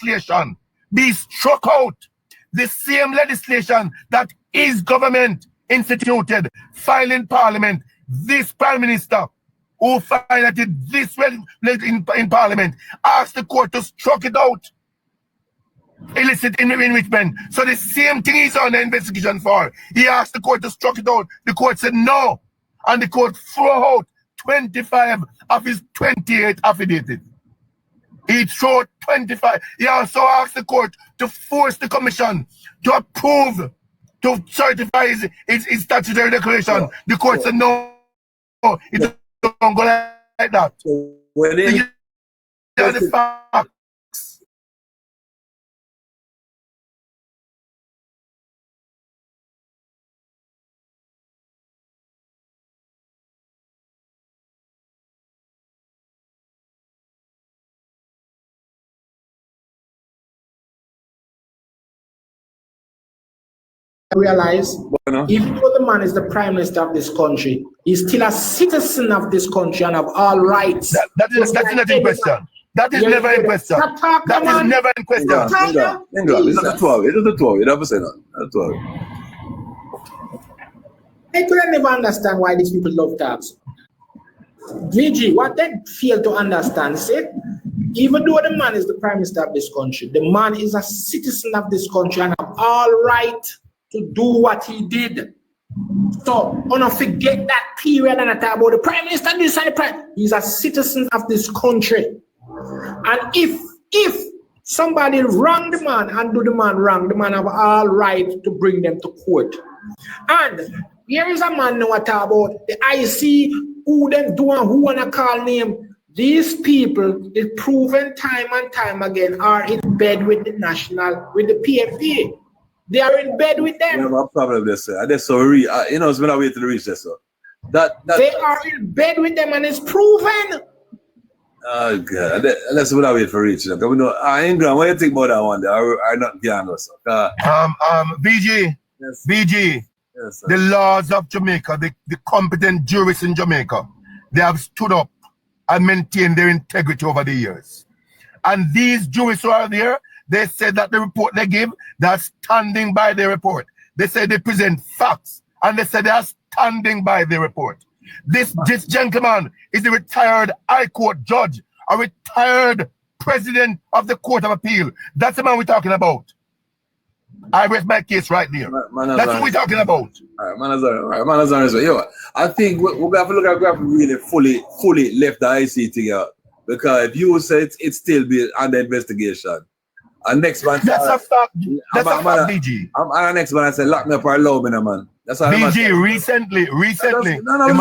legislation be struck out. The same legislation that is government instituted, filed in Parliament, this Prime Minister who filed it this well in Parliament asked the court to struck it out. Illicit enrichment. So the same thing he's on the investigation for. He asked the court to struck it out. The court said no. And the court threw out 25 of his 28 affidavits. He threw 25. He also asked the court to force the commission to approve, to certify his statutory declaration. Yeah. The court said no, it don't go like that. So when the facts. Realize even though the man is the prime minister of this country, he's still a citizen of this country and have all rights. That's not in question. That is never in question. That is never in question. It's not 12. It is the 12. You never say that. That's 12. I couldn't never understand why these people love tax. VG, what they fail to understand is it, even though the man is the prime minister of this country, the man is a citizen of this country and have all right to do what he did. So, don't forget that period and I talk about the prime minister, this and the prime. He's a citizen of this country. And if somebody wrong the man and do the man wrong, the man have all right to bring them to court. And here is a man now I talk about the IC, who them do and who wanna call name. These people, it's proven time and time again, are in bed with the national, with the PMP. They are in bed with them. I have a problem with this, sir. That's so you know, it's been a way to reach this, sir. They are in bed with them and it's proven. Oh, God. Let's wait for reaching them. We know, England, what do you think about that one? I'm not piano, sir. BG, yes, BG, yes, the laws of Jamaica, the competent jurists in Jamaica, they have stood up and maintained their integrity over the years. And these jurists who are there, they said that the report they give, they're standing by the report. They say they present facts, and they say they are standing by the report. This gentleman is a retired High Court judge, a retired president of the Court of Appeal. That's the man we're talking about. I rest my case right there. That's what we're talking about. All right, Yo, I think we're going to have to look at graph really fully left the IC thing out. Because if you say it's still be under investigation, and next man, that's a fact. That's a fact, BG. And next man, I say lock me up or allow me, man. That's how BG. Recently, the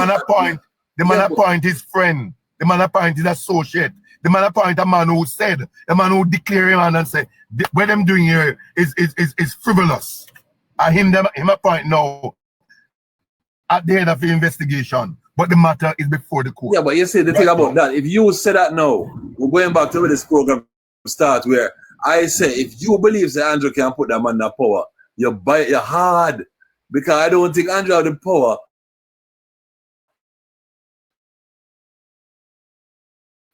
man appoint his friend. The man appoint his associate. The man appoint a man who said, a man who declare him and say, what I'm doing here is frivolous. And him appoint now at the end of the investigation. But the matter is before the court. Yeah, but you see the thing about that. If you say that now, we're going back to where this program start, where I say, if you believe that Andrew can put that man in the power, you bite your hard. Because I don't think Andrew have the power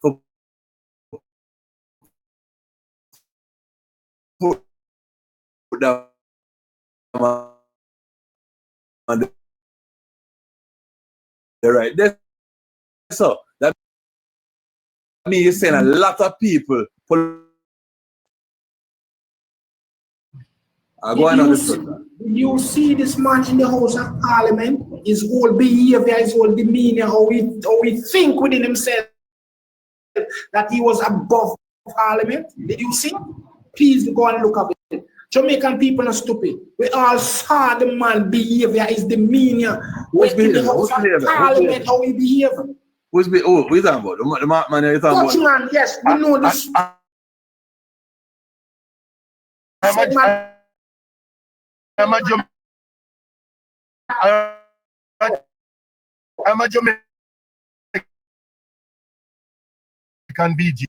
for put that man on the right there. So that means you're saying a lot of people you see this man in the House of Parliament, his whole behavior, his whole demeanor, how he think within himself that he was above Parliament. Did you see? Please go and look up it. Jamaican people are stupid. We all saw the man behavior, his demeanor, in the House of Parliament, how he behaved. What are you talking about? The man you're talking about? Man, yes, we know this. I'm a Jamaican VG.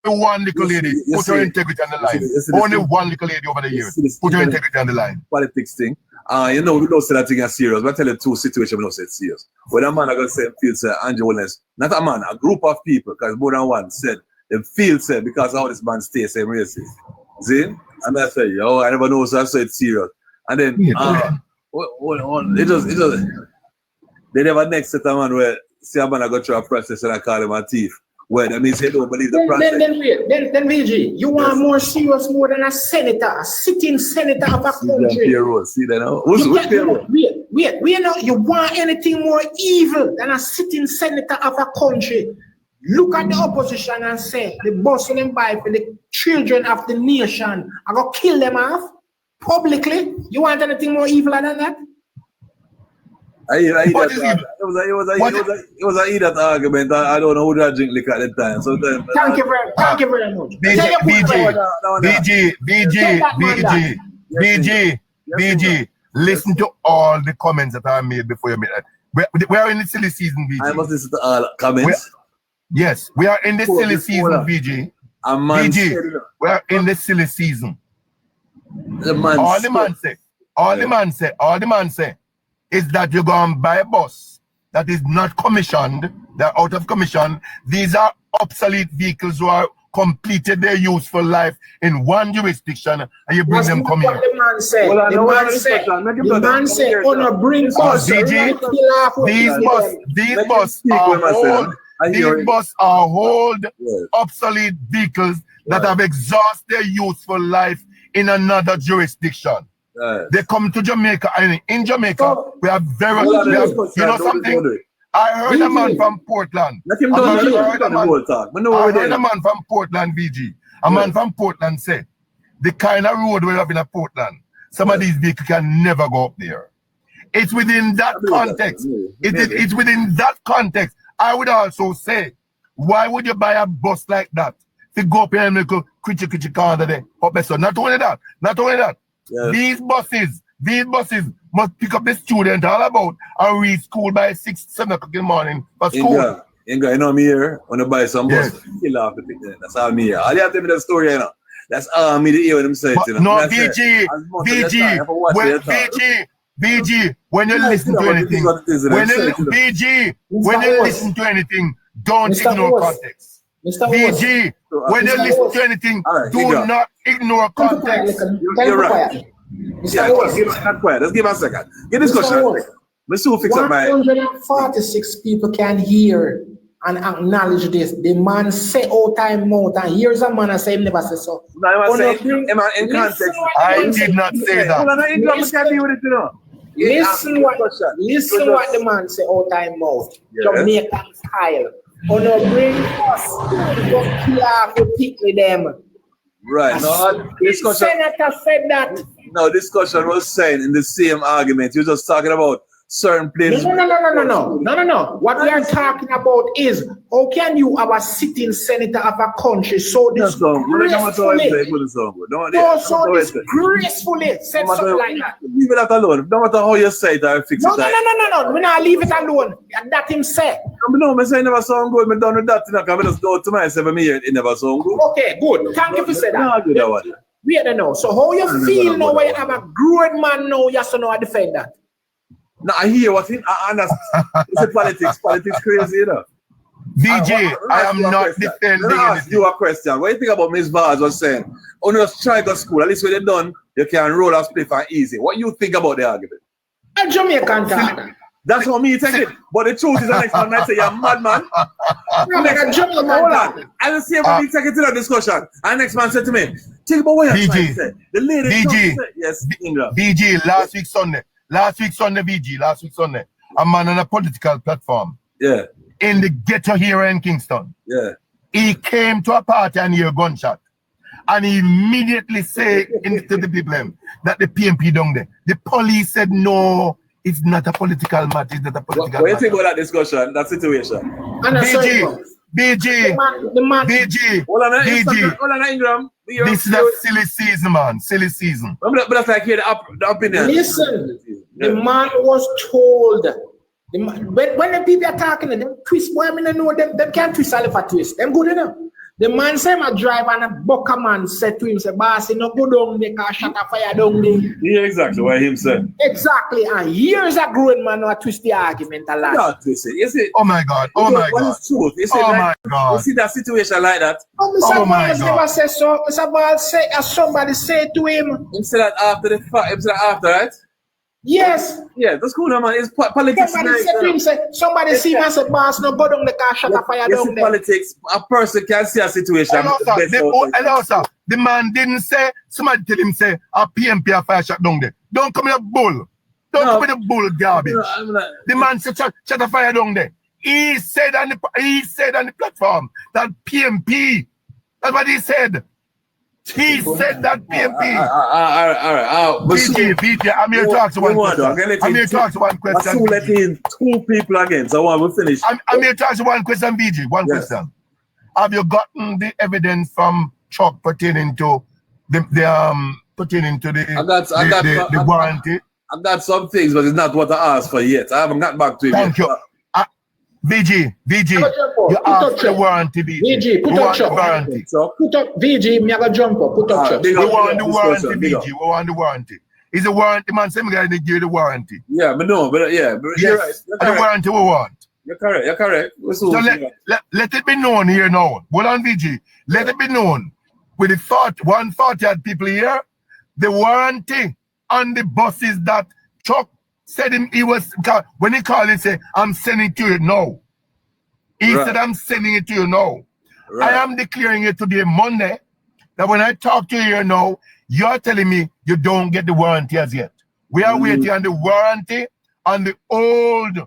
one little lady put her integrity on the line. Only one little lady over the years put her integrity on the line. Politics thing. You know, we don't say that thing as serious. But I tell you two situations, we don't say it's serious. When a man I gonna say feels Holness, not a man, a group of people, because more than one said they feel said because how this man stays same racist. See? And I say, yo, I never know, so I say it's serious. And then it just they never next set a man where see a man I go through a process and I call him a thief. Well, that means they don't believe the process. Then VG, you want more serious more than a senator, a sitting senator of a country. See that now? Who's payroll? Wait, you want anything more evil than a sitting senator of a country? Look at the opposition and say, the boss them by for the children of the nation. I go kill them off publicly. You want anything more evil than that? It was an idiot argument. I don't know who that drink liquor at the time. So thank you very much. BG, listen to all the comments that I made before you made that. We are in the silly season, BG. I must listen to all comments. Yes, we are in the silly season, BG. BG, we are in the silly season. All the man say is that you go and buy a bus that is not commissioned, they're out of commission. These are obsolete vehicles who are completed their useful life in one jurisdiction, and you bring them come here. The man said, on a bring bus. These bus are old, obsolete vehicles that have exhausted their useful life in another jurisdiction. They come to Jamaica, and in Jamaica, we have you know something? I heard a man from Portland. I heard a man from Portland, VG. A man from Portland said, the kind of road we have in Portland, some of these vehicles can never go up there. It's within that context. It's within that context. I would also say, why would you buy a bus like that to go up here and make a critic corner there? Not only that. Yes. These buses must pick up the student all about and reach school by 6, 7 o'clock in the morning for school. You know me here when I buy some bus, kill off the thing. That's all me here. All you have to tell me the story, you know. That's all me to hear what them say. No, BG, when you listen to anything, don't ignore context. BG, when you listen to anything, do not ignore context. You're right. Not quiet. Let's give a second. Get this question. Let's see who fix up my 146 people can hear and acknowledge this. The man say all time out, and here's a man I say never say so. In context. I did not say that. Listen what the man say all time out. Jamaican style. On a bring us to go kill off the pick with them. Right. No, discussion. Senator said that. No, discussion was saying in the same argument. You're just talking about certain places. No. What we are talking about is how can you have a sitting senator of a country so disgracefully said something like that? Leave it alone. No matter how you say it, I fix it. No. We not leave it alone. That him said. No, I say never sound good. I done with that. I just do it to myself. It never sound good. Okay, good. Thank you for saying that. We don't know. So how you feel now when you have a grown man now, you have to know how to defend that? No, I hear what I understand. It's politics. Politics crazy, you know. DJ, I am not defending ask you a question. What do you think about Ms. Bars was saying? On a strike at school, at least when they're done, you can roll a split and easy. What do you think about the argument? A Jamaican talk. That's how me take it. But the truth is the next man might say you're a madman. Hold on. I will see when we take it to the discussion. And the next man said to me, think about what you're trying to say. The lady yes, England. BG, last week Sunday, a man on a political platform. Yeah. In the ghetto here in Kingston. Yeah. He came to a party and hear a gunshot. And he immediately said to the people that the PMP down there. The police said, no, it's not a political matter. It's not a political matter. What do you think about that discussion, that situation? BG. Hold on, Ingram. This is a silly season, man. Silly season. But that's like here the opinion. Listen, the man was told. When the people are talking, them twist, boy, I mean, I know them can't twist all of a twist. Them good enough. The man say my drive and a bucker man said to him, say, boss, you no go down there, cause shut a fire down there. Yeah, exactly what him said. Exactly, and here's a grown man who twist the argument a lot. Not twist it. You see, Oh my God. Oh my what God. is truth? You see, Oh like, my God. you see that situation like that? Oh my God. Never say so. Mr. Ball say, as somebody say to him. Him say that after the fact, him say that after, right? Yes. Yeah, that's cool, man. It's politics. Somebody said to him, say, somebody see me and say, boss, no go down the car, shut a fire down there. Politics, a person can see a situation. Hello, sir. The man didn't say, somebody tell him, say, a PMP a fire shut down there. Don't come with a bull. Don't come with a bull garbage. The man said, shut a fire down there. He said on the platform that PMP, that's what he said. He said that PMP. All right. BJ, I'm here to ask one question. I'm here to ask one question. I'm let in 2 people again, so I will finish. I'm here to ask one question, BJ. One question. Have you gotten the evidence from Chuck pertaining to the warranty? I got some things, but it's not what I asked for yet. I haven't got back to it. Thank you. VG, you asked the warranty, VG. Put up Chuck. Warranty. Put up VG, me have a jump up. Put up Chuck. We want the warranty, VG. We want the warranty. Is the warranty, man, same guy, they give you the warranty. Yeah, but no, but yeah. But yes, you're right. the warranty we want. You're correct. So let it be known here now. Hold on, VG. Let it be known. With the 140 people here, the warranty on the buses that Chuck said he was, when he called, he said, I'm sending it to you now. He said, I'm sending it to you now. Right. I am declaring it today, Monday, that when I talk to you here now, you're telling me you don't get the warranty as yet. We are waiting on the warranty on the old,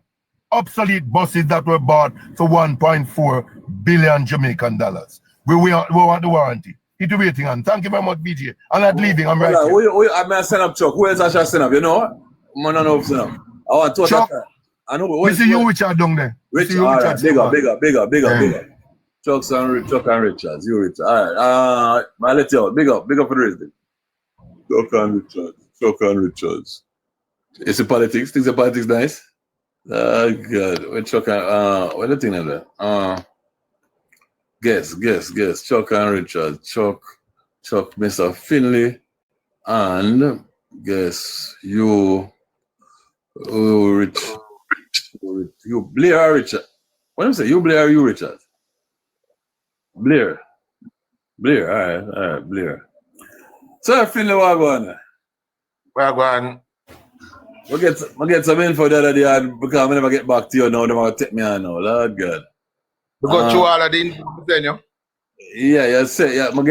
obsolete buses that were bought for 1.4 billion Jamaican dollars. We want the warranty. It's waiting on. Thank you very much, BJ. I'm not leaving. I'm right here. I'm going to send up Chuck. Who else I shall send up? You know what? I want to Chuck, I know. We see you, Richard, down there. Richard, right, bigger. Chuck and Richards. You, Richard. All right. I'll let you out. Big up for the reason. Chuck and Richards. It's the politics. Things the politics nice. God. When Chuck and, what the thing of that? Guess. Chuck and Richards. Chuck, Mr. Finley, and guess you. Rich. You Blair or Richard? What do you say? You Blair or you Richard? Blair. All right, Blair. So Finley, what going? We're going. We'll get some info the other day because I never get back to you now. They're going to take me on now. Lord God. We got you all of the info, you? Yeah. I'm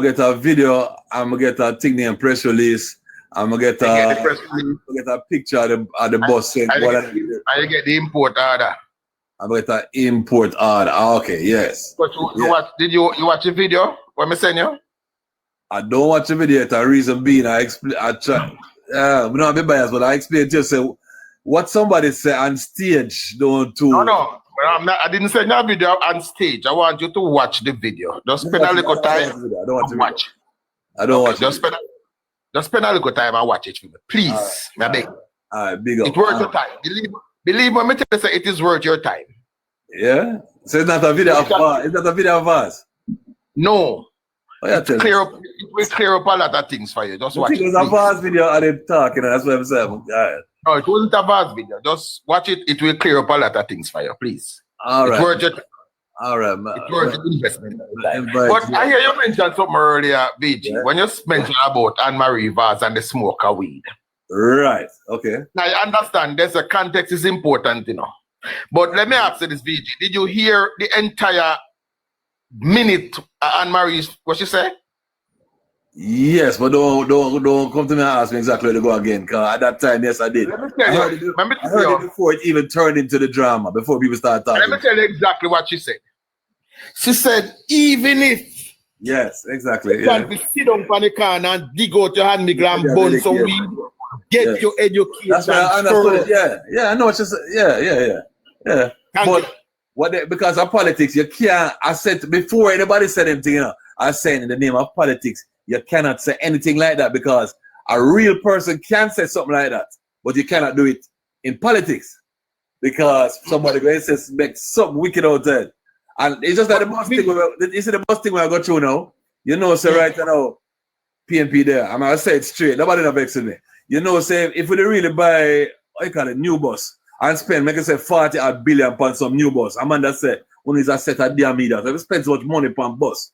get a video. I'm gonna get a thing named press release. I'm gonna get a picture of the bus. I get the import order. I'm gonna get an import order. Okay, yes. But did you watch the video? What me saying you? I don't watch the video. The reason being, I try. I'm not be biased, but I explain to you. So, what somebody said on stage, don't do. No. I didn't say no video on stage. I want you to watch the video. Just spend a little time. I don't want to watch. I don't watch. Just spend a little time and watch it for me, please. All right, big up. It's worth your time. Believe me, tell you, say it is worth your time. Yeah. So it's not a video of us. It's not a video of us. No. It will clear up a lot of things for you. Just watch it. It was a vast video of them talking, and that's what I'm saying. All right. No, it wasn't a vast video. Just watch it. It will clear up a lot of things for you, please. All right. It's worth it. All right, man. It's worth the investment. But I hear you mention something earlier, BG, when you mentioned about Anne-Marie Vaz and the smoke of weed. Right. Okay. Now, I understand there's a context is important, you know. But let me ask you this, BG. Did you hear the entire minute Anne-Marie, what she said? Yes, but don't come to me and ask me exactly where to go again. Cause at that time, yes, I did. Let me tell you. I heard it before it even turned into the drama, before people start talking. Let me tell you exactly what she said. She said, even if yes, exactly. you can't sit down on the corner and dig out your hand, bun some weed, get your education. That's what I understood. Yeah, I know what she said. Yeah. But because of politics, you can't. I said before anybody said anything, you know, I said in the name of politics, you cannot say anything like that because a real person can say something like that, but you cannot do it in politics because somebody going to make something wicked out there. And it's just that the bus thing, you see the bus thing where I got through now. You know, so right now, PNP there. I'm going to say it straight. Nobody not vexing me. You know, say if we really buy, what you call it, new bus, and spend, make it say 40 billion on some new bus. Amanda said, when is a set of damn meters, if you spend so much money on bus,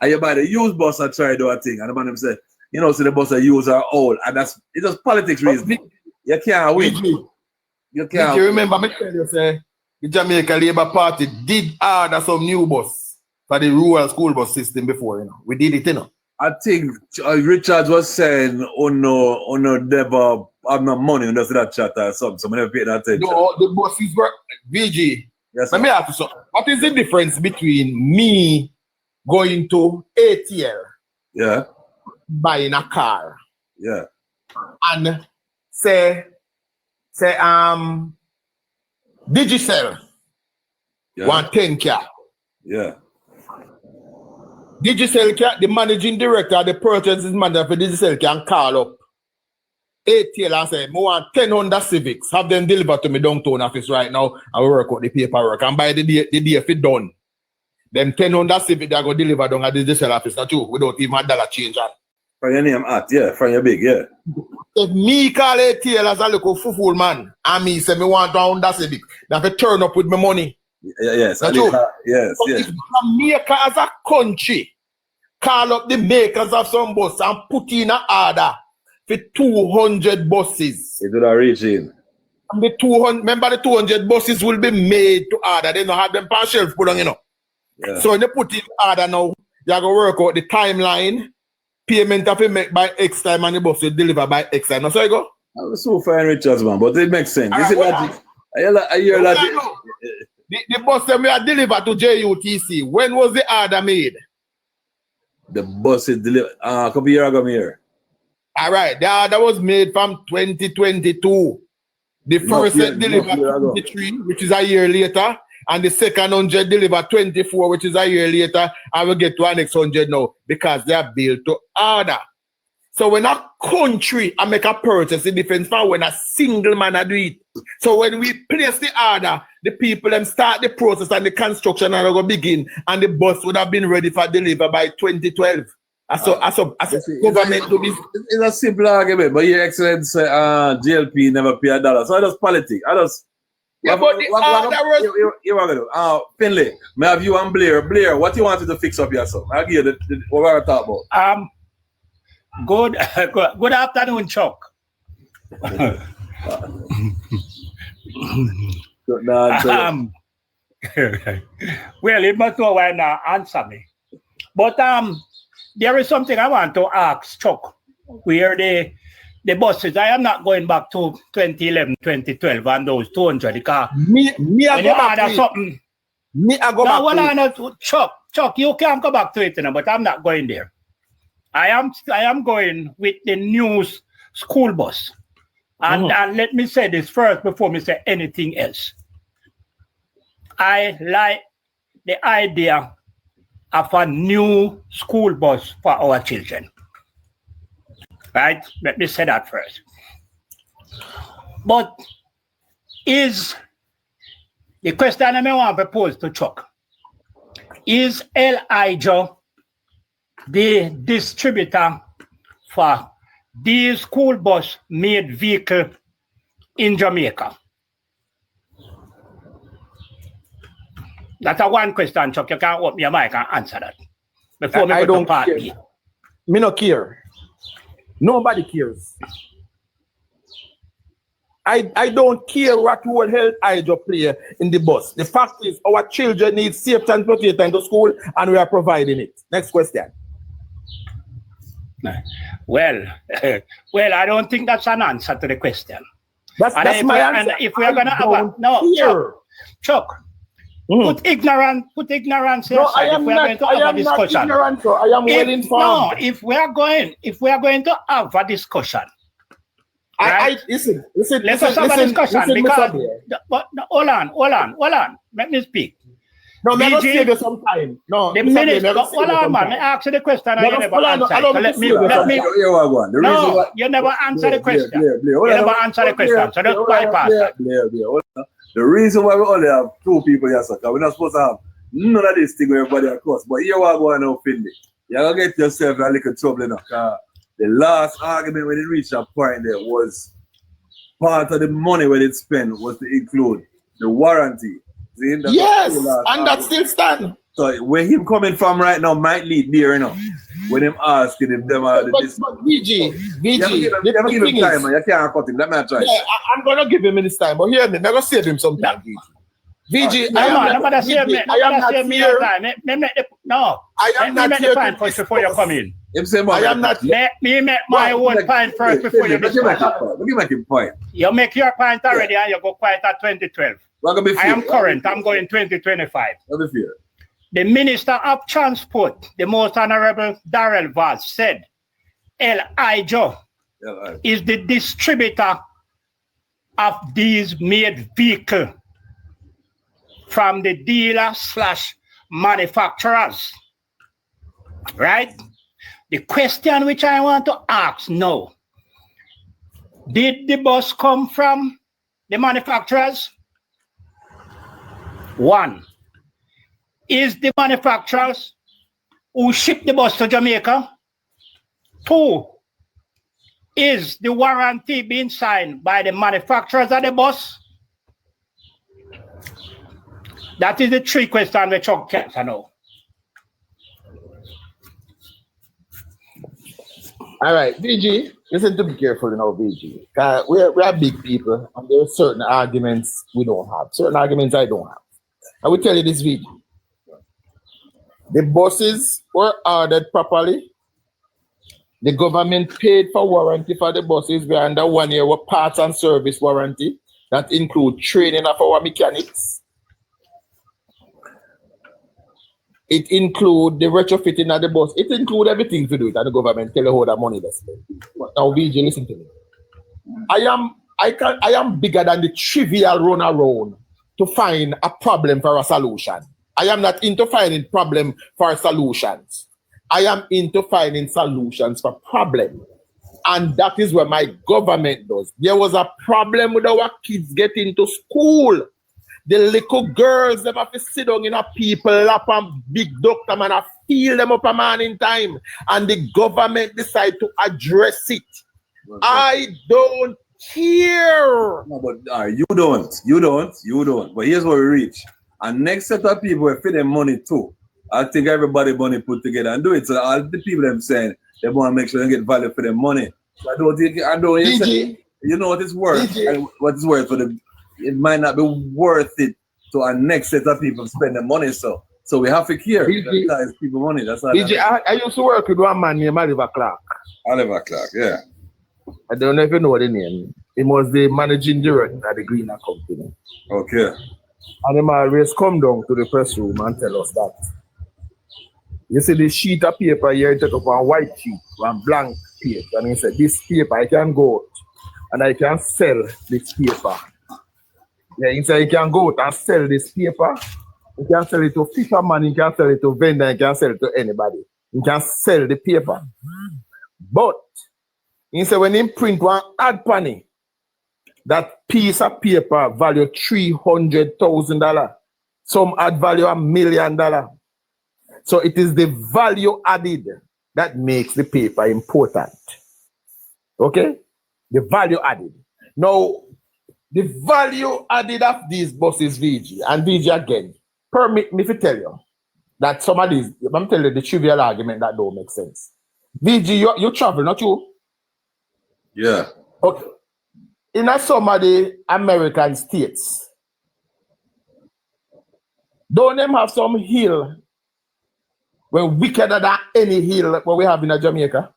and you buy the used bus and try to do a thing, and the man said, you know, so the bus I use are old, and that's it's just politics reason. You can't win. You can't. You remember me tell you say the Jamaica Labour Party did order some new bus for the rural school bus system before, you know. We did it, you know. I think Richard was saying, oh no, never have no money on that chat or something, so I never paid attention. No, the buses were VG. Yes, let me ask you something. What is the difference between me going to ATL, yeah, buying a car, yeah, and say Digicel, yeah, 110 car. Yeah. Digicel can, the managing director, the purchasing manager for Digicel can call up ATL and say, I want 10 Honda Civics, have them delivered to me downtown office right now, and we work out the paperwork. And by the day if it done, them 10 Honda Civics, they're going to deliver down at the Digicel office, not you, without even a dollar change. From your name at, yeah, from your big, yeah. If me call ATL as a little fool man, and me say me want a Honda Civic, they have to turn up with my money. Yes, not you. Yes, but yes. if Jamaica as a country call up the makers of some bus and put in an order for 200 buses. It would have reached in. And the 200, remember the 200 buses will be made to order. They don't have them on shelf put on, you know. Yeah. So when they put in order now, you have to work out the timeline, payment of it make by X time and the bus will deliver by X time. Now, so you go. I'm so fine Richards, man, but it makes sense. This is logic. I hear logic. The bus them we are delivered to JUTC. When was the order made? The bus is delivered a couple years ago here. All right, the order was made from 2022. The first set delivered 23, which is a year later, and the second 100 delivered 24, which is a year later, and we'll get to our next 100 now because they are built to order. So when a country I make a purchase, it depends on when a single man I do it. So when we place the order, the people them start the process and the construction and go begin, and the bus would have been ready for deliver by 2012. As government to be. It's a simple argument, but your excellence, JLP never pay a dollar. So I just politics. I just. Yeah, but the order was. You want to do? Finlay, may I have you and Blair? Blair, what you wanted to fix up yourself? I'll give you what we're talking about. Good afternoon, Chuck. Well, you must know why not answer me. But there is something I want to ask Chuck. Where the buses, I am not going back to 2011, 2012 and those 200 because me I go back to something. Me I go back to Chuck, you can go back to it, but I'm not going there. I am going with the new school bus. And let me say this first before me say anything else. I like the idea of a new school bus for our children. Right? Let me say that first. But is the question I want to propose to Chuck, is Elijah the distributor for these school bus made vehicle in Jamaica? That's a one question, Chuck. You can't open your mic and answer that. Before me I go don't to part care. B. Me no care. Nobody cares. I don't care what role health Elijah play in the bus. The fact is our children need safe transportation to school and we are providing it. Next question. Well, I don't think that's an answer to the question. That's my answer. And if we are going to have Chuck, put ignorance aside. I am not ignorant, so I am well informed. No, if we are going to have a discussion, right? Listen. Let's have a discussion because. Hold on. Let me speak. No, me not say this sometime. No, the minister. Hold on, man. I ask you the question and you never answer. Let me. No, you never answer the question. You never answer the question. So don't bypass that. The reason why we only have two people here, sir, we're not supposed to have none of this thing where everybody across. But here what going on, Finley. You're going to get yourself in a little trouble enough. The last argument when it reached that point there was part of the money when it spent was to include the warranty. See, yes, and that still stand. So where him coming from right now might lead there, you know. When him asking if them are but VG, you have to give him time, man. You can't cut him. Let me try. Yeah, I'm gonna give him this time, but hear me, I'm gonna save him some time, VG. I am not here. No, I am not here first before you come in. I am not here. Let me make my own point first before you discuss. Let me make a point. You make your point already and you go quiet at 2012. I am current. I'm going 2025. The Minister of Transport, the Most Honorable Darrell Vaz, said L.I.J.O. is the distributor of these made vehicles from the dealer/manufacturers. Right? The question which I want to ask now, did the bus come from the manufacturers? One, is the manufacturers who ship the bus to Jamaica? Two, is the warranty being signed by the manufacturers of the bus? That is the three questions which Chuck can't know. All right, VG, listen to be careful now, VG. We are big people, and there are certain arguments we don't have. Certain arguments I don't have. I will tell you this, VG. The buses were ordered properly. The government paid for warranty for the buses. We're under 1 year with parts and service warranty that include training of our mechanics. It includes the retrofitting of the bus. It includes everything to do it, and the government tell you how that money they spend. Now, VJ, listen to me. I am bigger than the trivial run around to find a problem for a solution. I am not into finding problem for solutions. I am into finding solutions for problems. And that is what my government does. There was a problem with our kids getting to school. The little girls, them have to sit down in a people lap and big doctor man and feel them up a man in time. And the government decide to address it. Okay. I don't care. No, but you don't. But here's where we reach. And next set of people will fit them money too. I think everybody money put together and do it. So all the people them saying they want to make sure they get value for their money. So you know what it's worth. And what it's worth for them. It might not be worth it to our next set of people spend the money. So we have to care. That is people money. That's all. I used to work with one man named Oliver Clark. Oliver Clark, yeah. I don't even know the name. He was the managing director at the Greener Company. Okay. And he always come down to the press room and tell us that. You see the sheet of paper here, he took up one white sheet, one blank paper. And he said, this paper, I can go out and I can sell this paper. Yeah, he said, you can go out and sell this paper. You can sell it to fisherman, you can sell it to vendor, you can sell it to anybody. You can sell the paper. But, he said, when he print one ad penny, that piece of paper value $300,000. Some add value $1 million. So it is the value added that makes the paper important. Okay? The value added. Now, the value added of these buses, VG, and VG again, permit me to tell you that some of these, I'm telling you the trivial argument that don't make sense. VG, you travel, not you? Yeah. Okay. In some of the American states, don't them have some hill where wickeder than any hill what we have in Jamaica?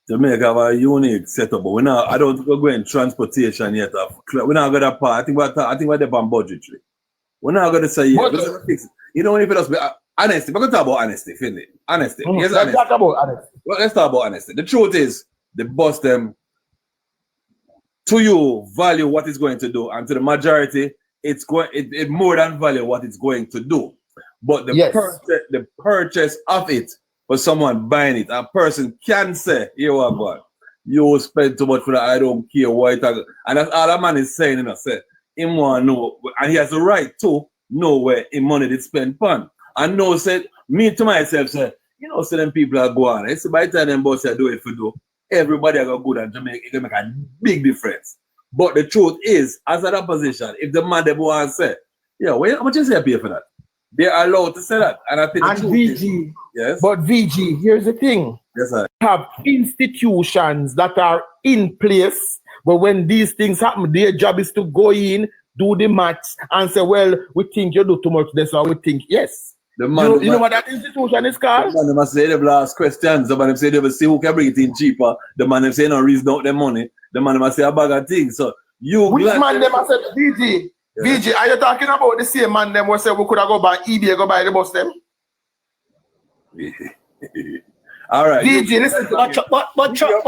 Jamaica have a unique setup, but I don't think we're going transportation yet. We're not going to part. I think we're there on budgetary. We're not going to say, yeah, fix it. You know, if it does be honesty, we're going to talk about honesty, Finley. Honesty. Let's talk about honesty. Well, let's talk about honesty. The truth is, the bus them, to you, value what it's going to do, and to the majority, it more than value what it's going to do. But the purchase of it, for someone buying it, a person can say, here what God, you spend too much for that, I don't care what it is. And that's all that man is saying, say, him want to know, and he has the right to know where his money did spend upon. And know said, me to myself say, you know, so them people are going. I say by the time them boss do it for do, everybody are going to go and Jamaica, it can make a big difference. But the truth is, as an opposition, if the man they want to say, yeah, well, how much is they pay for that? They are allowed to say that. And I think the truth VG, is, yes. But VG, here's the thing. Yes, sir. Have institutions that are in place, but when these things happen, their job is to go in, do the maths, and say, well, we think you do too much this, or we think yes. The man, you know what that institution is called? The man must say they ask questions. The man say they will see who can bring it in cheaper. The man say no reason out the money. The man must say a bag of things. So you which man them I said VG? Yeah. VG, are you talking about the same man them who said we could have go buy eBay, go buy the bus them? All right. VG, listen to me. But Chuck,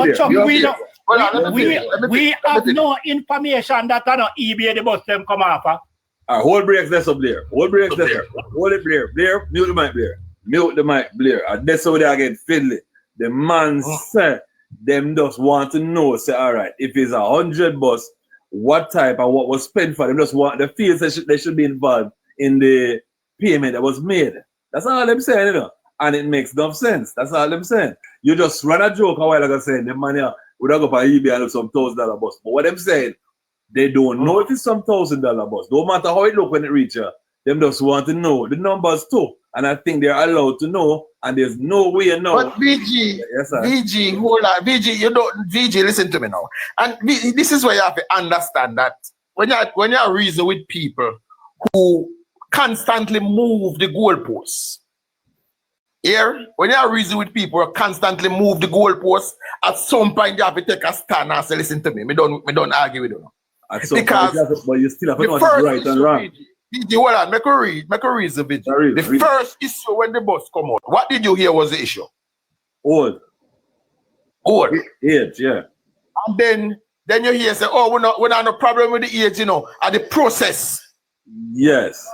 we have no information that on eBay the bus them come off. All right, hold breaks this up there. Hold breaks this up. Hold it, Blair. Blair, mute the mic, Blair. Mute the mic, Blair. And that's how they get fiddly. The man said, them just want to know, say, all right, if it's 100 bus, what type and what was spent for them, just want the fields they should be involved in the payment that was made. That's all I'm saying, you know. And it makes no sense. That's all I'm saying. You just run a joke a while ago saying the money would have go for eBay and have some $1,000 bus. But what I'm saying, they don't know if it's some $1,000 bus. Don't matter how it look when it reaches, them just want to know the numbers too. And I think they're allowed to know, and there's no way now. But VG, yes, VG, hold on, VG, you don't, VG, listen to me now. And this is where you have to understand that when you reason with people who constantly move the goalposts, here, when you reason with people who constantly move the goalposts, at some point you have to take a stand and say, listen to me, me don't argue with you. Because but you still have to know what's right and wrong. VG, hold on, make a read the video. The first issue when the bus come out, what did you hear was the issue? Old. Age, yeah. And then you hear say, oh, we're not no problem with the age, you know, and the process. Yes.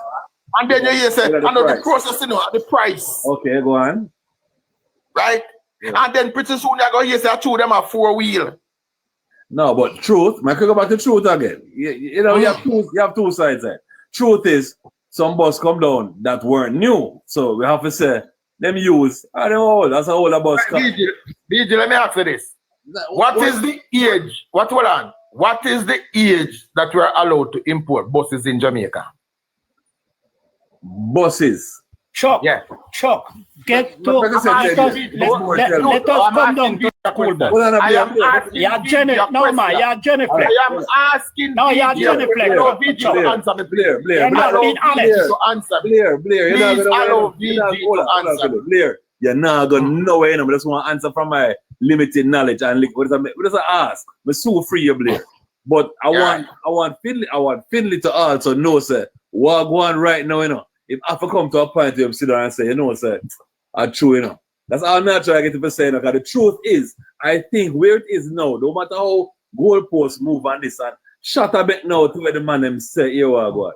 And then you hear say, the process, you know, at the price. Okay, go on. Right? Yeah. And then pretty soon you're going to hear say, two of them are 4-wheel. No, but truth, I can go back to truth again. You know, you have two sides there. Truth is, some bus come down that weren't new. So we have to say, them use, they're old. That's how old a bus come. DJ, let me ask you this. What is the age? Hold on. What is the age that we're allowed to import buses in Jamaica? Buses. Chuck, yeah. Chuck, get to let us come down to the cool bus. You're genuflect. No, man, you're genuflect. I am asking. No, you're genuflect. No, VG, answer me, Blair. You're not being honest. Blair, please allow VG to answer. Blair, you're not going to know where I just want to answer from my limited knowledge and what does I ask? I'm so free, you Blair. But I want Finley to also know, sir, what going right now, you know. If I come to a point where I'm sit down and say, you know, sir, I'm true, you know. That's all I'm not trying to get to say, you know, because the truth is, I think where it is now, no matter how goalposts move on this and shut a bit now to where the man them say, here we go.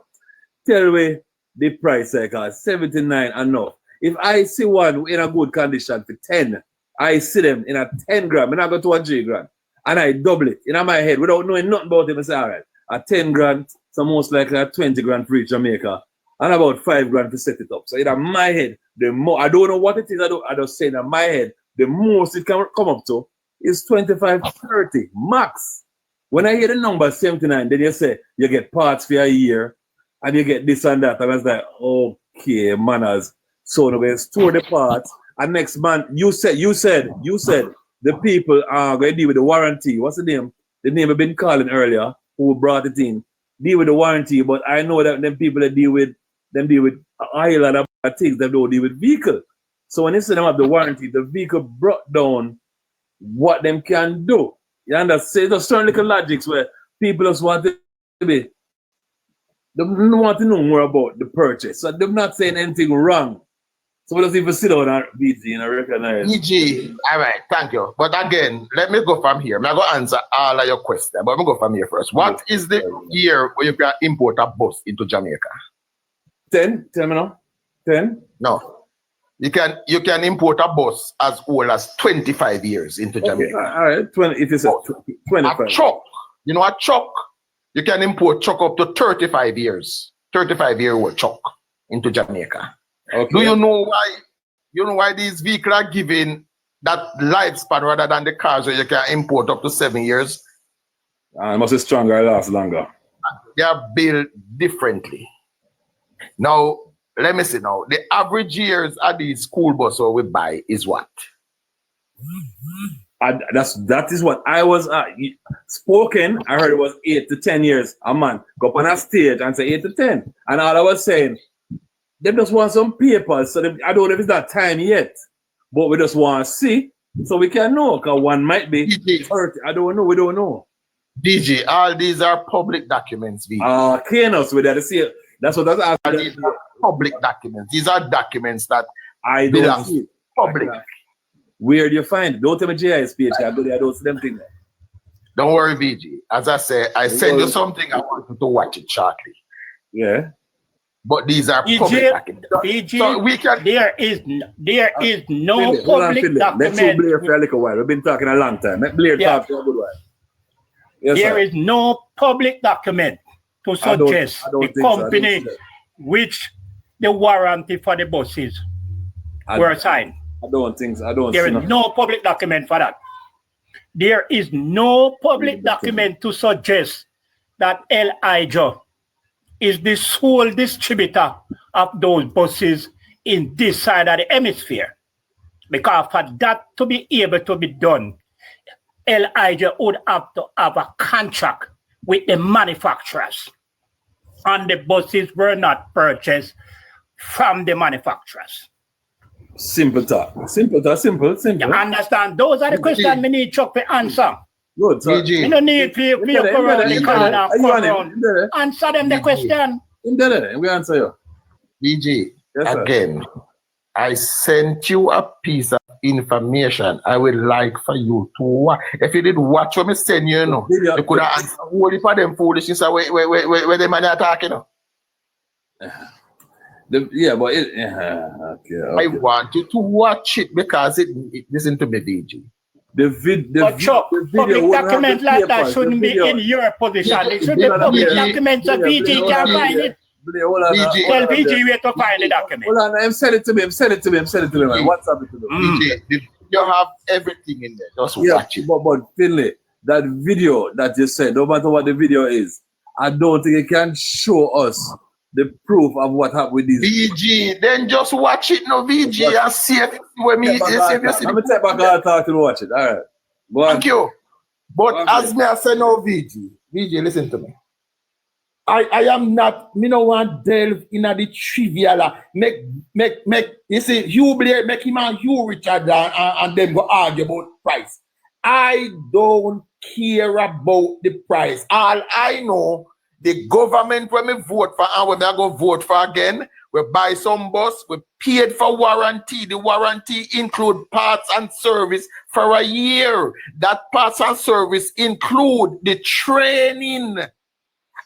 Tell me the price, because 79 enough. If I see one in a good condition for 10, I see them in a 10 grand, and I go to a G grand, and I double it in my head without knowing nothing about it. I say, all right, a 10 grand, so most likely a 20 grand for each Jamaica. And about 5 grand to set it up. So in my head, the more I don't know what it is, I just say in my head, the most it can come up to is 25, 30 max. When I hear the number 79, then you say you get parts for a year and you get this and that. I was like, okay, manners. So now we store the parts. And next month, you said the people are going to deal with the warranty. What's the name? The name I've been calling earlier, who brought it in. Deal with the warranty, but I know that them people that deal with oil and other things, they don't deal with vehicle. So when you say them have the warranty, the vehicle brought down what them can do. You understand? There's certain little logics where people just want to be, they don't want to know more about the purchase. So they're not saying anything wrong. So we just even sit down and BG and recognize. EG, all right, thank you. But again, let me go from here. I'm going to answer all of your questions, but let me go from here first. What is the year where you can import a bus into Jamaica? 10? Tell me now. 10? No. You can import a bus as old as 25 years into Jamaica. All right, 20. If you say 25. A truck. You know a truck? you can import truck up to 35 years, 35-year-old truck into Jamaica. Okay. Do you know why? You know why these vehicles are given that lifespan rather than the cars where you can import up to 7 years? It must be stronger, last longer. They are built differently. Now, let me see now. The average years of these school buses we buy is what? That is what I was spoken. I heard it was 8 to 10 years. A man go up on a stage and say 8 to 10. And all I was saying, they just want some papers. So I don't know if it's that time yet. But we just want to see so we can know. Because one might be 30. I don't know. We don't know. DJ, all these are public documents. Okay, no, so we got to see it. That's what that's asking. These are public documents. These are documents that I belong don't see. public. Where do you find it? Don't tell me GIS page. I go there, I don't see them things. Don't worry, VG. As I said, I send you something. I want you to watch it shortly. Yeah. But these are public documents. VG, So we can. there is no public document. Let's show Blair for a little while. We've been talking a long time. Let Blair talk for a good while. Yes, there is no public document to suggest the company which the warranty for the buses were signed. There is no public document for that. There is no public document to suggest that Elijah is the sole distributor of those buses in this side of the hemisphere. Because for that to be able to be done, Elijah would have to have a contract with the manufacturers. And the buses were not purchased from the manufacturers. Simple talk. Simple. You understand? Those are the questions we need Chuck to answer. Good, sir. You don't need for you answer them the question. We answer you. VG, yes, again, I sent you a piece of information. I would like for you to watch. If you did watch what I send you, you could have answered all of them foolishness where the man are talking. Yeah, but okay. I want you to watch it because listen to me, VG. The video public document like that shouldn't be in your position. It should be public documents so VG can find it. Tell VG where to find the document. Hold on, send it to me, man. What's up to them? VG, you have everything in there. Just watch it. But Finley, that video that you said, no matter what the video is, I don't think it can show us the proof of what happened with these. VG, then just watch it now, VG, and see if when me. I'm gonna take back our talk and watch it. All right. Thank you. But as me I say now, VG, listen to me. I am not. Me no want delve in the trivial. Make. You see, Hugh Blair make him and Hugh Richard and them go argue about price. I don't care about the price. All I know. The government, when we vote for and when we are going to vote for again, we buy some bus, we paid for warranty. The warranty include parts and service for a year. That parts and service include the training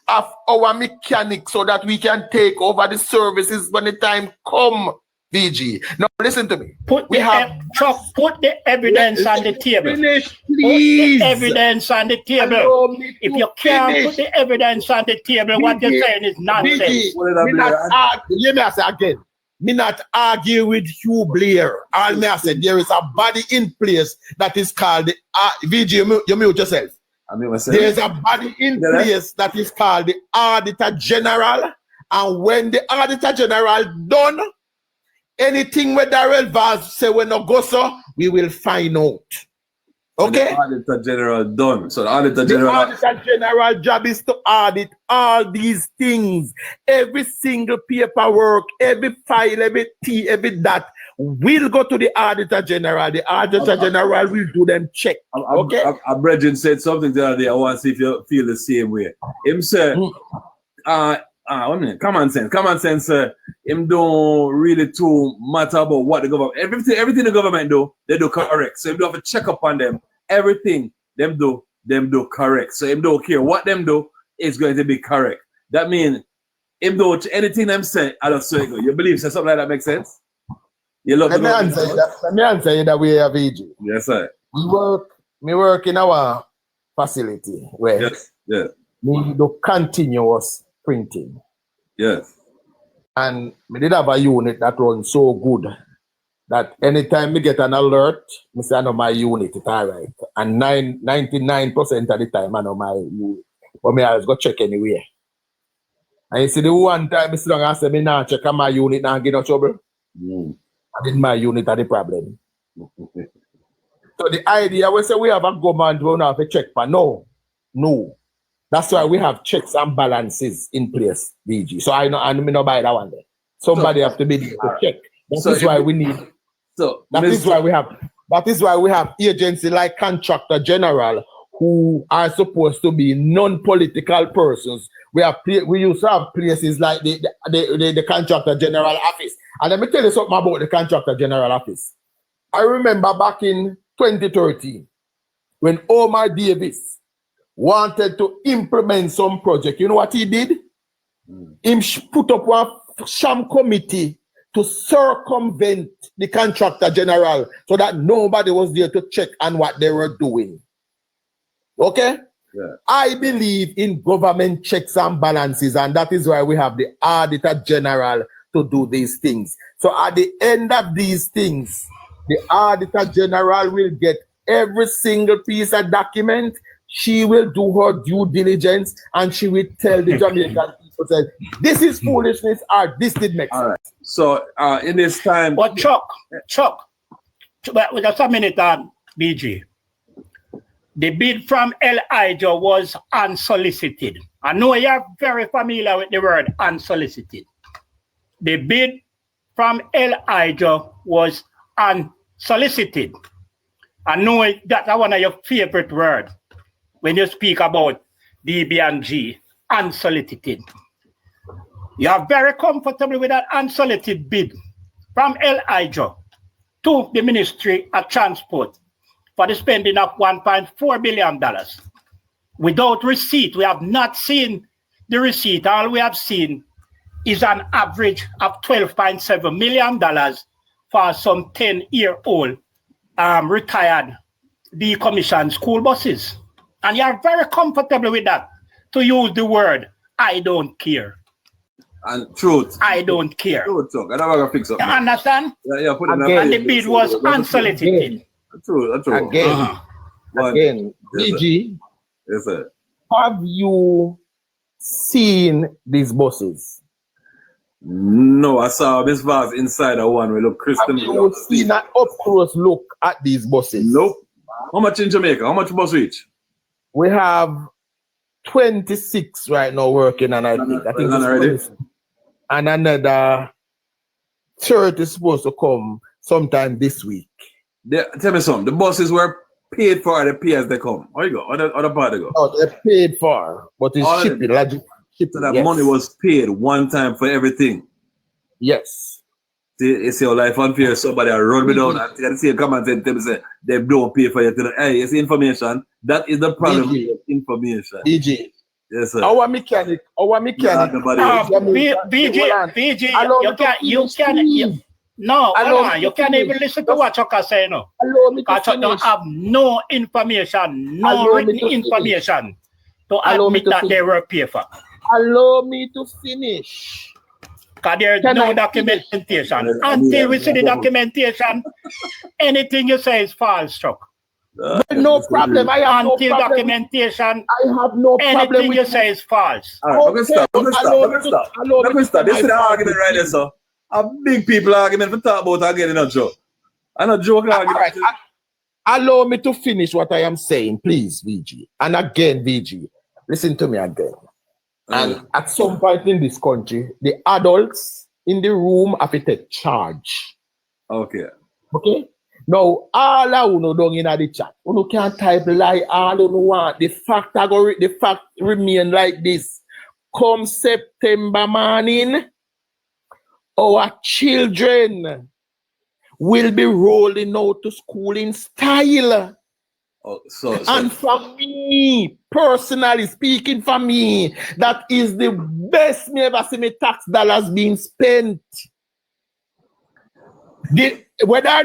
of our mechanics so that we can take over the services when the time come, VG. Now listen to me. Put the evidence on the table. Finish, Put please. the evidence on the table. If you can't put the evidence on the table, VG, what you're saying is nonsense. Me not argue with Hugh Blair. All me I said, there is a body in place that is called the VG. You mute yourself. There is a body in place that is called the Auditor General, and when the Auditor General done. Anything where Darrell Vaz say we no go so, we will find out. Okay? The Auditor General done. So the Auditor General job is to audit all these things. Every single paperwork, every file, every that will go to the Auditor General. The Auditor General will do them check. Okay? Brethren said something the other day. I want to see if you feel the same way. Him said, 1 minute. Common sense, him don't really too matter about what the government. Everything the government do, they do correct. So him do have to check up on them. Everything them do correct. So him don't care what them do is going to be correct. That means him don't anything them say. I don't say you believe something like that makes sense. You love. Let me answer you that way, VG. Yes, sir. We work in our facility where. Yes. Yeah. need the continuous printing. Yes. And we did have a unit that runs so good that anytime we get an alert, I say I know my unit, it's all right. And 99% of the time I know my unit. But me always go check anywhere. And you see the one time I sit down and say, me now check on my unit and get no trouble. And then my unit are the problem. So the idea we say we have a government, we don't have to check for no. That's why we have checks and balances in place, BG. So I know buy that one there. Somebody have to be there to check. That is why we need. That is why we have agency like Contractor General who are supposed to be non-political persons. We used to have places like the Contractor General Office. And let me tell you something about the Contractor General Office. I remember back in 2013 when Omar Davis wanted to implement some project. You know what he did? He put up one sham committee to circumvent the Contractor General so that nobody was there to check on what they were doing. Okay? Yeah. I believe in government checks and balances, and that is why we have the Auditor General to do these things. So at the end of these things, the Auditor General will get every single piece of document. She will do her due diligence and she will tell the Jamaican people that this is foolishness or this did make sense. Right. So in this time. But Chuck, just a minute, BG. The bid from Elijah was unsolicited. I know you're very familiar with the word unsolicited. The bid from Elijah was unsolicited. I know that's one of your favorite words when you speak about DB&G, unsolicited. You are very comfortable with that unsolicited bid from Elijah to the Ministry of Transport for the spending of $1.4 billion. Without receipt, we have not seen the receipt. All we have seen is an average of $12.7 million for some 10-year-old retired decommissioned school buses. And you are very comfortable with that, to use the word, I don't care. And truth. I don't care. Truth, I don't want to fix up. You understand? Yeah, put it and the bid was unsolicited. True. Again, BG, yes, sir. Have you seen these buses? No, I saw Miss Vaz inside of one. We look Christian. Have you seen an up-close look at these buses? Nope. How much in Jamaica? How much bus reach? We have 26 right now working, and I think it's and another 30 is supposed to come sometime this week. Tell me something. The buses were paid for, the pay as they come. How you go? Other part they go? No, they're paid for, but it's shipping. So that money was paid one time for everything. Yes. See, you see how life unfair. Somebody run me down and say, come and say they don't pay for you. Hey, it's information. That is the problem with information. BG. Yes, sir. Our mechanic. You can't even listen to what Chuck is saying. No. Because you don't have no information, no written information to admit that they were paid for. Allow me to finish. Because there's no documentation. Until we see the documentation, anything you say is false, Chuck. No problem. I have until no problem. Documentation, I have no problem. Anything you say is false. All right, stop. This is the argument right there, sir. A big people argument for talk about again in a joke. And a joke argument. Right. Allow me to finish what I am saying, please, VG. And again, VG, listen to me again. And at some point in this country, the adults in the room have to take charge. Okay. Now, all I know down in the chat, you can't type lie all you want. The fact remain like this. Come September morning, our children will be rolling out to school in style. And for me, personally speaking, for me, that is the best me ever see my tax dollars being spent. Whether or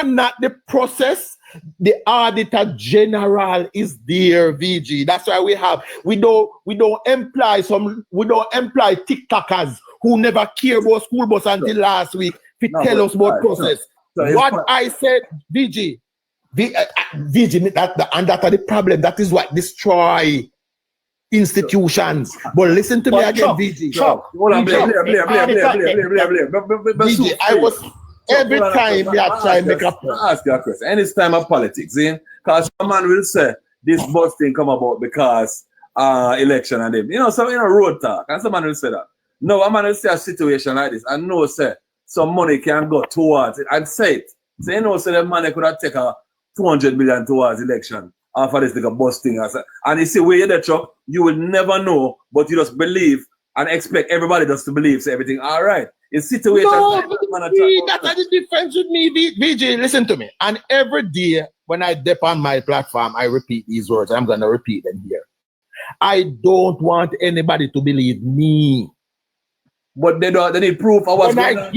not the process The Auditor General is there, VG. That's why we don't employ TikTokers who never care about school bus until last week to tell us about process. What I said, VG, VG, that's the problem. That is what destroy institutions. But listen to me again, VG. VG, I was every time we are trying to make a point. Ask you a question. And it's time of politics, because some man will say this bus thing come about because election and them. Road talk. And some man will say that. No, a man will say a situation like this and no say some money can go towards it and say it. So say the money could have taken 200 million towards election after this like a bus thing. And you see where you're the truck, you will never know, but you just believe and expect everybody just to believe so everything all right. It's situations that's the difference with me, VJ. Listen to me. And every day when I dip on my platform, I repeat these words. I'm gonna repeat them here. I don't want anybody to believe me. But they need proof of what's going on.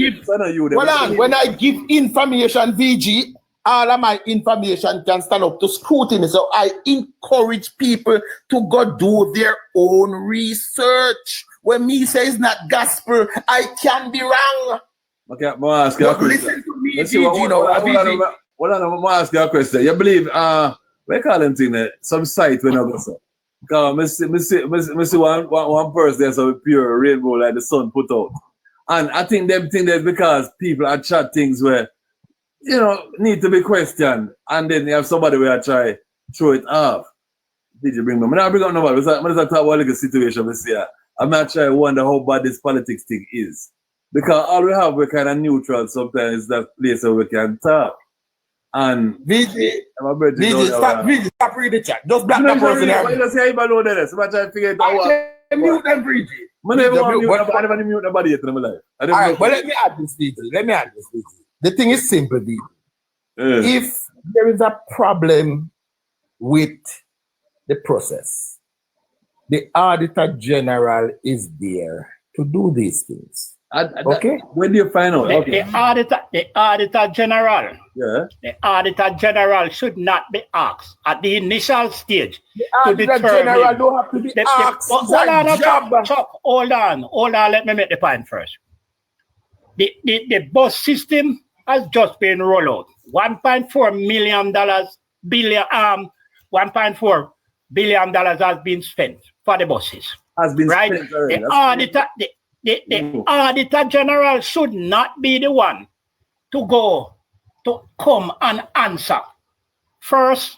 When I give information, VG, all of my information can stand up to scrutiny. So I encourage people to go do their own research. When me say it's not gospel, I can be wrong. Okay, I'm going to ask you a question. Listen to me, VG. I'm going to ask you a question. You believe, we call them thing some site when I go so. Because I see one person there's a pure rainbow like the sun put out. And I think them think that because people are chat things where, need to be questioned. And then you have somebody where I try throw it off. Did you bring me? I'm not bring up nobody. I'm just talk about like a situation we see. I'm not trying to wonder how bad this politics thing is. Because all we have, we're kind of neutral sometimes, that place where we can talk. And VJ, stop reading the chat. Just black that person. I just say I know that. So I'm trying to figure it out. Mute them, VJ. I never mute nobody yet in my life. All right, but let me add this, VJ. The thing is simple, VJ. If there is a problem with the process, the Auditor General is there to do these things. Okay. When do you find out? The Auditor General. Yeah. The Auditor General should not be asked at the initial stage. The Auditor General don't have to be asked. Hold on. Let me make the point first. The bus system has just been rolled out. $1.4 billion has been spent for the buses. Has been right? Spent, The Auditor General should not be the one to come and answer. First,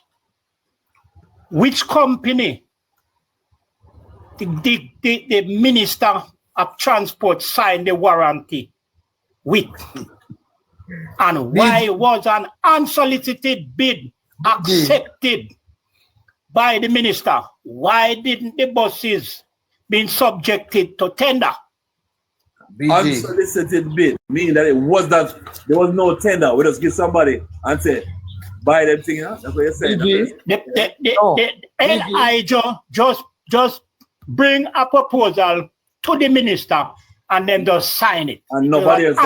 which company the Minister of Transport signed the warranty with? And why was an unsolicited bid accepted by the minister? Why didn't the buses been subjected to tender? Unsolicited bid, meaning that there was no tender. We just give somebody and say, buy them thing. That's what you're saying. The LIJ just bring a proposal to the minister and then just sign it. And nobody else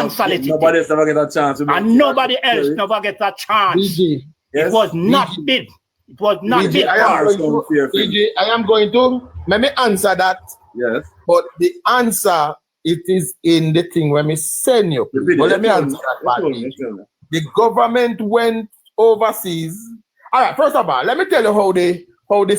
never get a chance. And nobody else never get a chance. Yes? It was not bid. It was not bid. I am going to let me answer that. Yes. But the answer, it is in the thing when we send you. But let me answer that part. The government went overseas. All right, first of all, let me tell you how the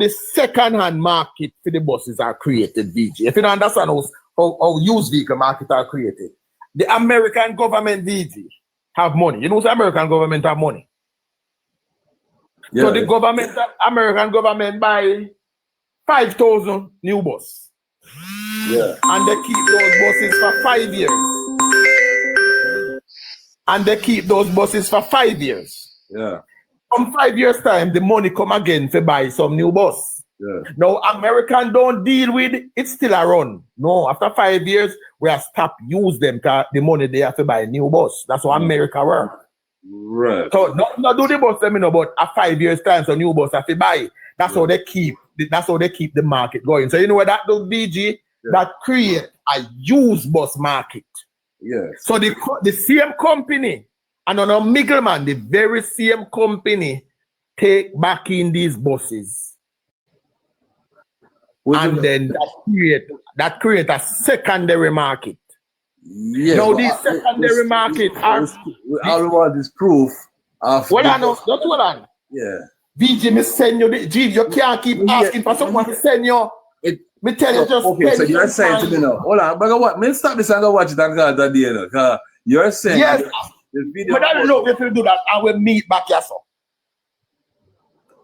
second-hand market for the buses are created, VG. If you don't understand how used vehicle market are created, the American government, VG, have money. You know the American government have money. Yeah. So the American government buy 5,000 new buses. Yeah. And they keep those buses for 5 years. Yeah. From 5 years' time, the money come again to buy some new bus. Yeah. Now, American don't deal with it. It's still a run. No, after 5 years, we have stopped use them because the money they have to buy a new bus. That's how America work. Right. So not do the bus, but at 5 years' time, so new bus have to buy. That's how they keep. That's how they keep the market going. So you know what that does, BG? Yeah. That create a used bus market. Yes. So the same company And on a middleman, the very same company take back in these buses. And then that create a secondary market. Yeah. Now these secondary market are all we want is proof of well, I know, that's what I know. Yeah. VG, me send you the G, you can't keep asking for someone to send you. Me tell you just okay, so you're saying to me now, hold on, but what? Me stop this and go watch it and go that day, you know, because you're saying yes, the video. But I don't know if you do that, I will meet back here, so.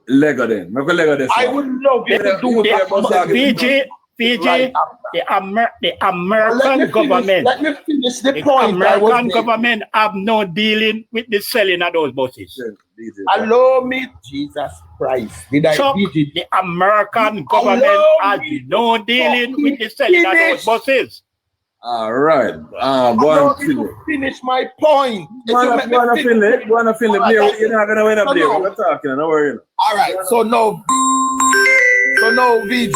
Lego then. I would love you to do that. PG, the American government. Let me finish the The point. American government have no dealing with the selling of those buses. Allow me, Jesus Christ. So the American government has no dealing with the selling of those buses. All right. Go on, finish my point. Go on, finish. You're not going to win up there. We're talking. Don't worry. All right. So now, VG,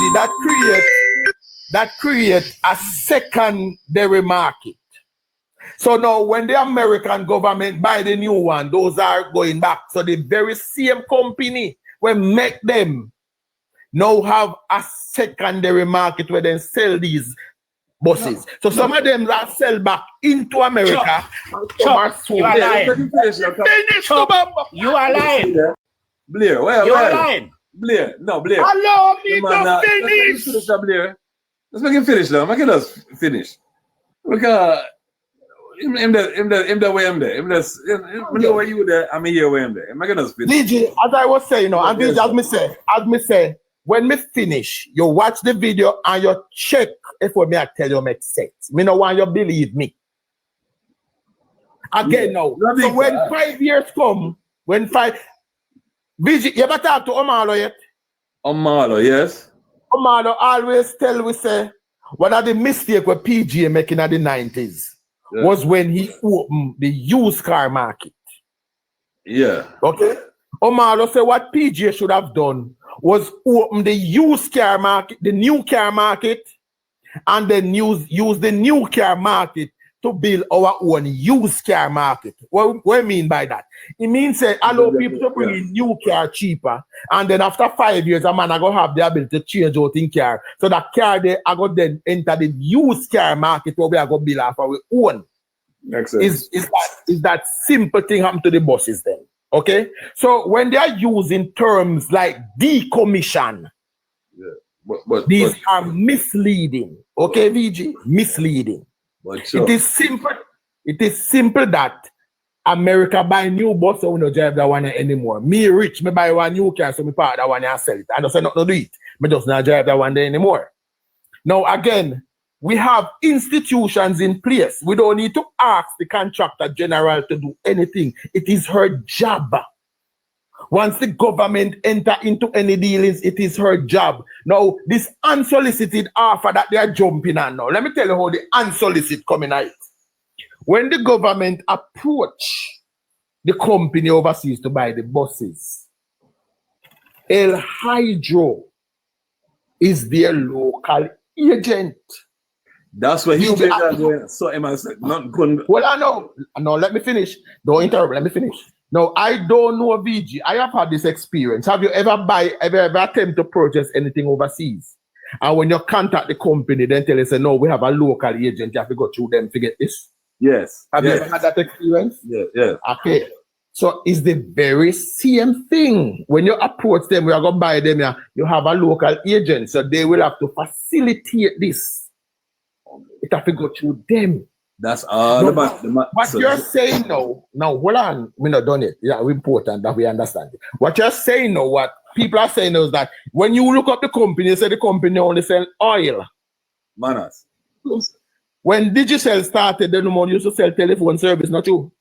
that create a secondary market. So now when the American government buy the new one, those are going back. So the very same company will make them now have a secondary market where they sell these buses. So some of them that sell back into America. You are lying. You are lying. Blair, you are lying. Blair, no, Blair. Allow me to finish. Blair. Let's make him finish now. Make us finish. Because him the way I'm there. Him know where you there. I'm here where I'm there. Make us finish. DJ, as I was saying, and DJ, as me say, when me finish, you watch the video and you check if what me I tell you makes sense. Me no want you believe me. Again now. So when 5 years come, BG, you ever talk to Omalo yet? Omalo, yes. Omalo always tell we say one of the mistake where PG making in the 90s was when he opened the used car market. Yeah. Okay. Omalo say what PG should have done was open the used car market, the new car market, and then use the new car market to build our own used car market. What I mean by that? It means allow people to bring in new car cheaper, and then after 5 years, a man I go have the ability to change out in car. So that car there, I go then enter the used car market where we are going to build off our own. Is that simple thing happen to the buses then? Okay? So when they are using terms like decommission, these are misleading. Okay, VG? Misleading. It is simple that America buy new bus, so we don't drive that one anymore. Me rich, me buy one new car, so me park that one and sell it. I don't say not to do it. Me just not drive that one there anymore. Now again, we have institutions in place. We don't need to ask the contractor general to do anything. It is her job. Once the government enter into any dealings, it is her job. Now, this unsolicited offer that they are jumping on now, let me tell you how the unsolicited coming out. When the government approach the company overseas to buy the buses, El Hydro is their local agent. That's what he did. So not good. Well, I know. No, let me finish. Don't interrupt. Let me finish. No, I don't know VG. I have had this experience. Have you ever attempt to purchase anything overseas? And when you contact the company, then tell you, say, no, we have a local agent. You have to go through them to get this. Yes. Have you ever had that experience? Yeah. Okay. So it's the very same thing. When you approach them, we are going to buy them, you have a local agent. So they will have to facilitate this. It have to go through them. That's all about what you're saying now, hold on, we're not done it. Yeah, it's important that we understand it. What you're saying now, what people are saying is that when you look up the company, you say the company only sell oil. Manners. When Digicel started, they no more used to sell telephone service, not you?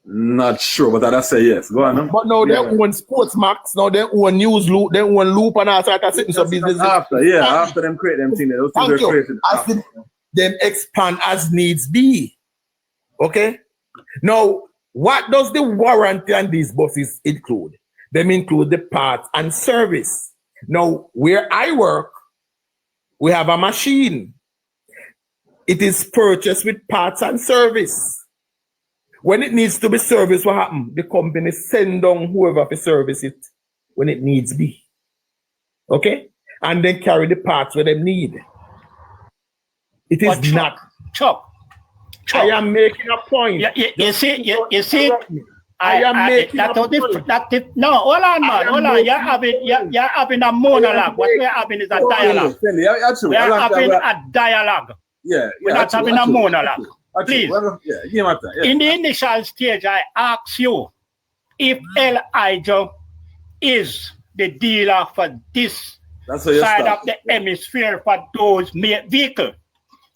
Not sure, but I say yes. Go on. No? But now they own Sportsmax, now they own News Loop, they own Loop and all sorts of things. So business after them create them things. Thank you. Them expand as needs be. Okay? Now, what does the warranty on these buses include? Them include the parts and service. Now, where I work, we have a machine. It is purchased with parts and service. When it needs to be serviced, what happens? The company send down whoever to service it when it needs be. Okay? And then carry the parts where they need. It is not. Chuck. I am making a point. You see. I am making a point. No, hold on, man. Hold on. You're having a monologue. What we're having is a dialogue. We're having a dialogue. Yeah. We're not having a monologue. Please. Yeah. In the initial stage, I asked you if Elijah is the dealer for this side of the hemisphere for those vehicles.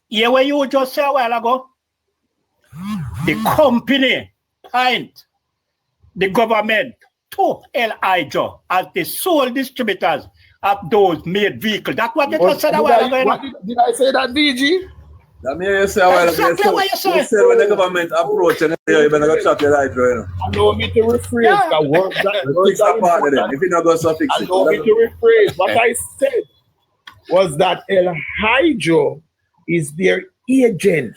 Hear what you just said a while ago? The company point the government to Elijah as the sole distributors of those made vehicles. That's what you just said a while ago. Did I say that, VG? That means you say a while ago. You said when the government approach and you better go chat your life, you know. Allow me to rephrase that word. Fix that part of them. If you not go so fix it. Allow me to rephrase. What I said was that Elijah is their agent.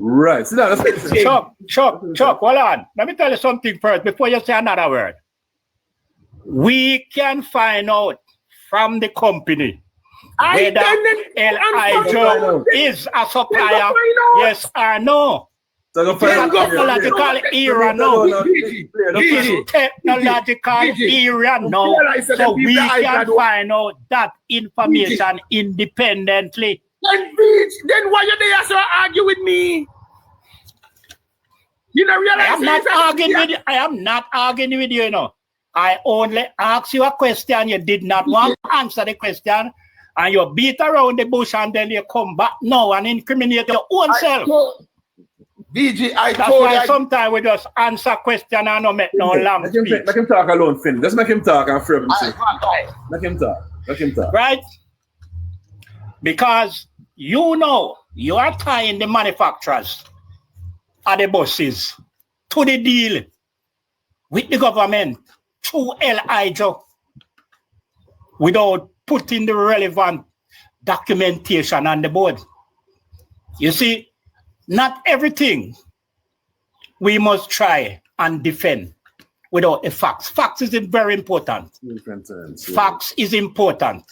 Right. Chuck, hold on. Let me tell you something first before you say another word. We can find out from the company whether Elijah is a supplier, yes or no. Technological era now. Technological era now. So we can find out that information independently. Then why you there so argue with me? You don't realize I am not arguing with you, you know. I only asked you a question. You did not want to answer the question. And you beat around the bush and then you come back now and incriminate your own self. VG, That's why sometimes we just answer question and not make no long speech. Make him talk alone, Finn. Just make him talk and free him. Make him talk. Right? Because you know you are tying the manufacturers of the buses to the deal with the government through Elijah without putting the relevant documentation on the board. You see, not everything we must try and defend without the facts. Facts is very important. Facts is important.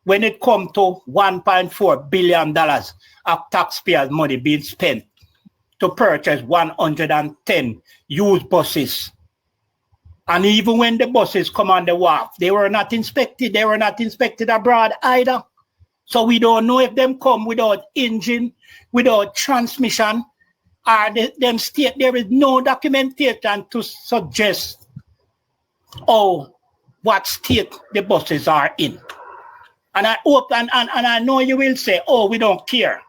When it comes to $1.4 billion of taxpayers' money being spent to purchase 110 used buses. And even when the buses come on the wharf, they were not inspected. They were not inspected abroad either. So we don't know if them come without engine, without transmission, or them state there is no documentation to suggest what state the buses are in. And I hope and I know you will say, we don't care.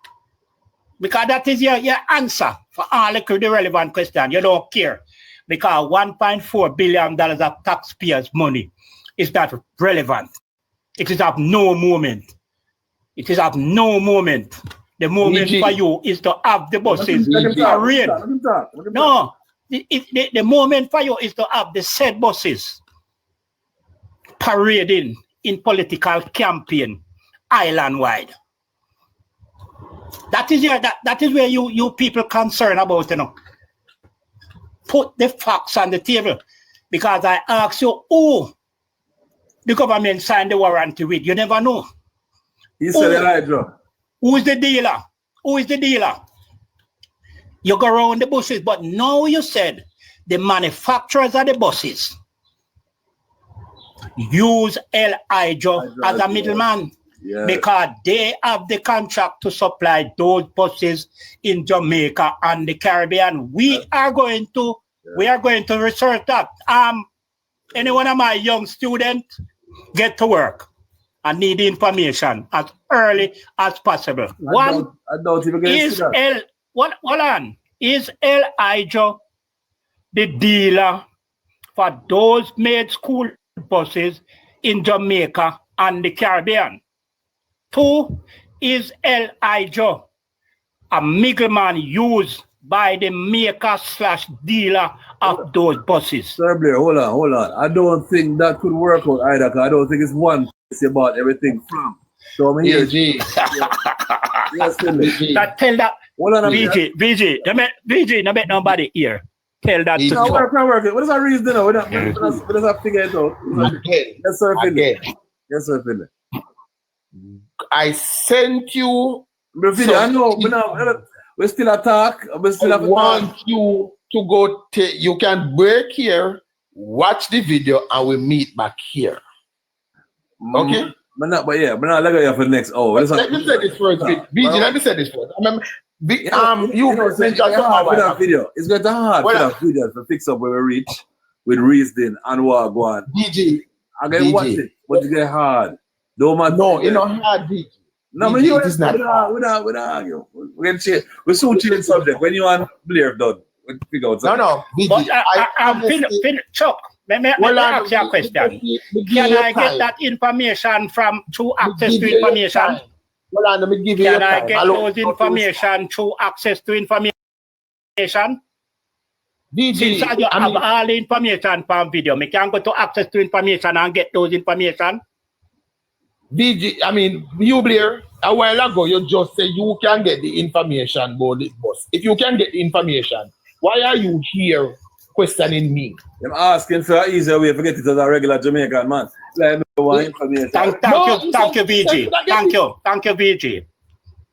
Because that is your answer for all the relevant questions. You don't care. Because $1.4 billion of taxpayers' money is not relevant. It is of no moment. It is of no moment. The moment for you is to have the buses parade. No, the moment for you is to have the said buses parading in political campaign island-wide. That is where you people concerned about, you know. Put the facts on the table. Because I asked you, the government signed the warranty with. You never know. He said Elijah. Who is the dealer? Who is the dealer? You go around the bushes, but now you said the manufacturers of the buses use Elijah as a middleman. Yeah. Because they have the contract to supply those buses in Jamaica and the Caribbean. We are going to research that. Any one of my young students get to work and need the information as early as possible. Is Elijah the dealer for those made school buses in Jamaica and the Caribbean? 2, is Elijah a middleman used by the maker/dealer of those buses? Sir Blair, hold on. I don't think that could work out either, because I don't think it's one place about everything from. So I'm here. VG. Yes, VG. That tell that Hold on a VG, VG, no make nobody here. Tell that to No, Chuck. we're working. What is our reason now? We don't have to figure it out. Yes, sir, Philip. Yes, sir, Philip. I sent you. I know, we still attack. We still I want you to go. You can break here, watch the video, and we meet back here. Okay? But not let go here for the next hour. Let me say this first, BG. Let me say this first. You mentioned that video. It's going to hard for that video to fix up where we reach with reasoning and what go on. BG. I can watch it, but it's get hard. Don't matter. No, it's not hard, BG. No, but it's not. We don't argue. We soon change subject. When you want Blair done, we figure out something. No, BG. But I'm Chuck. Let me ask you a question. Can I get that information from through access to information? Hold on, let me give you Can I get those information through access to information? BG, Since I have all the information from video, I can go to access to information and get those information. BG, you Blair, a while ago you just say you can get the information about this bus. If you can get the information, why are you here questioning me? I'm asking for an easier way to get it as a regular Jamaican man. Like information. Thank you, VG. Thank you, VG.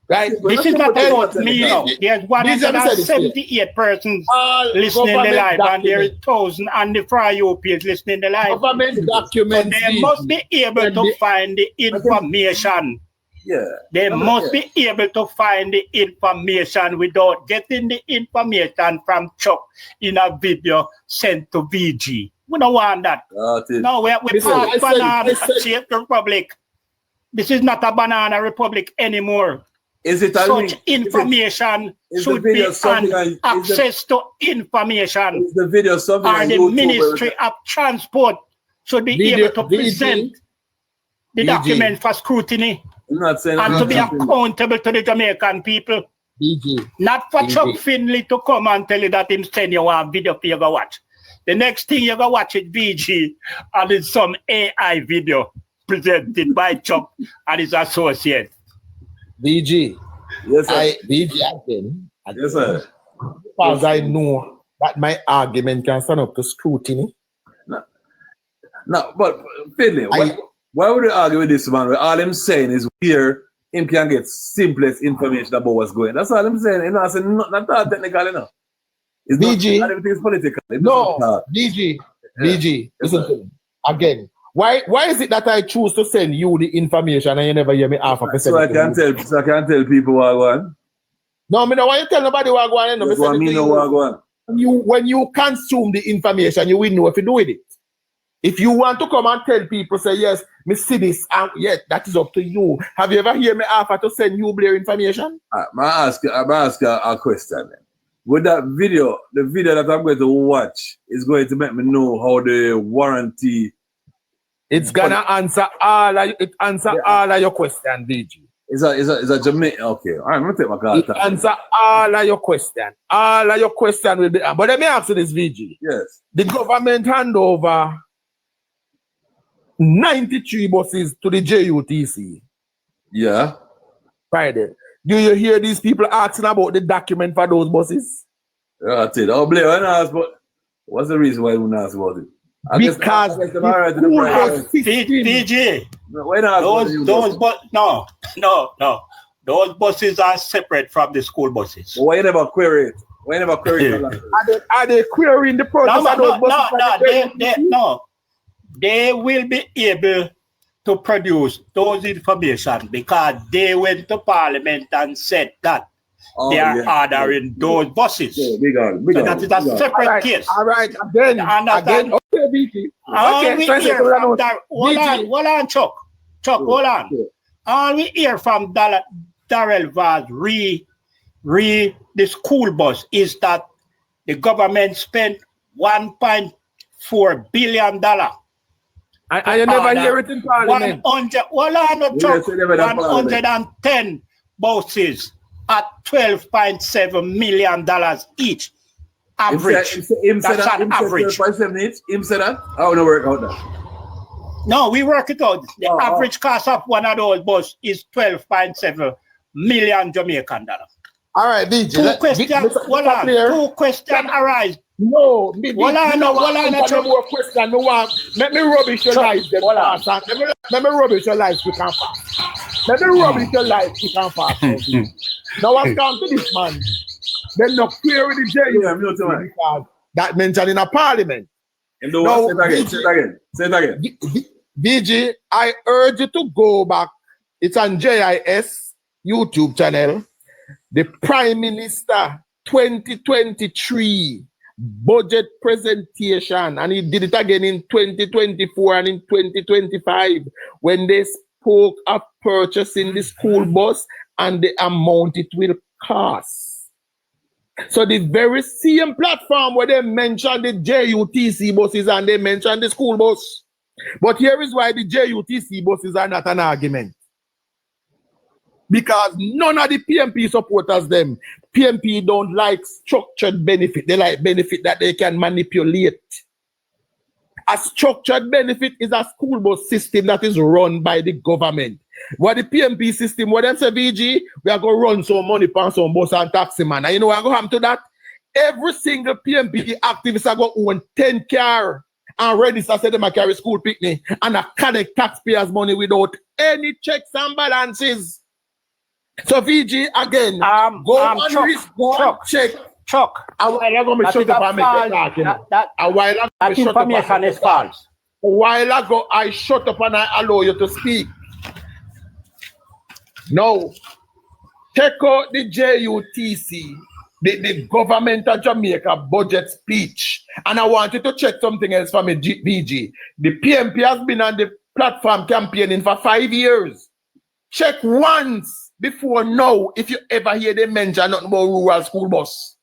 Right? This is not about me now. There's 178 persons listening the live, and there is 1,000 on the Fry page listening the live. Government documents. They must be able to find the information. Yeah. They must be able to find the information without getting the information from Chuck in a video sent to VG. We don't want that. No, we're part banana shape republic. This is not a banana republic anymore. Is it such information should be on access to information? Is the video something or the Ministry of Transport should be able to present the document for scrutiny and to be accountable to the Jamaican people. Not for Chuck Finley to come and tell you that him send you a video for you to watch. The next thing you go watch is BG and it's some AI video presented by Chuck and his associate. BG. Yes, sir. again. Yes, sir. Because I know that my argument can stand up to scrutiny. No, but Finley, why would you argue with this man? All I'm saying is here him can get simplest information about what's going. That's all I'm saying. Not that technical enough. It's BG. Not everything is political. BG. Listen to me. Again. Why is it that I choose to send you the information and you never hear me half of a second? So I can tell people what I want. No, I don't want you to tell nobody what I want. When you consume the information, you will know if you do with it. If you want to come and tell people, say, yes, me see this, yes, that is up to you. Have you ever heard me offer to send you Blair information? I ask you a question then. With that video, the video that I'm going to watch is going to make me know how the warranty. It's gonna answer all of your question, BG. Is a Jamaican? Okay, all right, I'm gonna take my card. It answer all of your question. All of your question will be. But let me ask you this, VG. Yes. The government hand over 93 buses to the JUTC. Yeah. Friday. Do you hear these people asking about the document for those buses? Yeah, that's it. Oh, Blair, I ask, but what's the reason why you wouldn't ask about it? Because PG, those buses are separate from the school buses. Why you never query it? Why you never query it? Are they querying the process of those buses? They will be able to produce those information because they went to Parliament and said that they are ordering those buses. Yeah, big on. That is a separate case. All right, again, okay, BG. Hold on, Chuck. Hold on. All we hear from Darrell Vaz the school bus is that the government spent $1.4 billion. And you never hear it in Parliament. 110 buses at $12.7 million each. Average. That's an average. Him said that? I want to work out that. No, we work it out. The average cost of one of those bus is 12.7 million Jamaican dollars. All right, DJ. Two questions arise. No, more question. No one. Let me rubbish your life. Let me rubbish your life. You can fast. Let me rubbish your life. You can fast. Now I'm come to this man. Then no query the jail because that mentioned in a parliament. No, say it again. BG, I urge you to go back. It's on JIS YouTube channel. The Prime Minister 2023 budget presentation, and he did it again in 2024 and in 2025 when they spoke of purchasing the school bus and the amount it will cost. So the very same platform where they mentioned the JUTC buses and they mentioned the school bus. But here is why the JUTC buses are not an argument. Because none of the PMP supporters them. PMP don't like structured benefit. They like benefit that they can manipulate. A structured benefit is a school bus system that is run by the government. What the PMP system, what them say, VG, we are going to run some money on some bus and taxi man. And you know what going to happen to that? Every single PMP activist are going to own 10 car and register say them a carry school picnic and a collect taxpayers' money without any checks and balances. So VG again, go on risk, go on check. Chuck, a while ago, I shut up and make a talk. A while ago, I shut up and make a talk. A while ago, I shut up and I allow you to speak. Now, take out the JUTC, the government of Jamaica budget speech. And I want you to check something else for me, VG. The PMP has been on the platform campaigning for 5 years. Check once before now if you ever hear them mention nothing about rural school bus.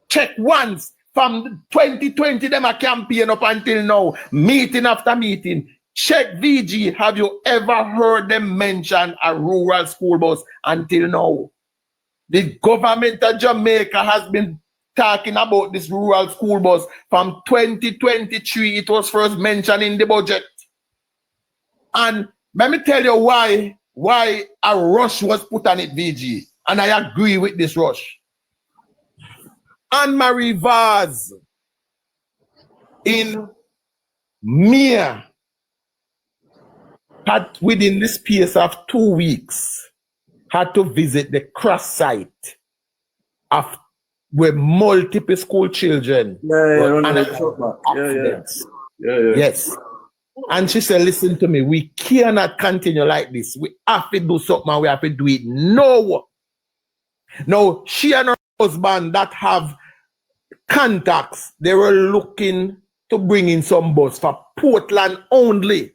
Check once from 2020 them a campaign up until now, meeting after meeting. Check VG, have you ever heard them mention a rural school bus until now? The government of Jamaica has been talking about this rural school bus from 2023. It was first mentioned in the budget. And let me tell you why a rush was put on it, VG. And I agree with this rush. Anne-Marie Vaz in Mia had, within the space of 2 weeks, had to visit the cross site of where multiple school children Yes. And she said, listen to me, we cannot continue like this. We have to do something, we have to do it now. Now, she and her husband that have contacts, they were looking to bring in some bus for Portland only.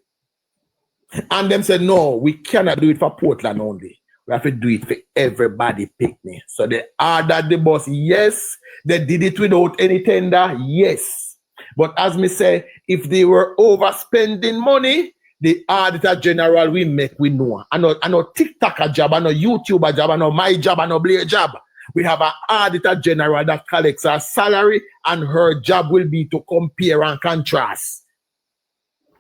And them said, no, we cannot do it for Portland only. We have to do it for everybody picnic. So they ordered the bus, yes. They did it without any tender, yes. But as me say, if they were overspending money, the auditor general we make, we know. I know TikTok a job, I know YouTube a job, I know my job, I know Blair job. We have an auditor general that collects our salary, and her job will be to compare and contrast.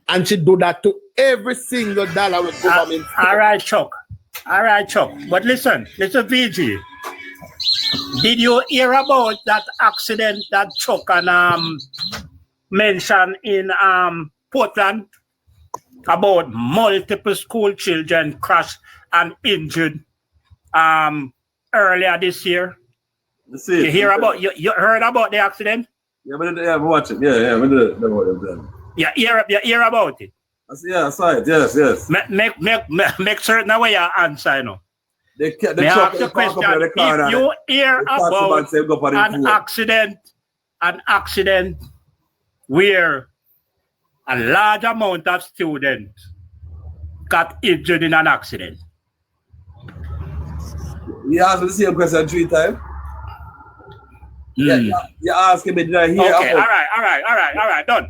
And she do that to every single dollar with government. All right, Chuck. But listen, VG. Did you hear about that accident that Chuck and mentioned in Portland about multiple school children crashed and injured earlier this year? You heard about the accident? Yeah, but watch it. Yeah, we did it. You hear about it? Yeah, I saw it. Yes. Make certain way you answer, you know. They ask the question, if you hear about an accident where a large amount of students got injured in an accident. You asked me the same question 3 times. Yeah, you asking me, did I hear? Okay, all right, done.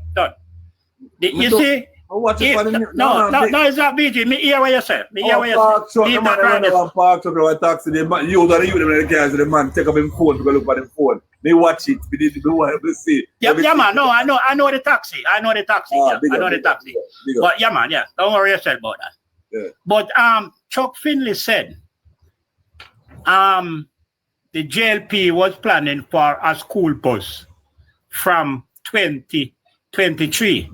You see? No, it's not BG. Me hear what you say. Park truck, the man taxi, you the man take up his phone to go look at his phone. They watch it. We did the one we see. Yeah, man. No, I know the taxi. I know the taxi. But yeah, man. Yeah, don't worry yourself about that. Yeah. But Chuck Finley said, the JLP was planning for a school bus from 2023.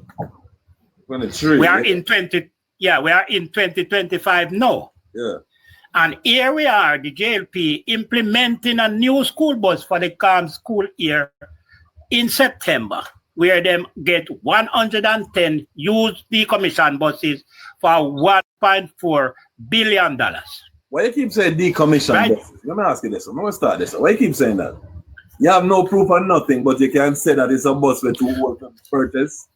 23. We are in 2025 now. Yeah. And here we are, the JLP, implementing a new school bus for the current school year in September, where they get 110 used decommissioned buses for $1.4 billion. Why you keep saying decommissioned Right. buses? Let me ask you this. I'm going to start this. Why you keep saying that? You have no proof of nothing, but you can say that it's a bus with 2 workers purchase.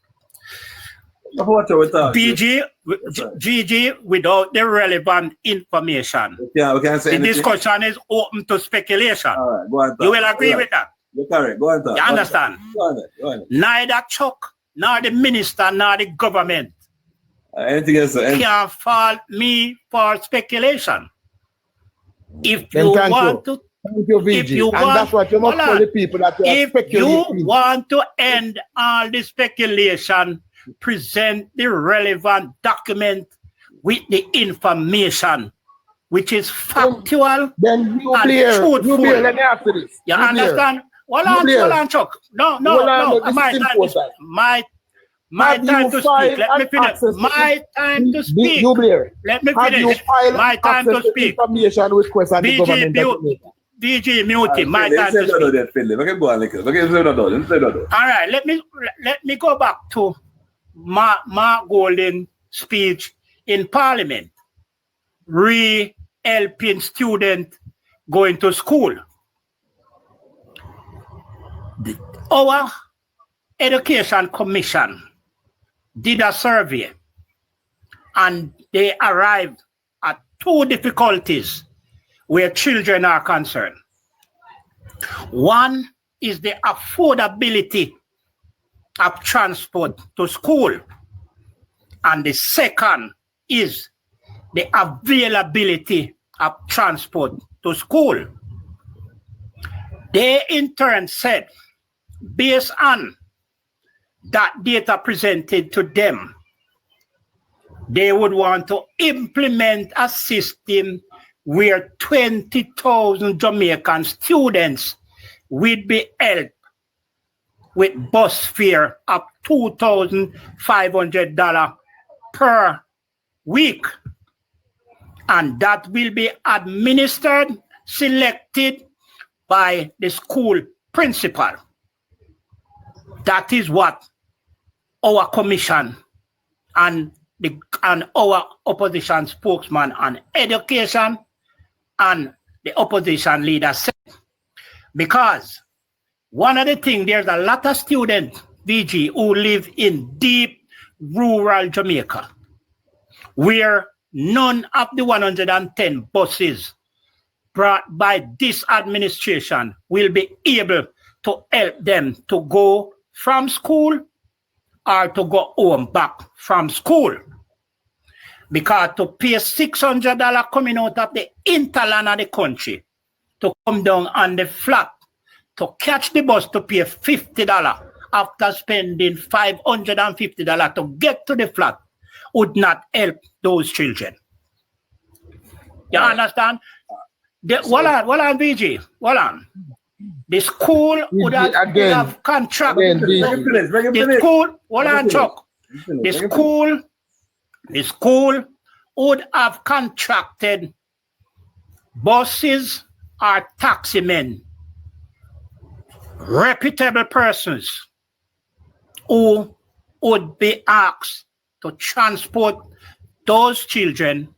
BG, GG, without the relevant information. Yeah, we can't say the anything. discussion is open to speculation. All right, go on. You will agree with that? You're correct. Go on. You understand? Go on. Neither Chuck, nor the minister, nor the government Anything else? can fault me for speculation. If Then you thank want you. to, Thank you, VG. if you And want, that's what you must hold tell on. the people that you are If speculating. you want to end all the speculation, present the relevant document with the information, which is factual Then you and Blair, truthful. let me answer this. You Blair. understand? Hold Blair. on, Chuck. No. This My is time to important. speak. My Have time you to filed speak. Let me an finish. access to My time to speak. You Blair. Let me Have you finish. filed My time access to speak. information request at the government document? DG muting. My time to speak. All right, let me go back to Mark Golden's speech in Parliament, helping students going to school. Our Education Commission did a survey, and they arrived at 2 difficulties where children are concerned. One is the affordability of transport to school, and the second is the availability of transport to school. They in turn said, based on that data presented to them, they would want to implement a system where 20,000 Jamaican students would be helped with bus fare of $2,500 per week. And that will be administered, selected by the school principal. That is what our commission and our opposition spokesman on education and the opposition leader said. Because one of the things, there's a lot of students, VG, who live in deep rural Jamaica, where none of the 110 buses brought by this administration will be able to help them to go from school or to go home back from school. Because to pay $600 coming out of the interland of the country to come down on the flat, to catch the bus to pay $50 after spending $550 to get to the flat would not help those children. You understand? Hold on, VG. Hold on. The school would have contracted. The school, hold on, Chuck. The school would have contracted buses or taximen, reputable persons who would be asked to transport those children,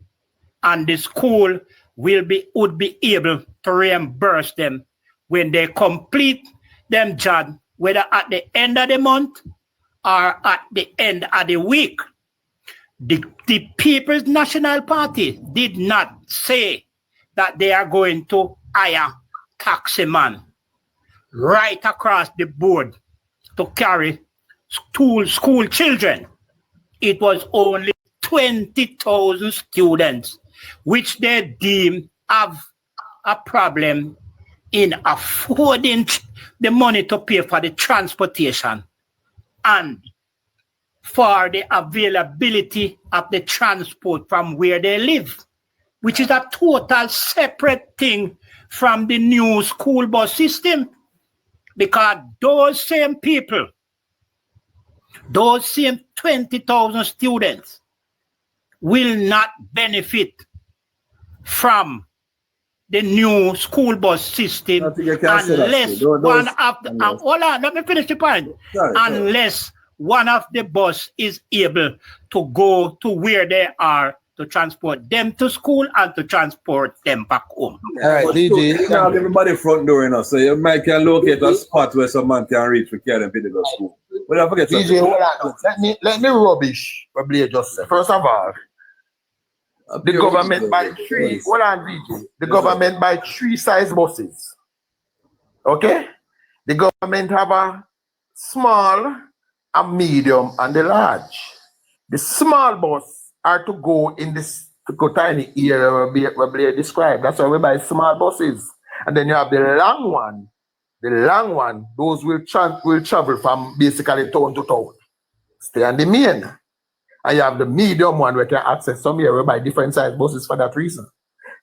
and the school would be able to reimburse them when they complete them job, whether at the end of the month or at the end of the week. The People's National Party did not say that they are going to hire taximan right across the board to carry school children. It was only 20,000 students, which they deem have a problem in affording the money to pay for the transportation and for the availability of the transport from where they live, which is a total separate thing from the new school bus system. Because those same people, those same 20,000 students will not benefit from the new school bus system unless one of the, hold on, let me finish the point. Unless one of the bus is able to go to where they are to transport them to school and to transport them back home. All right, DJ. You know, everybody front door, you know, so you might can locate a spot where some man can reach for carry them to go to school. But don't forget DJ, hold on. Let me rubbish what Blair just said. First of all, the government buy three. Hold on, DJ. The government buy 3 size buses. Okay? The government have a small, a medium, and the large. The small bus are to go in this tiny area where Blair described. That's why we buy small buses. And then you have the long one. The long one, those will travel from basically town to town. Stay on the main. And you have the medium one where you can access some area by different size buses for that reason.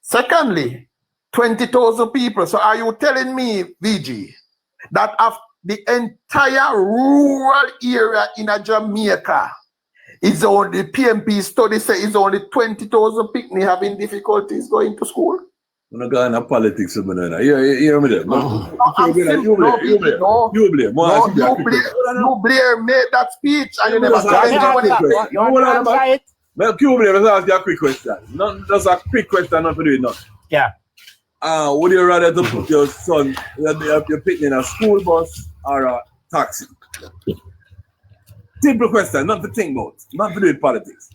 Secondly, 20,000 people. So are you telling me, VG, that of the entire rural area in a Jamaica, is only PMP study say is only 20,000 picnic having difficulties going to school? I'm not going to politics. You hear me there? You Blair made that speech and you never got it. Let's ask you a quick question. Not just a quick question, not to do it now. Yeah. Would you rather to put your son, your picnic in a school bus or a taxi? Simple question, not to think about, not to do with politics.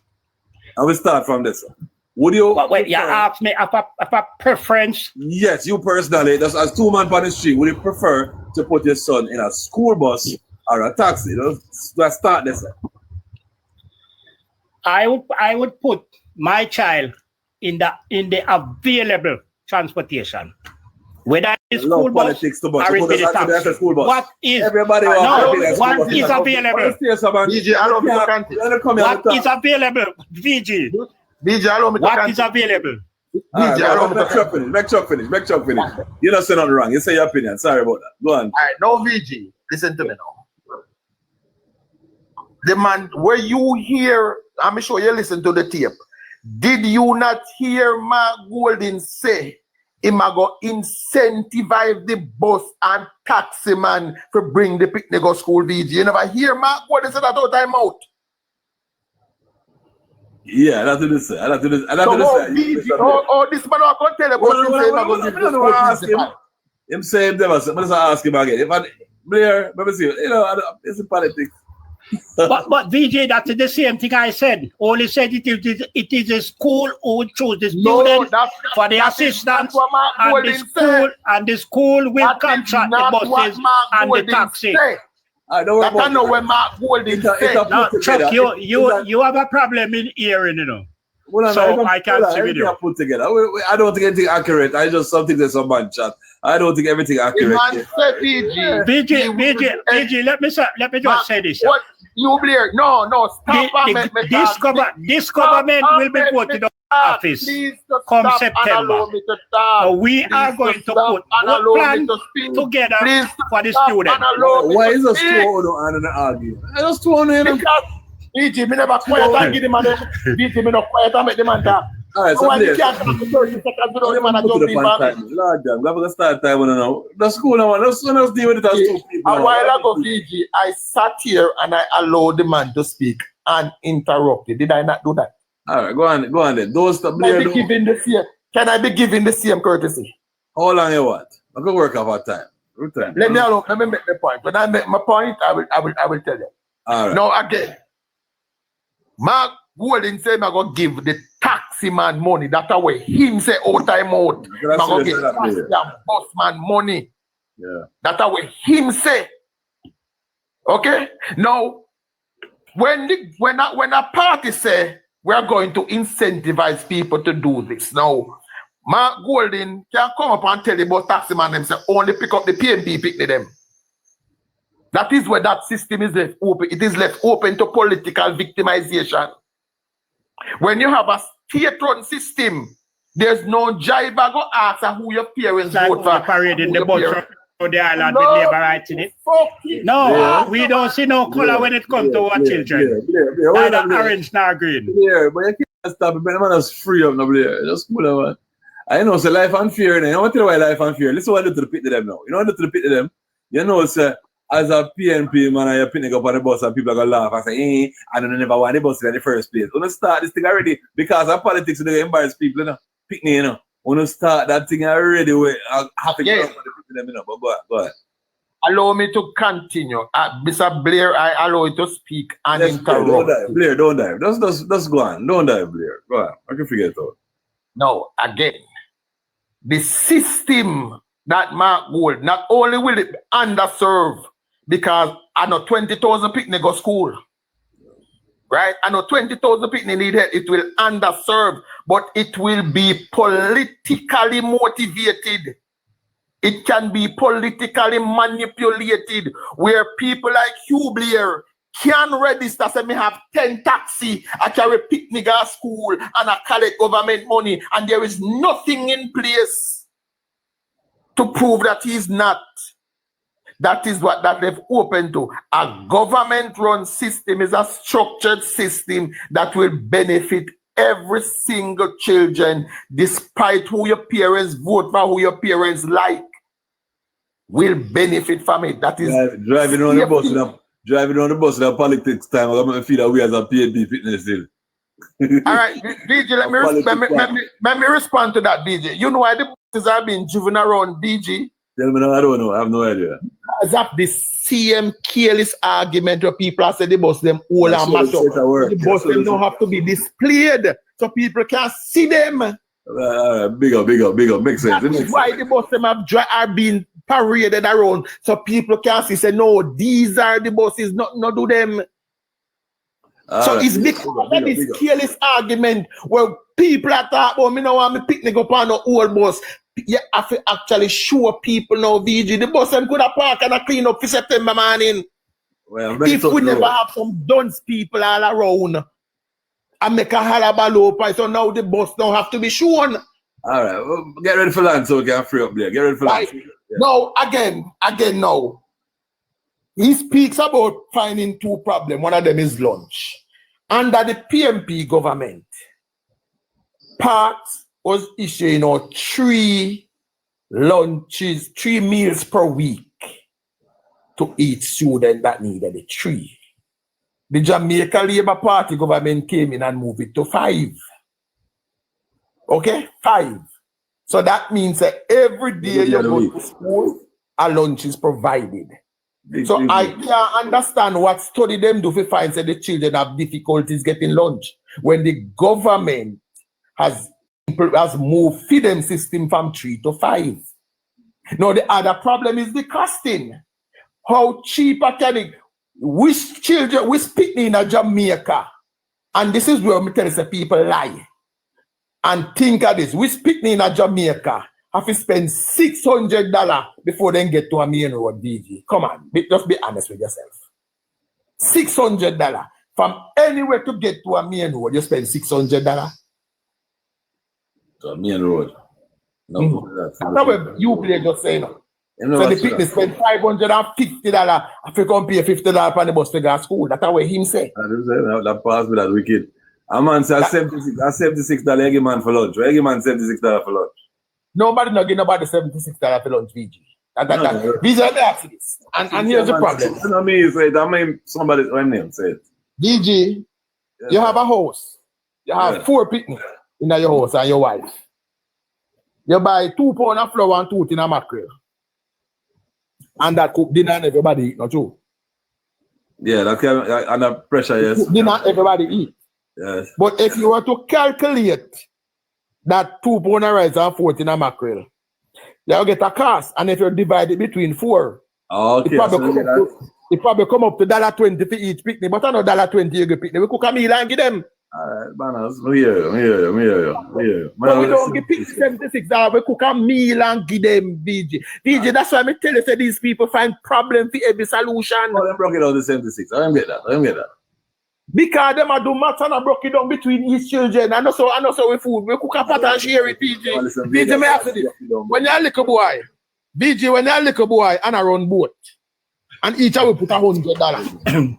And we start from this one. Would you? But wait, you asked me if a preference. Yes, you personally, just as 2 men on the street, would you prefer to put your son in a school bus or a taxi? Let's start this one. I would put my child in the available transportation. Whether it's school bus or it's the taxi. What is everybody what is available? VG, allow me to continue. What is available? VG. VG, allow me to what is available? VG, allow me to make sure finish. You don't say nothing wrong. You say your opinion. Sorry about that. Go on. All right, now VG, listen to me now. The man, where you hear, I'm sure you listen to the tape. Did you not hear Mark Golden say him go incentivize the bus and taxi man to bring the picnic to school, VG? You never hear Mark Golden say that all time out? Yeah, that's what it say. That's what it say. Oh, this man I can't tell you about him. Him say him never say. But I ask him again. If I Blair, let me see. You know, it's in politics. but VJ, that's the same thing I said. Only said it is a school who choose the student for the assistant, and the school will contract the buses and the taxi. I don't know when Mark Golden said. Now, Chuck, you have a problem in hearing, you know. Well, so I can't see video. Put together. I don't think anything accurate. I just something that's a man chat. I don't think everything accurate. BG, let me just say this. What you Blair? No, this government will be put in the office come September. So we are going to put a plan together for the students. Why is us two on argue? Just two on him. BG, me never quiet and give the man. BG, me not quiet and make the man talk. All right, so Blair. Lord damn, we have to start time now. The school now, let's deal with it as two people. A while ago, BG, I sat here and I allowed the man to speak uninterrupted. Did I not do that? All right, go on then. Those Can I be given the same courtesy? How long you want? I can work off our time. Let me make the point. When I make my point, I will tell you. All right. Now again, Mark Golden say I'm gonna give the taxi man money. That's way him say all time out. I'm gonna give taxi and bus man money. Yeah. That's way him say. Okay. Now, when a party say we're going to incentivize people to do this, now Mark Golden can come up and tell you about taxi man them say only pick up the PNP pick them. That is where that system is left open. It is left open to political victimization. When you have a state-run system, there's no jiver go ask who your parents vote for. Parading the bus from the island with labor rights in it. No, we don't see no color when it comes to our children. Neither orange nor green. Yeah, but you can't stop it. Man, man, just free up now, Blair. Just cool, man. I know, so life unfair. You know what I tell you why life unfair? Listen what I do to the pit to them now. You know what I do to the pit to them? You know, sir, as a PNP man, you're picking up on the bus and people are going to laugh and say, I don't never want the bus in the first place. When you start this thing already, because of politics, they embarrass people, you know. Pick me, you know. When you start that thing already, I have to get up for them, you know. But go ahead. Allow me to continue. Mr. Blair, I allow you to speak and interrupt. Blair, don't dive. Just go on. Don't dive, Blair. Go on. I can figure it out. No, again, the system that Mark Gold, not only will it underserve, because I know 20,000 picnic go school, right? I know 20,000 picnic need help. It will underserve, but it will be politically motivated. It can be politically manipulated, where people like Hugh Blair can register, say me have 10 taxi, I carry picnic at school, and I collect government money, and there is nothing in place to prove that he's not. That is what that they've opened to. A government-run system is a structured system that will benefit every single children, despite who your parents vote for, who your parents like, will benefit from it. That is driving on the bus. Driving on the bus in the politics time, I'm going to feel that we as a PNP fitness still. All right, DJ, let me respond to that, DJ. You know why the buses are being driven around, DJ? Tell me, no, I don't know. I have no idea. Because of the same careless argument where people say the bus them all and matter. The bus them don't have to be displayed so people can see them. Big up. Makes sense. That is why the bus them are being paraded around so people can see, say, no, these are the buses, not do them. So it's because of this careless argument where people are talking about, me no want me picnic up on the old bus. You have to actually show people now, VG. The bus them could have parked and clean up for September morning. Well, if we never have some dunce people all around and make a halabalo price, so now the bus don't have to be shown. All right, well, get ready for lunch so we can free up there. Get ready for lunch. Yeah. No, again, no. He speaks about finding two problems. One of them is lunch. Under the PMP government, Part was issuing 3 lunches, 3 meals per week to each student that needed it. 3. The Jamaica Labour Party government came in and moved it to 5. Okay, 5. So that means that every day you go to school, a lunch is provided. So I can't understand what study them do to find that the children have difficulties getting lunch when the government has moved feed them system from 3 to 5. Now the other problem is the costing. How cheap can it? Which children, which picnic in Jamaica? And this is where me tell you people lie. And think of this, which picnic in Jamaica have to spend $600 before they get to a main road, DG. Come on, just be honest with yourself. $600. From anywhere to get to a main road, you spend $600. To a main road. No, that's what you play just saying. So the picnic spend $550 if you come pay $50 for the bus to go to school. That's what him say. That pass me that wicked. A man says $76 every man for lunch. Every man $76 for lunch. Nobody not give nobody $76 for lunch, VG. These are the accidents. And here's the problem. I mean, say it. I mean, somebody's name say it. VG, you have a house. You have 4 picnics in your house and your wife. You buy 2 pounds of flour and 2 tin of mackerel. And that cook dinner and everybody eat, not true? Yeah, that can under pressure, yes. Cook dinner everybody eat. Yes. But if you were to calculate that 2 pounds of rice and 4 tin of mackerel, you'll get a cost. And if you divide it between 4, okay, it probably come up to $1.20 for each picnic. But I know $1.20 you get picnic. We cook a meal and give them. Alright, banners. Me hear you. But we don't give people 76 we cook a meal and give them VG. VG, that's why I tell you say these people find problem for every solution. Oh, them broke it down to 76. I don't get that. Because them a do maths and a broke it down between each children. I know so we food. We cook a pot and share it, VG. VG, me ask you this. When you're a little boy, VG, when you're a little boy and a run boat, and each will put $100.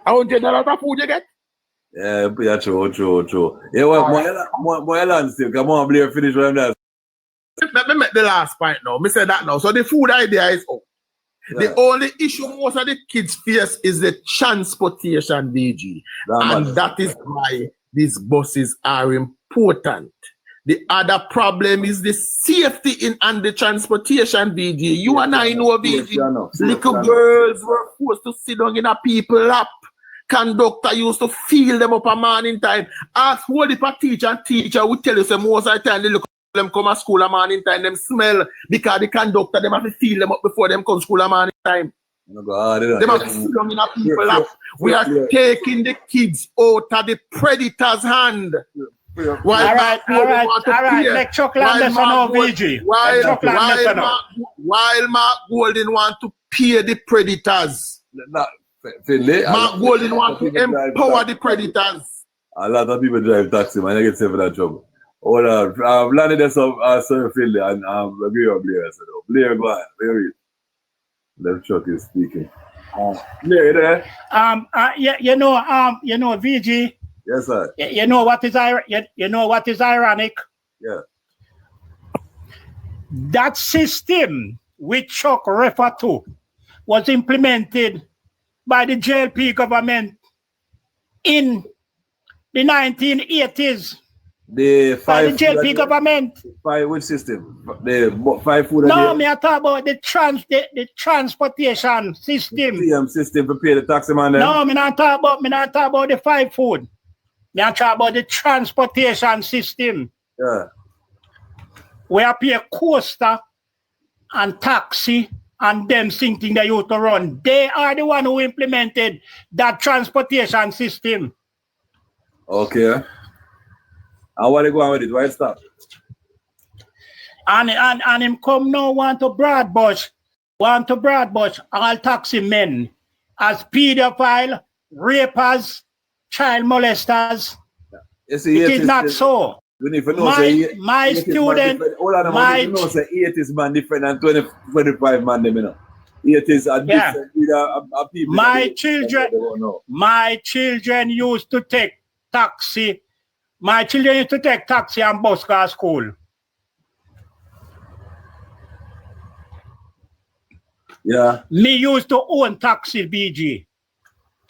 $100 of food you get? Yeah, true. Yeah, well, more land still. Come on, Blair, finish what I'm doing. Let me make the last point now. Me say that now. So the food idea is out. Yeah. The only issue most of the kids face is the transportation, DG. That is why these buses are important. The other problem is the safety and the transportation, VG. You and I know, VG. Little girls were forced to sit down in a people lap. Conductor used to feel them up a morning time. Ask what if a teacher would tell you say most of the time they look them come to school a morning time, them smell because the conductor them have to feel them up before them come to school a morning time. Them have to sit down in a people lap. We are taking the kids out of the predator's hand. All right. Let Chuck Landers know, VG. While Mark Golden want to peer the predators. Mark Golden want to empower the predators. A lot of people drive taxi, man. I get saved for that trouble. Hold on. I've landed this up Sir Finley and agree with Blair. So Blair, go on. Blair, left Chuck is speaking. Blair, you there? You know, VG. Yes, sir. You know what is ironic? Yeah. That system which Chuck referred to was implemented by the JLP government in the 1980s. The JLP government. Which system? The 5 food. No, me I talk about the transportation system. CM system to pay the taxi man. No, me not talk about the 5 food. Me I talk about the transportation system. Yeah. Where pay coaster and taxi and them thinking they used to run. They are the one who implemented that transportation system. Okay. And what they go on with it? Why stop? And him come now want to broadbush all taxi men as pedophile, rapers, child molesters. It is not so. We need to know my student, hold on, my know say 8 is man different than 25 man them, you know. 8 is a different with people. My children used to take taxi. My children used to take taxi and bus car school. Yeah. Me used to own taxi, BG.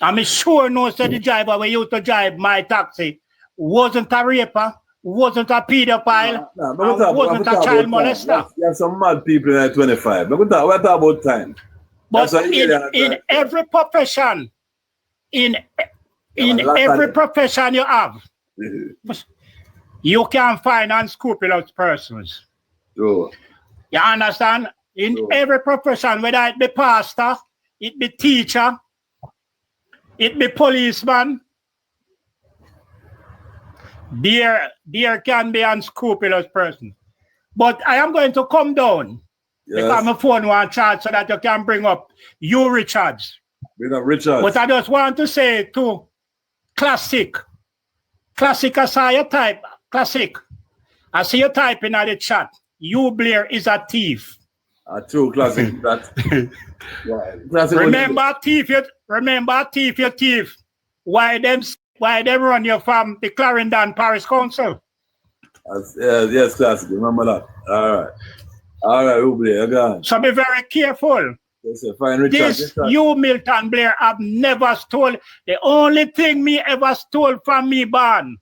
I'm sure no said the driver when used to drive my taxi wasn't a raper, wasn't a pedophile, wasn't a child molester. You have some mad people in 25. But we're talking about time. But in every profession, in every profession you have, you can find unscrupulous persons. Sure. You understand? In every profession, whether it be pastor, it be teacher, it be policeman, there can be unscrupulous person. But I am going to come down because my phone won't charge so that you can bring up you, Richards. Bring up Richards. But I just want to say to Classic, I saw your type, Classic. I see you typing at the chat. You, Blair, is a thief. True, Classic. Classic. Remember, thief. Why them run you from the Clarendon Parish Council? Yes, Classic. Remember that. All right, Blair, go on. So be very careful. Yes, fine, Richard. You, Milton Blair, have never stole. The only thing me ever stole from me, Barn.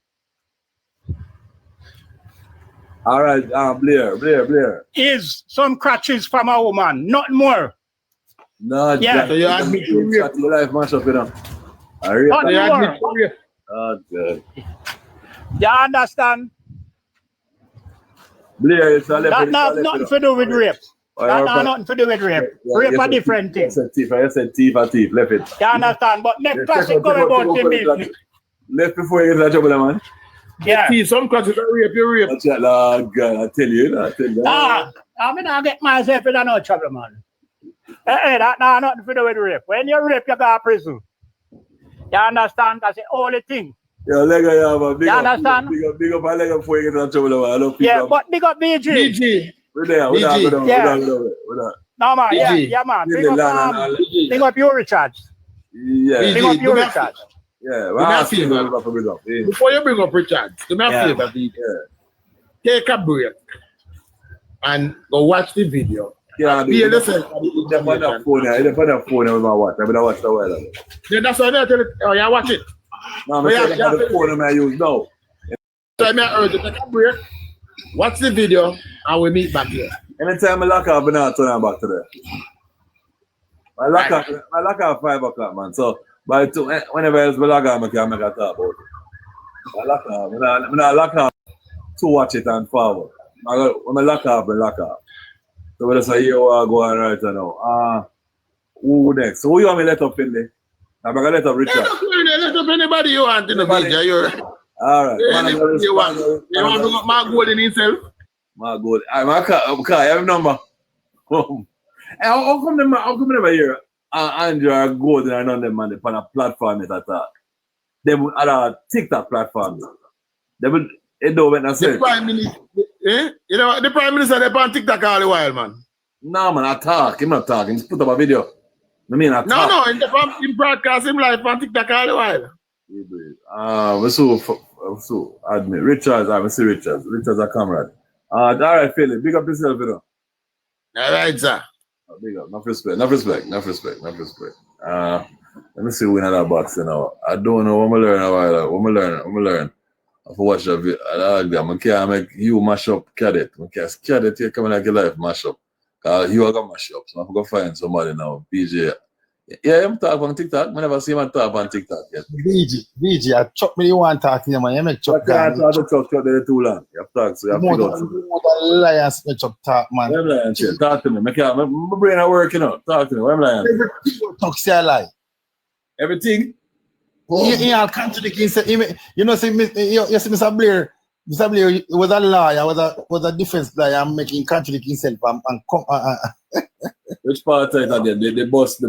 All right, Blair. Is some crutches from a woman, not more. No, yeah. So you admit to rape. Your life mash up, you know. Oh, good. You understand? Blair, it's a that nothing to do with rape. That nothing to do with rape. Rape a different thing. I said thief, left it. You understand? But make Classic go about the business. Left before you get into trouble, man. Yeah. See, some countries are rape, you rape. That's it, Lord God, I tell you. I'm not get myself in no trouble, man. Hey, that nah, nothing to do with rape. When you rape, you go to prison. You understand? That's the only thing. Yeah, leg up, man. You understand? Big up my leg up before you get into trouble, man. I love people. Yeah, but big up BG. BG. We're there. We're BG. there. No, man. BG. Yeah, man. BG. Big up your Richards. Yeah. BG. Big up your Richards. Yeah, Do me a favor. Before you bring up Richard, do me a favor, BG. Take a break and go watch the video. Yeah, Be yourself. It's on the phone. It's on the phone. I'm watch. I'm gonna watch the while. Yeah, that's why I tell you. Oh, yeah, watch it. No, I'm on the phone. I use now. So I'm urge you take a break, watch the video, and we meet back here. Anytime I lock up, I'm not turning back to there. I lock up 5 o'clock, man. So by 2, whenever else I lock up, I can make a talk about it. I lock up. When I lock up to watch it and forward. When I lock up, I lock up. So when I say you are going right now. Who next? So who you want me let up in there? I'm gonna let up Richard. Let up anybody you want in the video. All right. Yeah, you want to bring up Mark Gold in himself? Mark Gold. I have a number. How come them over here? Andrew Gold and none of them man on a platform at that. They would a TikTok platform. They will do when I say. The Prime Minister, you know the Prime Minister they on TikTok all the while, man. No man, I talk. I'm not talking. Just put up a video. I mean, I talk. No, in broadcast him live on TikTok all the while. We so admit Richards. I see Richards. Richards a comrade. All right, Philip. Big up yourself, you know. All right, sir. Big up. Enough respect. Let me see who in that box, you know. I don't know what I learn a while. What I learn. I have to watch the video. I can't make you mash up cadet. I can't cadet here coming like your life mash up. You are going to mash up. So I have to go find somebody now. BJ. Yeah, I'm talking on TikTok. I never see him talk on TikTok yet. BG, I chop me the one talking, man. You make chop talk. I can't talk there too long. You have to talk, so you have to figure out something. More lions make chop talk, man. I'm lying, shit. Talk to me. My brain is working out. Talk to me. I'm lying. Everything talk say a lie. Everything? He all contradicting. You know, see, you see Mr. Blair. Mr. Blair was a lawyer, was a defense lawyer, and making contradict himself Which part is that? The boss.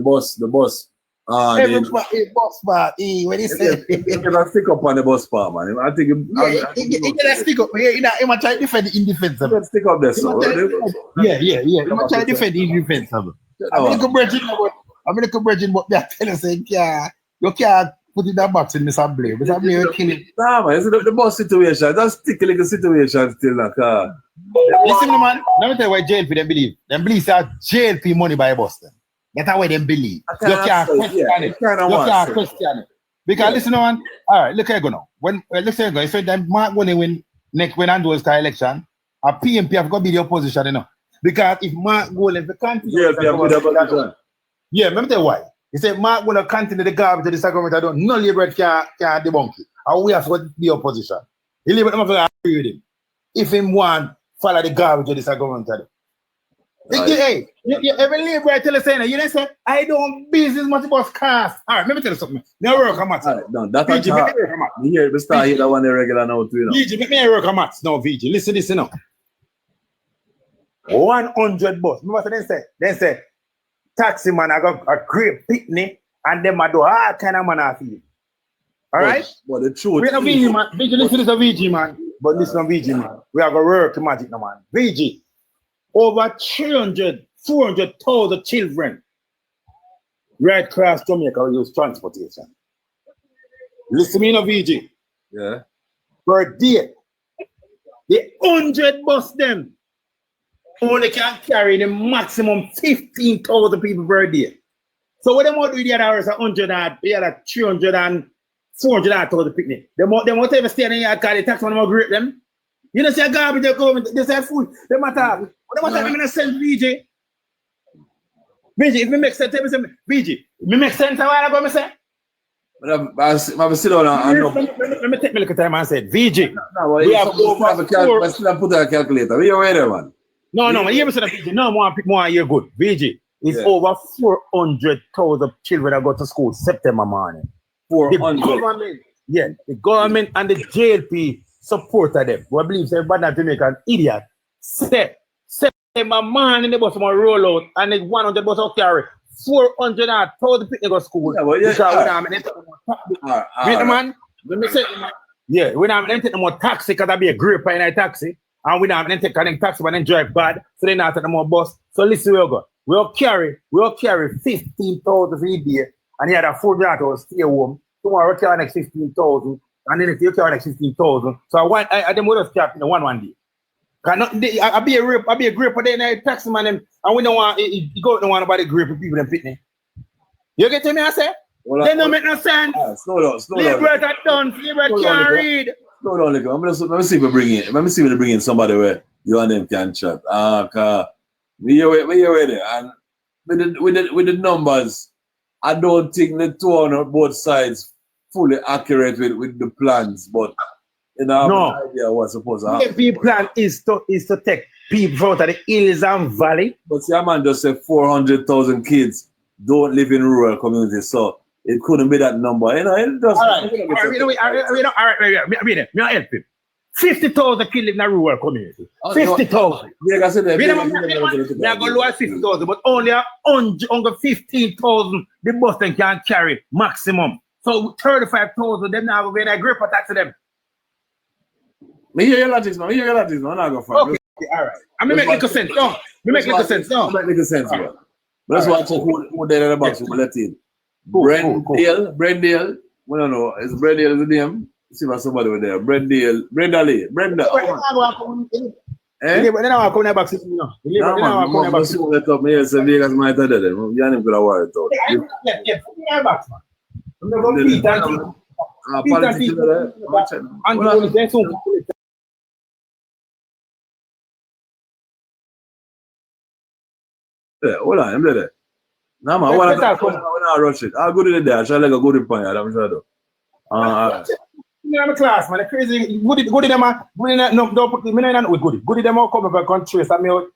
Everybody boss part. When he said, he can stick up on the bus part, man. I think he can stick up. He might try to defend the indefensible. Stick up there, so. Yeah. He might try to defend the indefensible. I'm going to go bridging, but they are telling saying, you can't put in that box in Mr. Blair. Mr. Blair will kill him. Nah, man, it's the boss situation. That's sticky like a situation still. Listen, man, let me tell you why JLP they believe. They believe that JLP money by Boston. That's how they believe. You can't question it. Because listen, man, all right, look here go now. Let's say go, so then Mark going to win next when Andrews car election, a PMP have got to be the opposition, you know. Because if Mark go if the country, let me tell you why. He said Mark going to continue the garbage of this government. I don't no Labour can debunk it. And we have to be opposition. He Labour don't have to agree with him. If him want follow the garbage of this government. Hey, every Labour tell us saying, you know, say, I don't business much about cars. All right, let me tell you something. Now work on maths. No, that's not here. We start here the one regular now too. VG, make me work on maths. No, VG, listen this, you know. 100 bus. Remember what they say? Taxi man, I got a great picnic, and them I do all kind of man I feel. All right? But the truth we're not VG, man. VG, listen to the VG, man. But listen to VG, man. We have a work magic now, man. VG, over 400,000 children right across Jamaica will use transportation. Listen to me, no VG. Yeah. Per day, the 100 bus them only can carry the maximum 15,000 people per day. So what they want to do the other hours 100 and the other 300 and 400,000 picnic. They want to stay in the yard because the tax man will grip them. You know, say garbage, they come, they say food, they matter. What they matter, I'm going to send VJ. VJ, if me make sense, tell me something. VJ, me make sense a while ago, I say? I'm sit down and let me take me a look at time and say, VJ. No, we have to still put a calculator. We are there, man. No, man, you say VJ. No, more you're good. VJ, it's over 400,000 children that go to school September morning. 400. the government and the JLP supported them. We believe everybody in Jamaica an idiot. Say my man in the bus will roll out and the 100 bus will carry 400,000 people go to school. Yeah, but yeah, man. Let me say, yeah, we don't take no more taxi because I be a grape in a taxi. And we don't take a taxi but then drive bad. So they not take no more bus. So listen, we'll go. We'll carry 15,000 for the day. And the other 400 stay home. Tomorrow we'll carry next 15,000. And then if you carry next 15,000. So I them would have kept in one day. I be a grape but then I taxi man them. And we don't want you go don't want nobody grape people them pitney. You get to me I say? Well, they don't make no sense. Slow down. Liberate are done. Liberate can't read. Slow down, let me see if we bring in. Let me see if we bring in somebody where you and them can chat. We are ready. And with the numbers, I don't think the two on both sides fully accurate with the plans, but you know, no idea what's supposed to happen. The plan is to take people out of the hills and valley. But see, a man just said 400,000 kids don't live in rural communities, so it couldn't be that number. You know, it just. All right. Me help him. 50,000 kids live in a rural community. 50,000. Yeah, I said that. We are going to lose 50,000, but only under 15,000 the bus then can carry maximum. So 35,000, them now going to grip attack to them. Me hear your logic, man. I'm not going to fight. Okay, all right. I mean, make little sense. No, make little sense. No, make little sense. But let's watch who there in the box. We'll let in. Brendale. We don't know. Is Brendale the name? See if somebody over there. Brenda Lee. Brenda. Then I come back to you. I'm see what up. Me say Vegas might have done it. You ain't gonna worry about it. Yeah. I'm going to beat that. Yeah, hold on, I'm there. No, man, I want to rush it. I'll go to the day. I shall like a good point. I'm sure. I'm a class, man. Crazy. Goody them, man. No, don't put me in with goody. Goody them all come over country. I mean,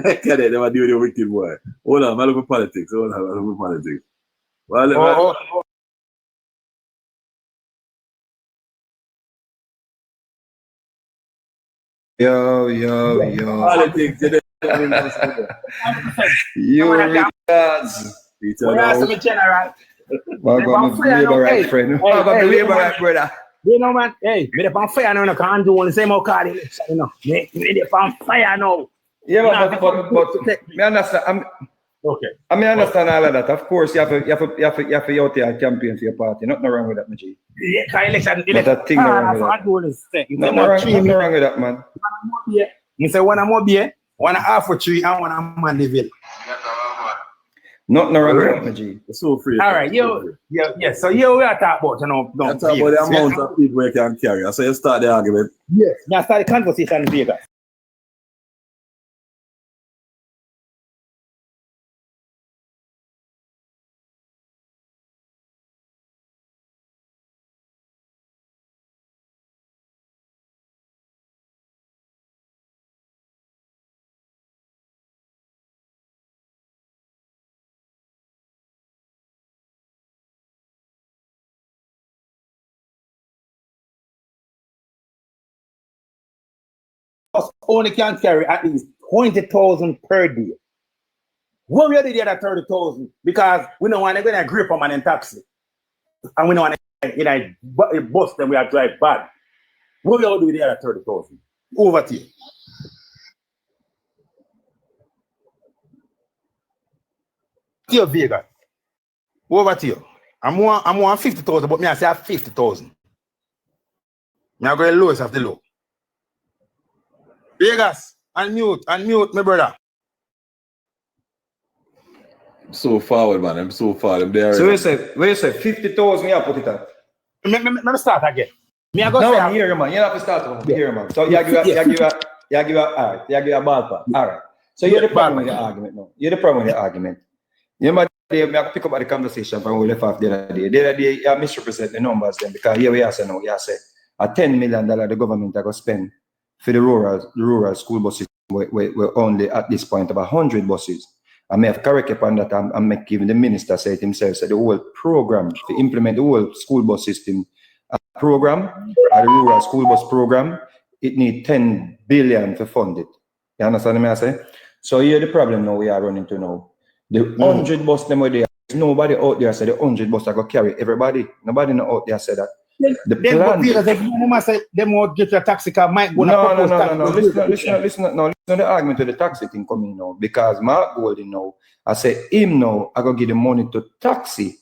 Get it? They were doing the wicked boy. Hold on, I look for politics. Well, Yo. Politics. You retards. general. Welcome, Labour right friend. Welcome, Labour right brother. You know, man. Hey, me on fire now. I can't do one the same old card. You know, me on fire now. Yeah, but me understand. Okay. I mean, I understand all of that. Of course, you have to out there and campaign for your party. Nothing wrong with that, my G. Yeah, election. But that thing wrong with that. Nothing wrong with that, man. You say one more beer, one half for tree, and one man devil. Nothing wrong with that, my G. It's so free. All right, yeah. So we are talking about, you know, talk about the amount of people you can carry. So you start the argument. Yes. Now start the conversation in Vegas. Only can carry at least 20,000 per day. What we are the other 30,000 because we don't want to go and grip on in taxi. And we don't want to bus them we are drive bad. What we all do with the other 30,000? Over to you. To your Vega. Over to you. I'm on 50,000, but me I say 50,000. Me I go the lowest of the low. Vegas, unmute, my brother. So forward, man. I'm so far. I'm there. So where you say 50,000, you put it at? Let me start again. No, here, man. You have to start here, man. So you give a ballpark. All right. So you're the problem with the argument now. You're the problem with the argument. You might pick up the conversation from we left off the other day. The other day, you misrepresent the numbers then because here we are saying now, you say a $10 million the government are going to spend for the rural school buses. We're only at this point about 100 buses. I may have correct upon that and make even the minister say it himself, so the whole program, to implement the whole school bus system program, the rural school bus program, it needs 10 billion to fund it. You understand what I say? So here the problem now we are running into now. The 100 bus them were there, nobody out there said the 100 bus are going to carry everybody. Nobody know out there said that. The plan. Them won't get a taxi car might go no. Listen to the argument to the taxi thing coming now. Because Mark Golding now, I say him now, I go give the money to taxi.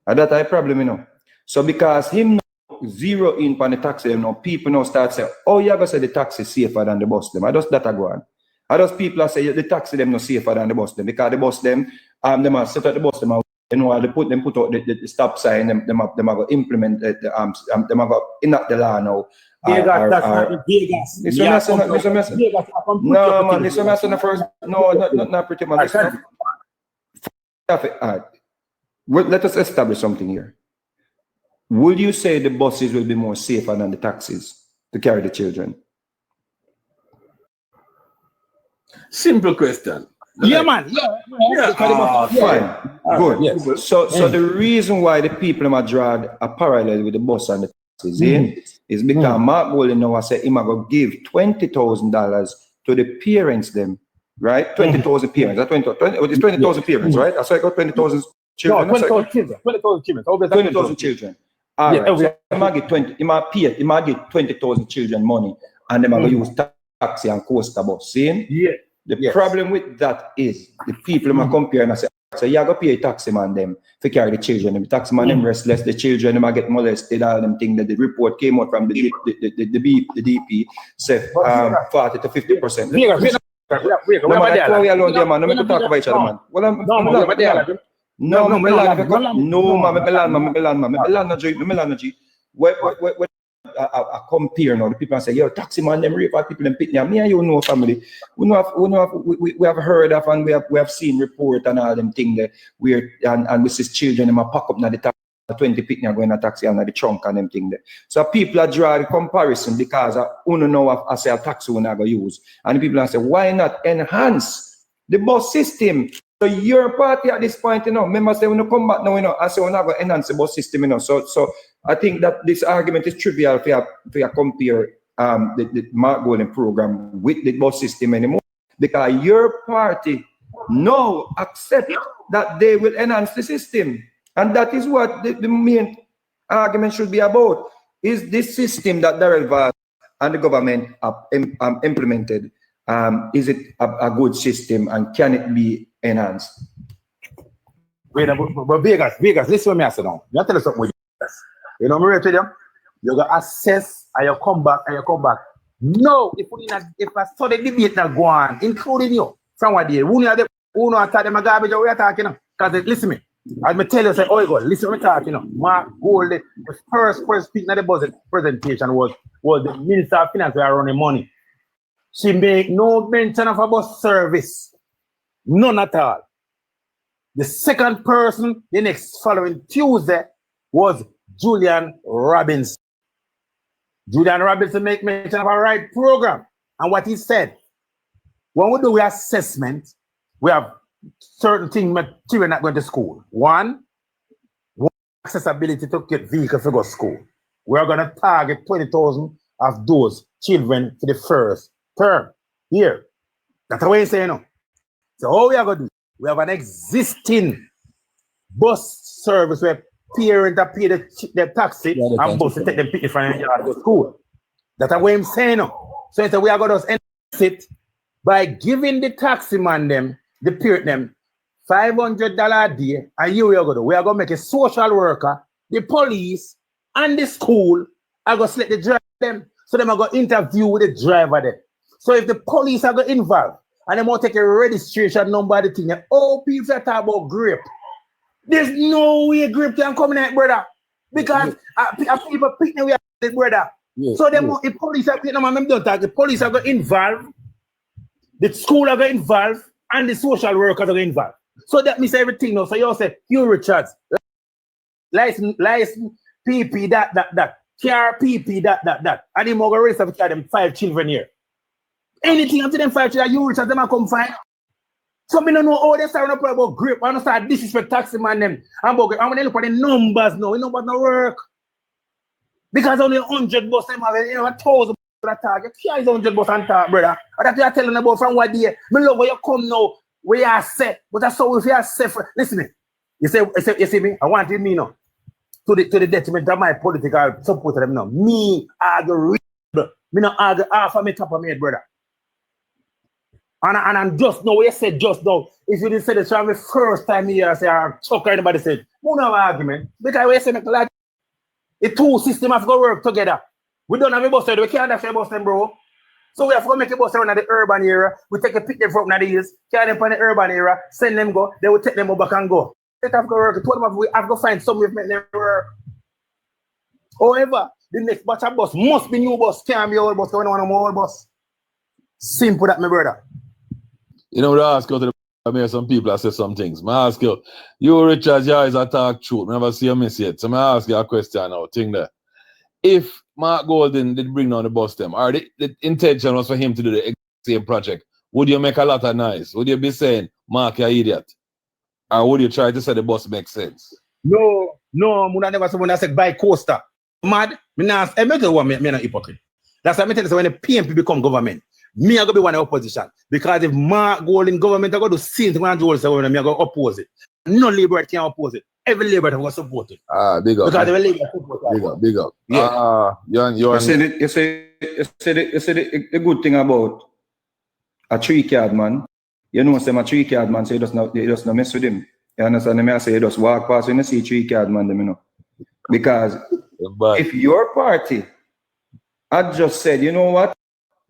And that's a problem, you know. So because him now zero in on the taxi, you know, people now start saying, oh, you gotta say the taxi safer than the bus them. I just that I go on. I just people say the taxi them no safer than the bus them because the bus them are set at the bus them. You know, they put out the stop sign. Them are going to implement them are going to enact the law now. Vegas. No, man. This one first. No, not pretty much. Let us establish something here. Would you say the buses will be more safer than the taxis to carry the children? Simple question. Yeah, man. Fine. Good. Yes. So the reason why the people are drawn a parallel with the bus and the taxis is because Mark Golding now say he going to give $20,000 to the parents them, right? 20,000 parents. That's 20,000 parents, right? I saw I got 20,000 children. No, 20,000 children. 20,000 children. All right. So he might get 20,000 children money, and they might use taxi and coaster bus. See? Yeah. The problem with that is the people might compare and say, so you go pay a taxi man them to carry the children. The taxi man them restless, the children them get molested, all them things that the report came out from the DP say 40 to 50%. I compare now. The people say, yo, taxi man, them rape people them pick me. Me and you know family. We have heard of and we have seen report and all them things that and we see children them pack up now the taxi 20 pick me going a taxi and the trunk and them things there. So people are drawing comparison because I don't know I say a taxi when I go use. And the people are say, why not enhance the bus system? So your party at this point, you know, members say when you come back now, you know, I say we're not going to enhance the bus system, you know. So I think that this argument is trivial if you compare the Mark Golding program with the bus system anymore. Because your party now accept that they will enhance the system. And that is what the main argument should be about. Is this system that Darrell Vaz and the government have implemented, is it a good system and can it be enhanced? Wait, but Vegas, listen to me, I said now. You tell us something with Vegas. You know what I'm tell you? You're going to assess and you come back. No, if I saw the debate that go on, including you, from what day, who know attack them a garbage we are talking now? Because listen to me. I may tell you, say, oh, God, listen to me talking now. Mark Golding, the first speaking at the budget presentation was the Minister of Finance who are running money. She make no mention of a bus service. None at all. The second person, the next following Tuesday, was Julian Robinson. Julian Robinson make mention of a right program. And what he said, when we do the assessment, we have certain things children not going to school. One, accessibility to get vehicles to go to school. We are going to target 20,000 of those children for the first term. Here. That's what he's saying now. So all we are going to do, we have an existing bus service where parents pay the taxi and bus to take them picnic from the yard to school. That's what I'm saying now. So he said we are going to enhance it by giving the taxi man them, the parent them, $500 a day, and here we are going to make a social worker, the police, and the school are going to select the driver them. So they are going to interview with the driver there. So if the police are going to involve, and they want to take a registration number of the thing, oh, people are talking about grape. There's no way grape can come in that, brother. Because people pick me with this, brother. Yes, so the police are picking them, the police are going to involve, the school are going to involve, and the social workers are going to involve. So that means everything now. So you say, Hugh Richards, license PP, that, car PP, that. And the more race of them 5 children here. Anything up to them 5 children, Hugh Richards, them come find. So me don't know how they start up about grip. I don't start disrespect taxi man them. And when they look at the numbers now, the numbers don't work. Because only 100 bus them have 1,000 attack. You can't use 100 bus and talk, brother. And that's what you're telling about from what day. Me love where you come now, where you are set. But that's how if you are set for listen me. You see me? I want it me now. To the detriment of my political support of them now. Me argue me not argue half of me top of me, brother. And I'm just now, what you said just now, if you didn't say this from the first time here, I say, Chuck or anybody said, we don't have an argument. Because we say, like, the two systems have to work together. We don't have a bus, we can't have a bus, bro. So we have to make a bus around the urban area. We take a pick them from the hills, carry them from the urban area, send them go, then we take them back and go. It have to work. We have to find some way to make them work. However, the next batch of bus must be new bus, can't be old bus, we don't want no more old bus. Simple that, my brother. You know what I ask you to the I mean, some people have said some things. I ask you, Richard, you always talk truth. I never see you miss yet. So I ask you a question now. Think that if Mark Golden did bring down the bus them, or the intention was for him to do the same project, would you make a lot of noise? Would you be saying, Mark, you're an idiot? Or would you try to say the bus makes sense? No, I never said when I said by Costa. Mad, I'm not a hypocrite. That's why I'm telling you, when the PMP become government, me are going to be one of opposition. Because if Mark Golden government, I'm going to do the same thing when Joel said, I'm going to oppose it. No Labour can oppose it. Every Labour will support it. Big up. Because every Labour support it. Big up. Yeah. You said the good thing about a 3-card man. You know, say a 3-card man, so you just not mess with him. You understand me? I say you just walk past when you see 3-card man, them, you know. Because if your party had just said, you know what?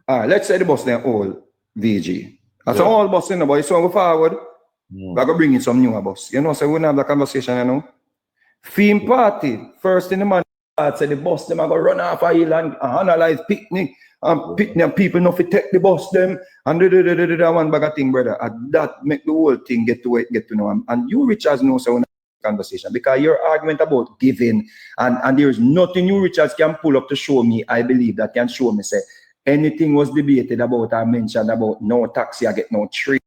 Let's say the bus then all VG. That's all bus in the boy. So go forward. We're going to bring in some newer bus. You know, so we don't have the conversation, you know. Theme party, first in the man, say the bus, them are going to run off a hill and analyze picnic. Picnic people know if take the bus them and do one bag of thing, brother. And that make the whole thing get to know him. And you, Richards, know so conversation because your argument about giving and there is nothing you, Richards, can pull up to show me, I believe, that can show me, say, anything was debated about or mentioned about no taxi, I get no training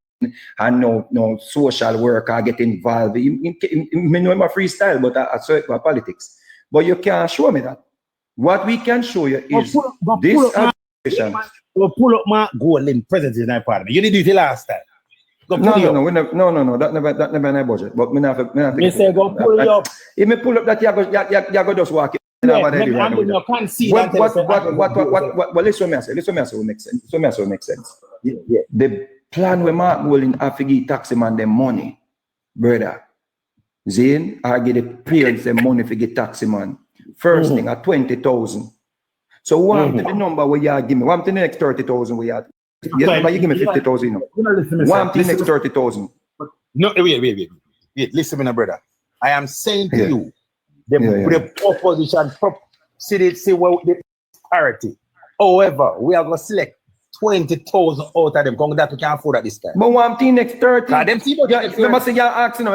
and no social work, I get involved. I know I'm a freestyle, but I swear about politics. But you can't show me that. What we can show you is this administration. Pull up my goal in president in that parliament. You did it the last time. No, that never in my budget. But me say go pull it up. If me pull up that, you go just walk it. Well, listen me say will make sense. Yeah. The plan where Mark Golden have to give taxi man them money, brother. Zane, I give the parents them money for get taxi man. First thing at 20,000. So one to the number where you give me, one to the next 30,000 where you have. You give me 50,000, you know. One to the next 30,000. No, wait. Listen to me, brother. I am saying to you, the opposition see well the parity. However, we are going to select 20,000 out of them. That we can afford at this time. But one thing next 30. Them see remember say you're asking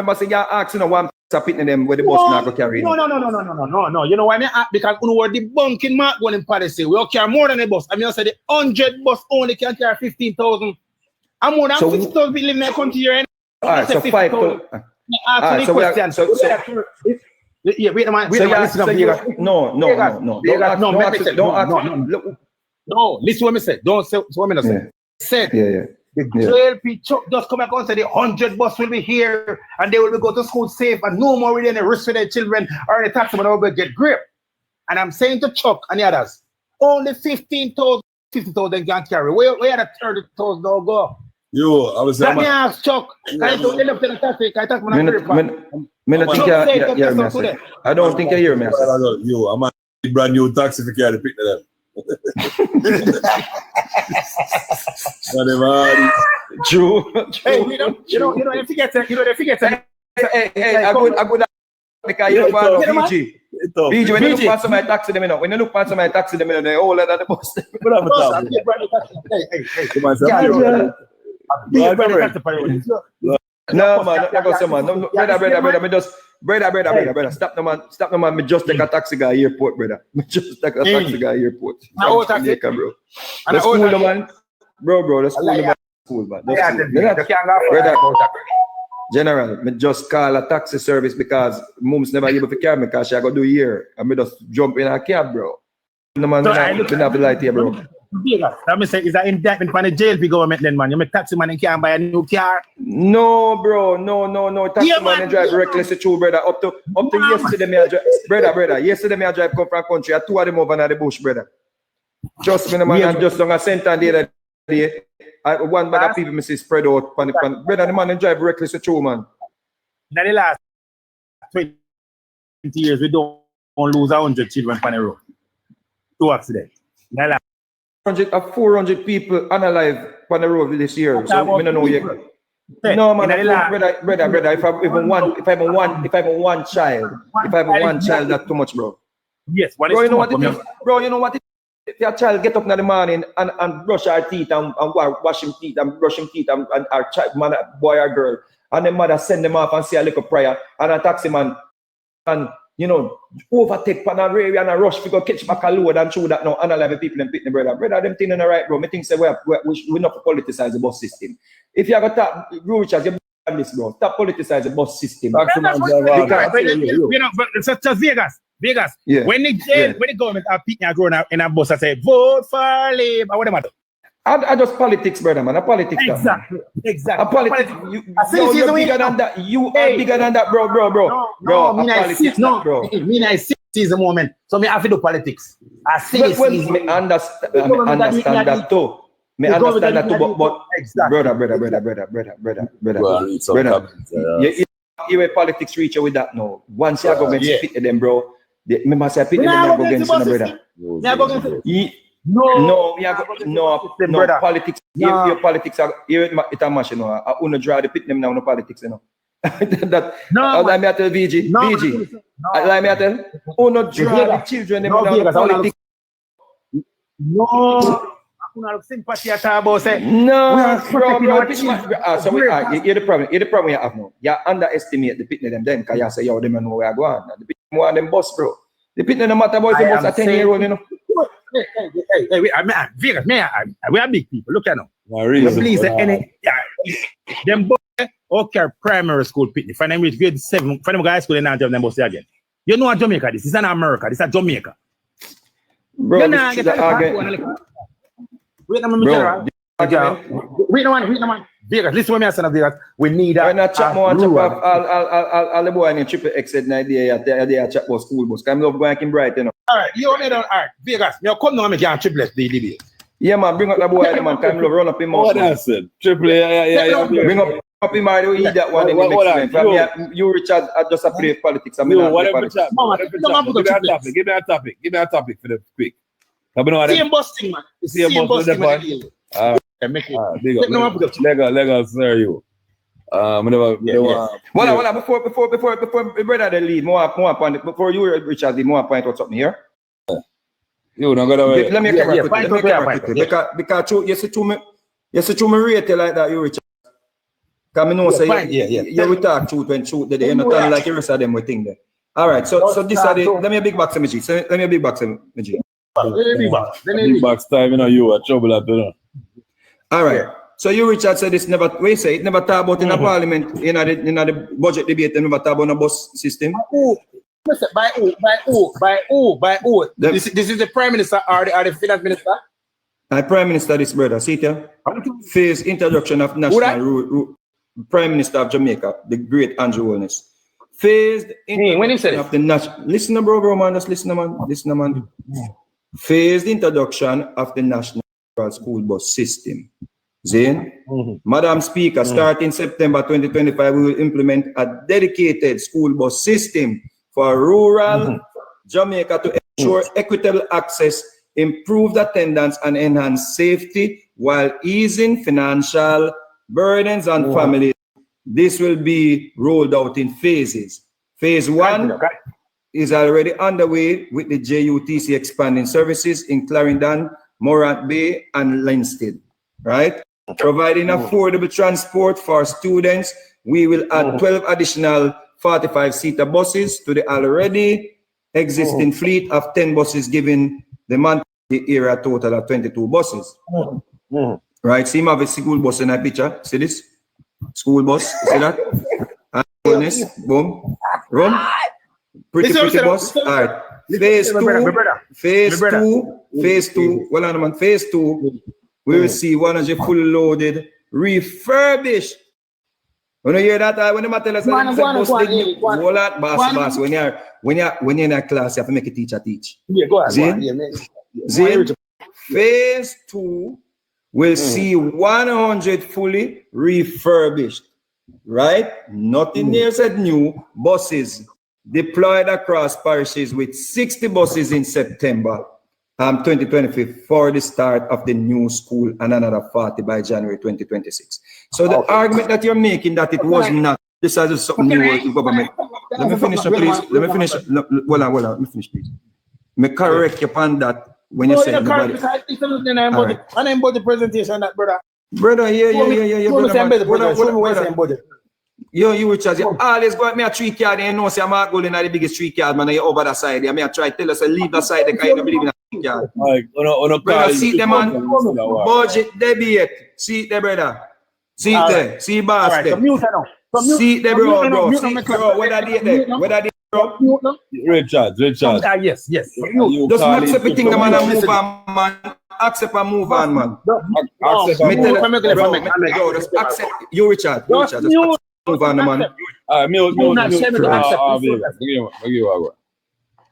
one pitting them where the bus not go carry. No. You know why I mean? Because we were debunking Mark Golden policy. We all carry more than a bus. I mean, I said the 100 bus only can carry 15,000. And more than 50,000 people live in the country here. All right, so 5,000. Yeah, wait a minute. No, listen what I said. Don't say what I said. Said the JLP just come back and say the 100 bus will be here and they will be go to school safe and no more really any risk for their children or any taxi will get grip. And I'm saying to Chuck and the others, only 15,000 can carry. Where are the 30,000 don't go? Yo, I was saying. Let me ask Chuck. I don't think you hear me. Yo, I'm a brand new taxi for carry pick them. True. Hey, you know, if you get Hey, I could because you know VG. VG, when you look past my taxi them, when you look past my taxi them, they all let the bus. No man, that goes man. No, brother. Stop the man. Me just take a taxi guy airport, brother. Me just take a taxi guy airport. Jamaica, bro. Let's cool the man. Bro, let's cool the man. Cool, but Yeah, brother, General, me just call a taxi service because mom's never able to carry me because she go do here. And me just jump in a cab, bro. No man, So me have the light here, bro. That means it's an indictment from the JLP government then, man. You make taxi man and can't buy a new car. No, bro, no. Taxi Yeah, man man, drive yeah, recklessly through, brother. Up to yesterday, me a drive, brother. Yesterday, me a drive come from country. I two of them over in the bush, brother. Just me, man, and just on a center the other day. One bag of people me see spread out. Brother, the man drive recklessly through, man. In the last 20 years, we don't lose 100 children on the road. 2 accidents. 400 people unalive on the road this year. So I don't know yet. No man, brother. If I have one child, that's too much, bro. Yes, bro, you know what it is? Bro, you know what it is? If your child get up in the morning and brush her teeth and wash him teeth and brush him teeth and our child, man, boy or girl, and the mother send them off and say a little prayer, and a taxi man and overtake pan a area and a rush to go catch back a load and through that now unalive people and pick the brother. Brother, them thing in the right, bro. Me think say we not politicize the bus system. If you have got Richard, you this, bro. Stop politicize the bus system. But it's just Vegas. Yeah. When the government are picking a grown in a bus, I say vote for Labour. What am I doing? I just politics, brother, man. A politics. Exactly. A politics. You're bigger than that. You are bigger than that, bro. I see the moment. So me have to do politics. I see I understand that too. But exactly. brother. You politics reach with that now. Once you go against fit them, bro. Remember say fit them go against brother. No, politics. Your politics are it a mash, I wanna draw the pit them now, no politics, that let me tell VG. Let me tell. Wanna draw the children them now politics. No, sympathy at about say. No, bro. So here's the problem you have now. You underestimate the pitney them then, because you say, yo, them know where I go on. The pitney more them boss, bro. The pitney no matter about the boss a 10-year-old, Hey, we are big people. Look at now. Really? Please, them boys, okay, primary school pitney. Find them reach grade 7. Find them guys school and now them boss again. You know what Jamaica this is an America. This is Jamaica. Bro, Wait a minute, wait a minute. Vegas, listen to me, son of Vegas. We need a chat more and chat off all the boy in triple X said idea they chat about school bus. I'm love going in bright, All right, you want me down, all right, Vegas. You come now and make your triplets the debate. Yeah, man, bring up the boy, man. Come love run up in mouth. What I said? Triple yeah. Bring up in my eat that one in the next time. You Richard just a play politics. Give me a topic for the quick. Same busting, man. Same busting, man. Let us sir you. Before brother the lead, more point before you Richard the more point out something here. You not gonna let me because you see to me rate like that you Richard. Because I know say you will talk truth when truth that they not like the rest of them we think there. All right, so this are the let me a big box energy. So let me a big box energy. Big box time, you are trouble at the. All right. So you Richard said this never it never talk about in the parliament in the budget debate, they never talk about the bus system. By who? This is the Prime Minister or the Finance Minister? Prime Minister this brother, see it? Phase introduction of national Prime Minister of Jamaica, the great Andrew Holness. Phased introduction of the national listen bro man, just listen man. Phased introduction of the national school bus system. Zane, Madam Speaker, starting September 2025, we will implement a dedicated school bus system for rural Jamaica to ensure equitable access, improved attendance, and enhance safety while easing financial burdens on families. This will be rolled out in phases. Phase 1 is already underway with the JUTC expanding services in Clarendon, Morant Bay, and Linstead, right? Providing affordable transport for students, we will add 12 additional 45-seater buses to the already existing fleet of 10 buses, giving the monthly area total of 22 buses. Right? See him have a school bus in that picture. See this? School bus. See that? And Holness. Boom. Run. Pretty bus. All right. Phase two. Well, man. Phase 2. We will see 100 fully loaded, refurbished. When you hear that, when you tell us boss, when you're in a class, you have to make a teacher teach. Yeah, go ahead. Phase 2 will see 100 fully refurbished, right? Nothing there said new buses deployed across parishes with 60 buses in September 2025 for the start of the new school and another 40 by January 2026. So the argument that you're making that it was not, this is something new to government. Let me finish, please. Let me finish. Well, let me finish, please. Me correct you upon that when you say everybody. I'm about the presentation, that brother. Brother, yeah, brother. Yo, you Richard, you always go at me a 3 card and you know say I'm not going at the biggest 3 card, man, and you over that side. I mean, I try to tell us to leave that side because you don't believe in a 3 card. Brother, see them, man. Budget debate. See there, brother. See there. See boss there. See there, bro. See, bro, whether they bro. Richard. Yes. Just accept everything, man, and move on, man. Accept and move on, man. Just accept. You, Richard. Just accept. Move on, man.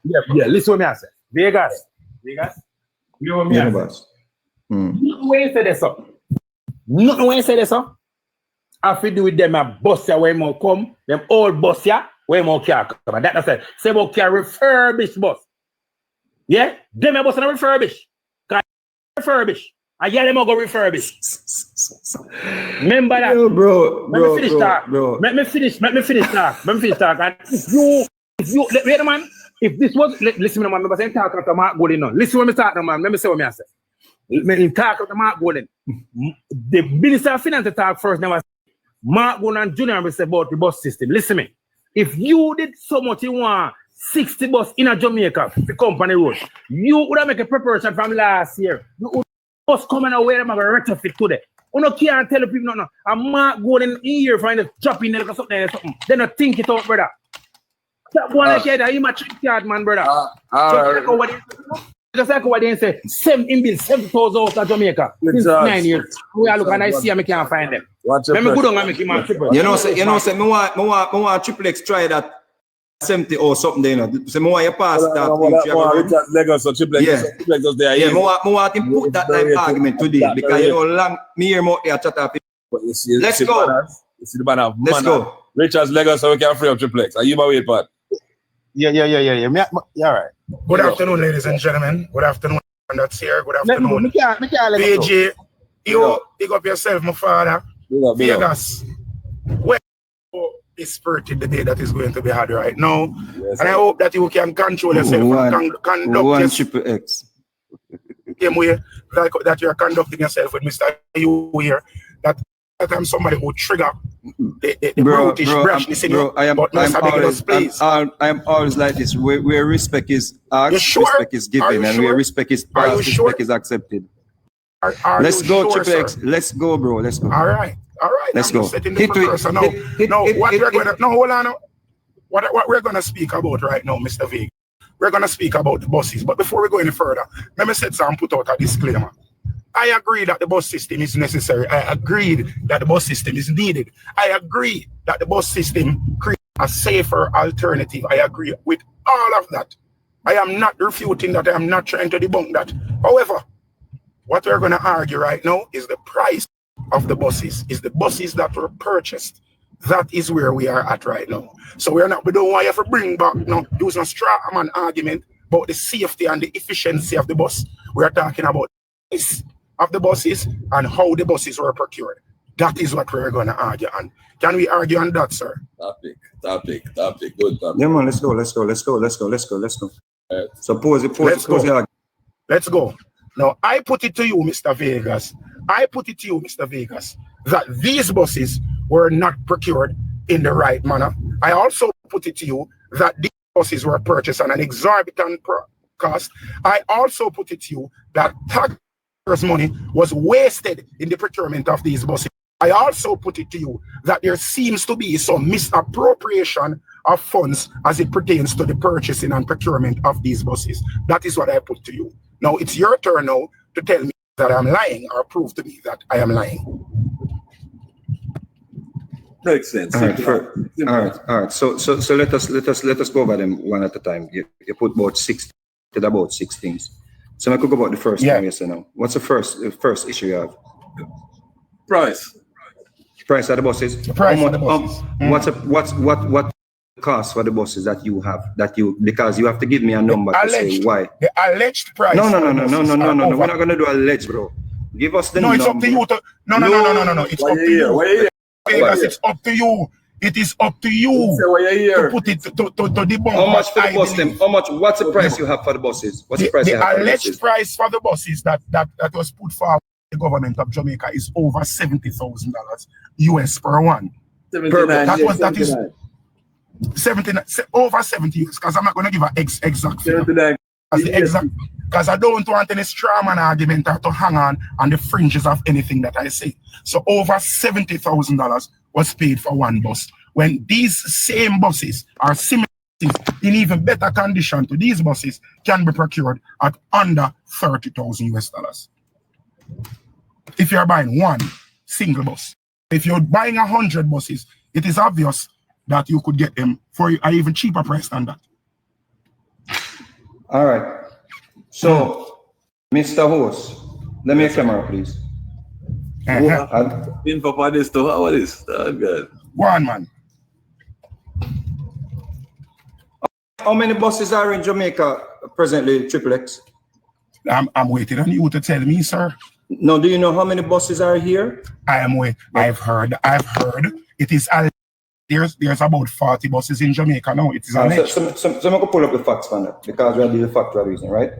Yeah, listen to me, I say. Vegas. You me, I say. Nothing when you say this up. I feel do with them a bus here where more come, them old bus here where more car come. And that's it. Say about car refurbished bus. Yeah? Them a bus and refurbish. Refurbish. I hear them go refurbish. Remember that. Yo, bro. Let me finish talk. And if you wait a man, if this was listen to man, remember saying talk about Mark Golden now. Listen when me talk now, man. Let me say what I say. Me talk about Mark Golden. The Minister of Finance talk first, never Mark Golden and Junior will say about the bus system. Listen me. If you did so much you want 60 bus in a Jamaica, the company road, you would have make a preparation from last year. You would bus coming away, I'm going to retrofit today. You know, can't tell people no. I'm not going in here for the dropping there or something. Then I think it out, brother. That one like that, you my trick card, man, brother. Just like what they say, same in bill, 7,000 out of Jamaica. Since 9 years. We are looking and I see and I can't find them. Let me go down and make him a triple. You know, say, me want triple X try that 70 or something there, you know. So me want you pass that. Lagos or triple X. Yeah, me want him put that type argument today because you know, long me hear more here chat. Let's go. You see the banner. Let's go. Richard's Lagos so we can free up triple X. Are you my way, Pat? Yeah. Yeah, all right. Good afternoon, ladies and gentlemen. Good afternoon, that's here. Good afternoon. PJ, you pick up yourself, my father. Vegas. Well, this spirited the day that is going to be hard right now. Yes, and I hope that you can control yourself and conduct triple X. Same way like that you are conducting yourself with Mr. You here. That I'm somebody who trigger the brutish brashness in you. I am always like this. Where respect is asked, respect is given, and where respect is passed, respect is accepted. Let's go, triple X. Let's go, bro. Let's go. All right. Let's go. What we're gonna speak about right now, Mr. Vega. We're gonna speak about the buses. But before we go any further, let me set some put out a disclaimer. I agree that the bus system is necessary. I agree that the bus system is needed. I agree that the bus system creates a safer alternative. I agree with all of that. I am not refuting that. I am not trying to debunk that. However, what we're going to argue right now is the price of the buses, is the buses that were purchased. That is where we are at right now. So we don't want you to bring back, use no straw man argument about the safety and the efficiency of the bus. We are talking about this of the buses and how the buses were procured. That is what we're going to argue on. Can we argue on that, sir? Topic. Good topic. Yeah, man, let's go. Let's go. Now, I put it to you, Mr. Vegas. That these buses were not procured in the right manner. I also put it to you that these buses were purchased on an exorbitant cost. I also put it to you that tax money was wasted in the procurement of these buses. I also put it to you that there seems to be some misappropriation of funds as it pertains to the purchasing and procurement of these buses. That is what I put to you. Now it's your turn now to tell me that I'm lying or prove to me that I am lying. Makes sense. All right. So let us go over them one at a time. You put about six things. So I could go about the first one, yes or no. What's the first issue you have? Price of the buses. The price of the buses. What cost for the buses that you have because you have to give me a number to say why. The alleged price. No. We're not gonna do alleged, bro. Give us the number. It's up to you to no. It's up to you. Because it's up to you. It is up to you to put it to debunk. How much for the bus them? How much? What's the price you have for the buses? What's the price? The alleged price for the buses that was put forward by the government of Jamaica is over $70,000 US per one. That is 79, over 70 US. Because I'm not going to give an exact figure. Because I don't want any straw man argument to hang on the fringes of anything that I say. So over $70,000 was paid for one bus. When these same buses are similar in even better condition to these buses can be procured at under $30,000 US. If you're buying one single bus. If you're buying 100 buses, it is obvious that you could get them for an even cheaper price than that. All right. So, Mr. Host, let me a camera, please. Info for this too. How is this? Oh, good. One man. How many buses are in Jamaica presently, XXX? I'm waiting on you to tell me, sir. No, do you know how many buses are here? I am waiting. I've heard. It is there's about 40 buses in Jamaica now. It is alleged. So I'm going to pull up the facts on that because we are doing the factual reason, right?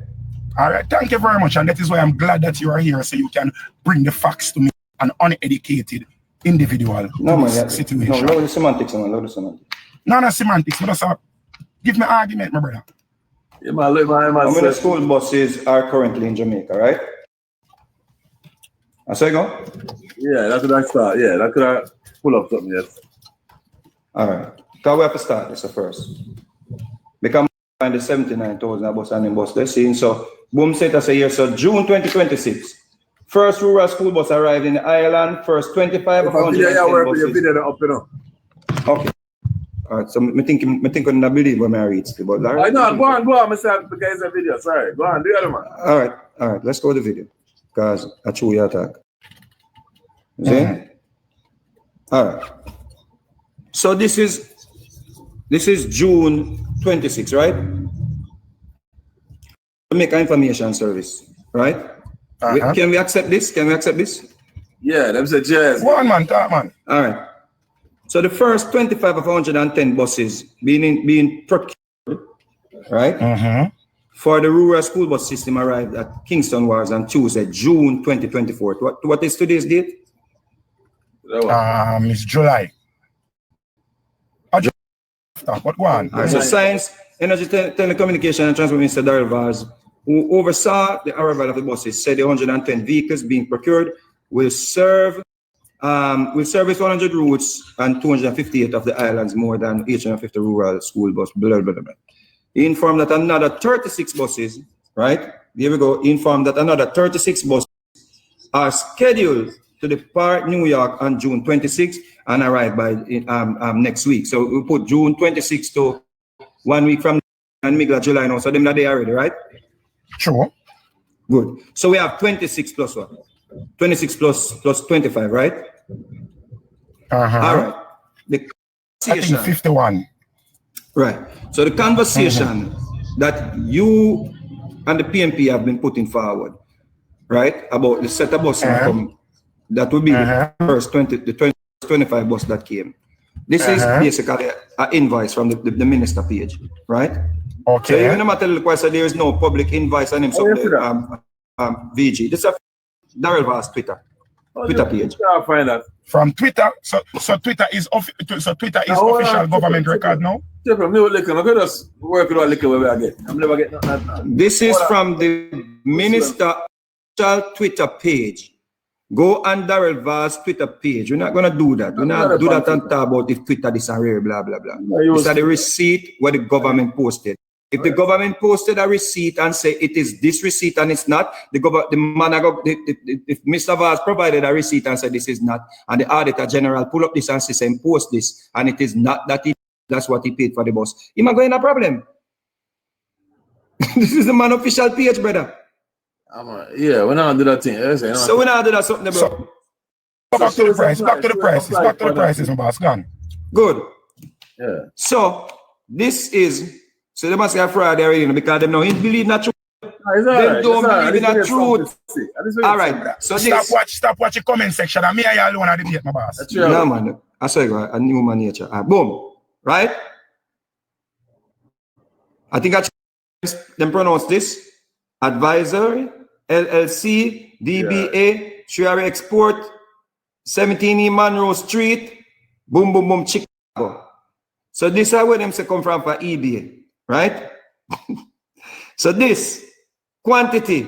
All right, thank you very much. And that is why I'm glad that you are here so you can bring the facts to me, an uneducated individual situation. No, the semantics, man. No semantics. But also, give me an argument, my brother. Yeah, how many school buses are currently in Jamaica, right? I say go? Yeah, that's what I start. Yeah, that's what I pull up something, yes. All right. Because we have to start this first. Because I find the 79,000 bus and the bus they're seeing. So, boom, set us a year. So, June 2026. First rural school bus arrived in the island. First 25 of 110 buses. Okay. All right. So, I think I don't believe when I read it. But I know. Go on, myself, because it's a video. Sorry. Go on, do the other one. All right. Let's go to the video. Because I chew your attack. See? All right. So this is June 26, right? Jamaica Information Service, right? Can we accept this? Yeah, them said yes. One man, talk man. All right. So the first 25 of 110 buses being procured, right? For the rural school bus system arrived at Kingston Wharves on Tuesday, June 2024. What is today's date? It's July. What one? So Science, Energy, Telecommunication and Transport Minister Darrell Vaz, who oversaw the arrival of the buses, said the 110 vehicles being procured will service 100 routes and 258 of the islands, more than 850 rural school bus, blah, blah, blah. He informed that another 36 buses, right? Here we go. He informed that another 36 buses are scheduled to depart New York on June 26 and arrive by next week. So we put June 26 to 1 week from and middle of July now. So them that day already, right? Sure. Good. So we have 26 plus what? 26 plus 25, right? All right. I think 51. Right. So the conversation that you and the PMP have been putting forward, right, about the set of buses that will be the first 25 bus that came. This is basically an invoice from the minister page, right? Okay. So even no matter the there is no public invoice on him. So VG. This is Darrell Vaz Twitter page. Find that from Twitter. So Twitter is official government record now. This is from the minister Twitter page. Go on Darrell Vaz Twitter page. We're not going to do that. We're not do that and talk about if Twitter this and rare, blah, blah, blah. These are the receipt where the government posted. If the government posted a receipt and say it is this receipt and it's not, if Mr. Vaz provided a receipt and said this is not, and the auditor general pull up this and say post this, and it is not that that's what he paid for the bus, he might go in a problem. This is the man official page, brother. Yeah, we're not do that thing. So we're not do that something, bro. So, back to the price. Back to the prices. Back to the prices, my boss. Gone. Good. Yeah. So this is so they must have fraud already because they know he believe not truth. They don't believe in the truth. All right. So Stop watch the comment section. And me and you alone are debate, my boss. No, man. I saw you a new man nature. Boom. Right? I think I them pronounce this. Advisory, LLC, DBA, Sherry Export, 17E Monroe Street, boom, boom, boom, Chicago. So this is where them say come from for EBA, right? So this, quantity,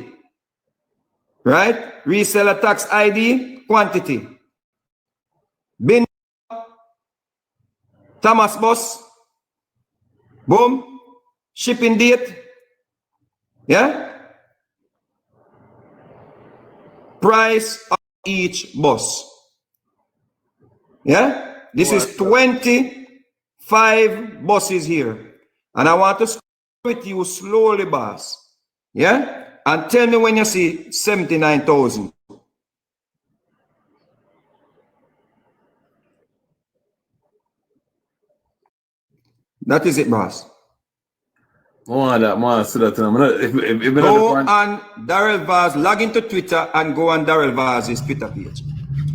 right? Reseller tax ID, quantity. Bin, Thomas Boss, boom, shipping date, yeah? Price of each bus. Yeah? This is 25 buses here. And I want to start with you slowly, boss. Yeah? And tell me when you see 79,000. That is it, boss. Go on Darrell Vaz, log into Twitter and go on Darrell Vaz's Twitter page.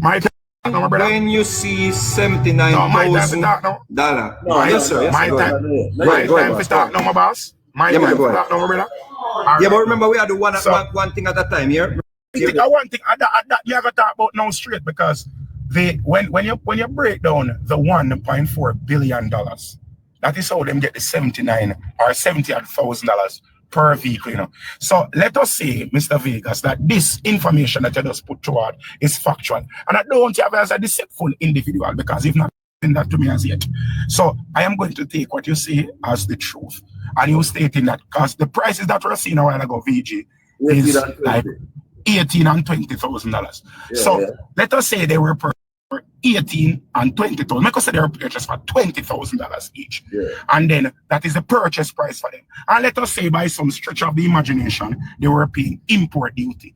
When you see $79,000. Yes, sir. My time to start now, my boss. My time to start now, my brother. Yeah, but remember we had to one thing at a time here. One thing that you have to talk about now straight, because when you break down the $1.4 billion, that is how them get the $70,000 per vehicle, you know. So let us say, Mr. Vegas, that this information that you just put forward is factual. And I don't want you to have as a deceitful individual, because if not, that to me as yet. So I am going to take what you say as the truth. And you stating that because the prices that we're seeing a while ago, VG, is like $18,000 and $20,000. So let us say they were $18,000 and $20,000. Make us say they were purchased for $20,000 each. And then that is the purchase price for them. And let us say by some stretch of the imagination, they were paying import duty.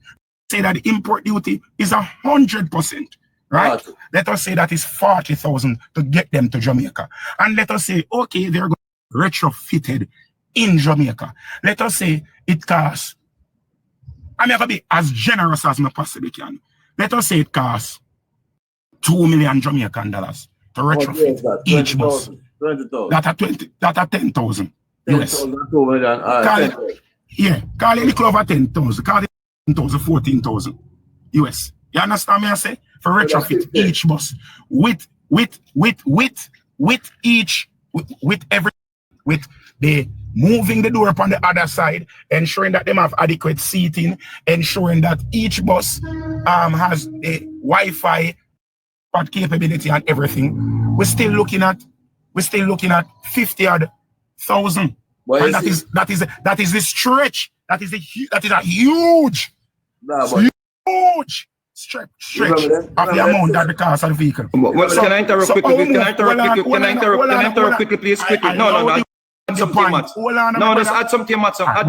Say that the import duty is 100%. Right? Let us say that is $40,000 to get them to Jamaica. And let us say, okay, they're retrofitted in Jamaica. Let us say it costs, I'm going to be as generous as I possibly can. Let us say it costs $2 million Jamaican dollars to retrofit each bus. That are 10,000 US. Call it little over 10,000. Call it 10,000, 14,000 US. You understand me? I say for retrofit each bus with the moving the door upon the other side, ensuring that them have adequate seating, ensuring that each bus has a Wi-Fi capability and everything. We're still looking at 50,000. And that is the stretch. That is a huge stretch of the amount that the cost of the vehicle. Can I interrupt quickly? Can I interrupt quickly, please? Quickly. No. Let's add something, Mats. Add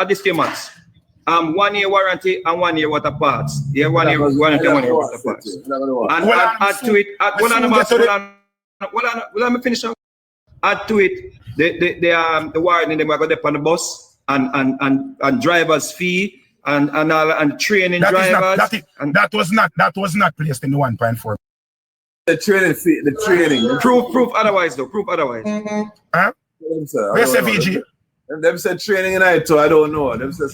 this to Mats. 1 year warranty and 1 year water parts. Yeah, 1 year warranty, 1 year water parts. And add to it. Let me finish. Add to it the warranty they were going to put on the bus and drivers' fee. And training drivers. That was not placed in the 1.4. The training fee, the training. Proof otherwise though. Proof otherwise. Huh? Where's the VG? Them said training in it, so I don't know. Them said.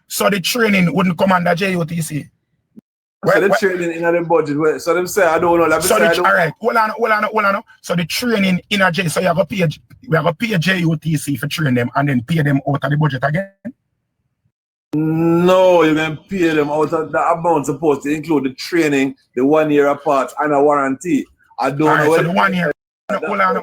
So the training wouldn't come under JOTC. So the training in the budget. So them say I don't know. All right, hold on. So the training in a J, so we have to pay JOTC for training them and then pay them out of the budget again. No, you can pay them out of the amount supposed to include the training, the 1 year apart, and a warranty. I don't know. So the 1 year. Hold on.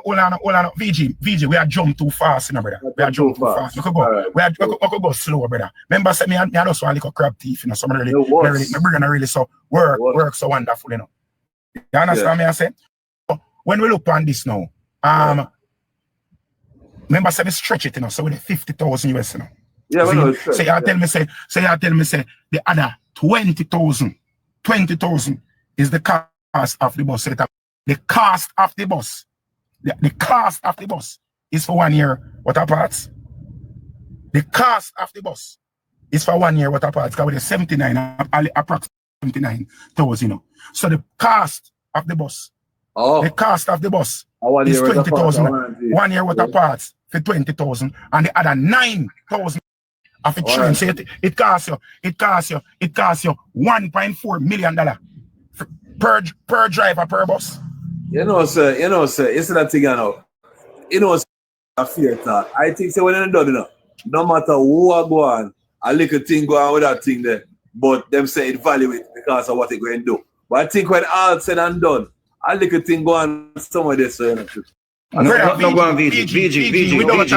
VG, we are jump too fast, brother. We are jump too fast. We could go. Right. We could go slow, brother. Remember, say me, I just want to little crab teeth, some really, really so work so wonderful, You understand me? I say, when we look on this now, remember, say we stretch it, so with 50,000 US, Yeah, we know. So you tell me, say the other 20,000 is the cost of the bus. So the cost of the bus. The cost of the bus is for 1 year water parts. The cost of the bus is for 1 year water parts. Because with 79, approximately 79,000, So the cost of the bus, the cost of the bus is 20,000. 1 year water parts for 20,000, and the other 9,000 of the train. So it costs you $1.4 million per driver per bus. Sir, it's that thing, it's a fear thought. I think so when you're done, no matter who I go on, a little thing go on with that thing there, but them say it value it because of what they going to do. But I think when all said and done, a little thing go on somewhere there, so No, go on, VG, we don't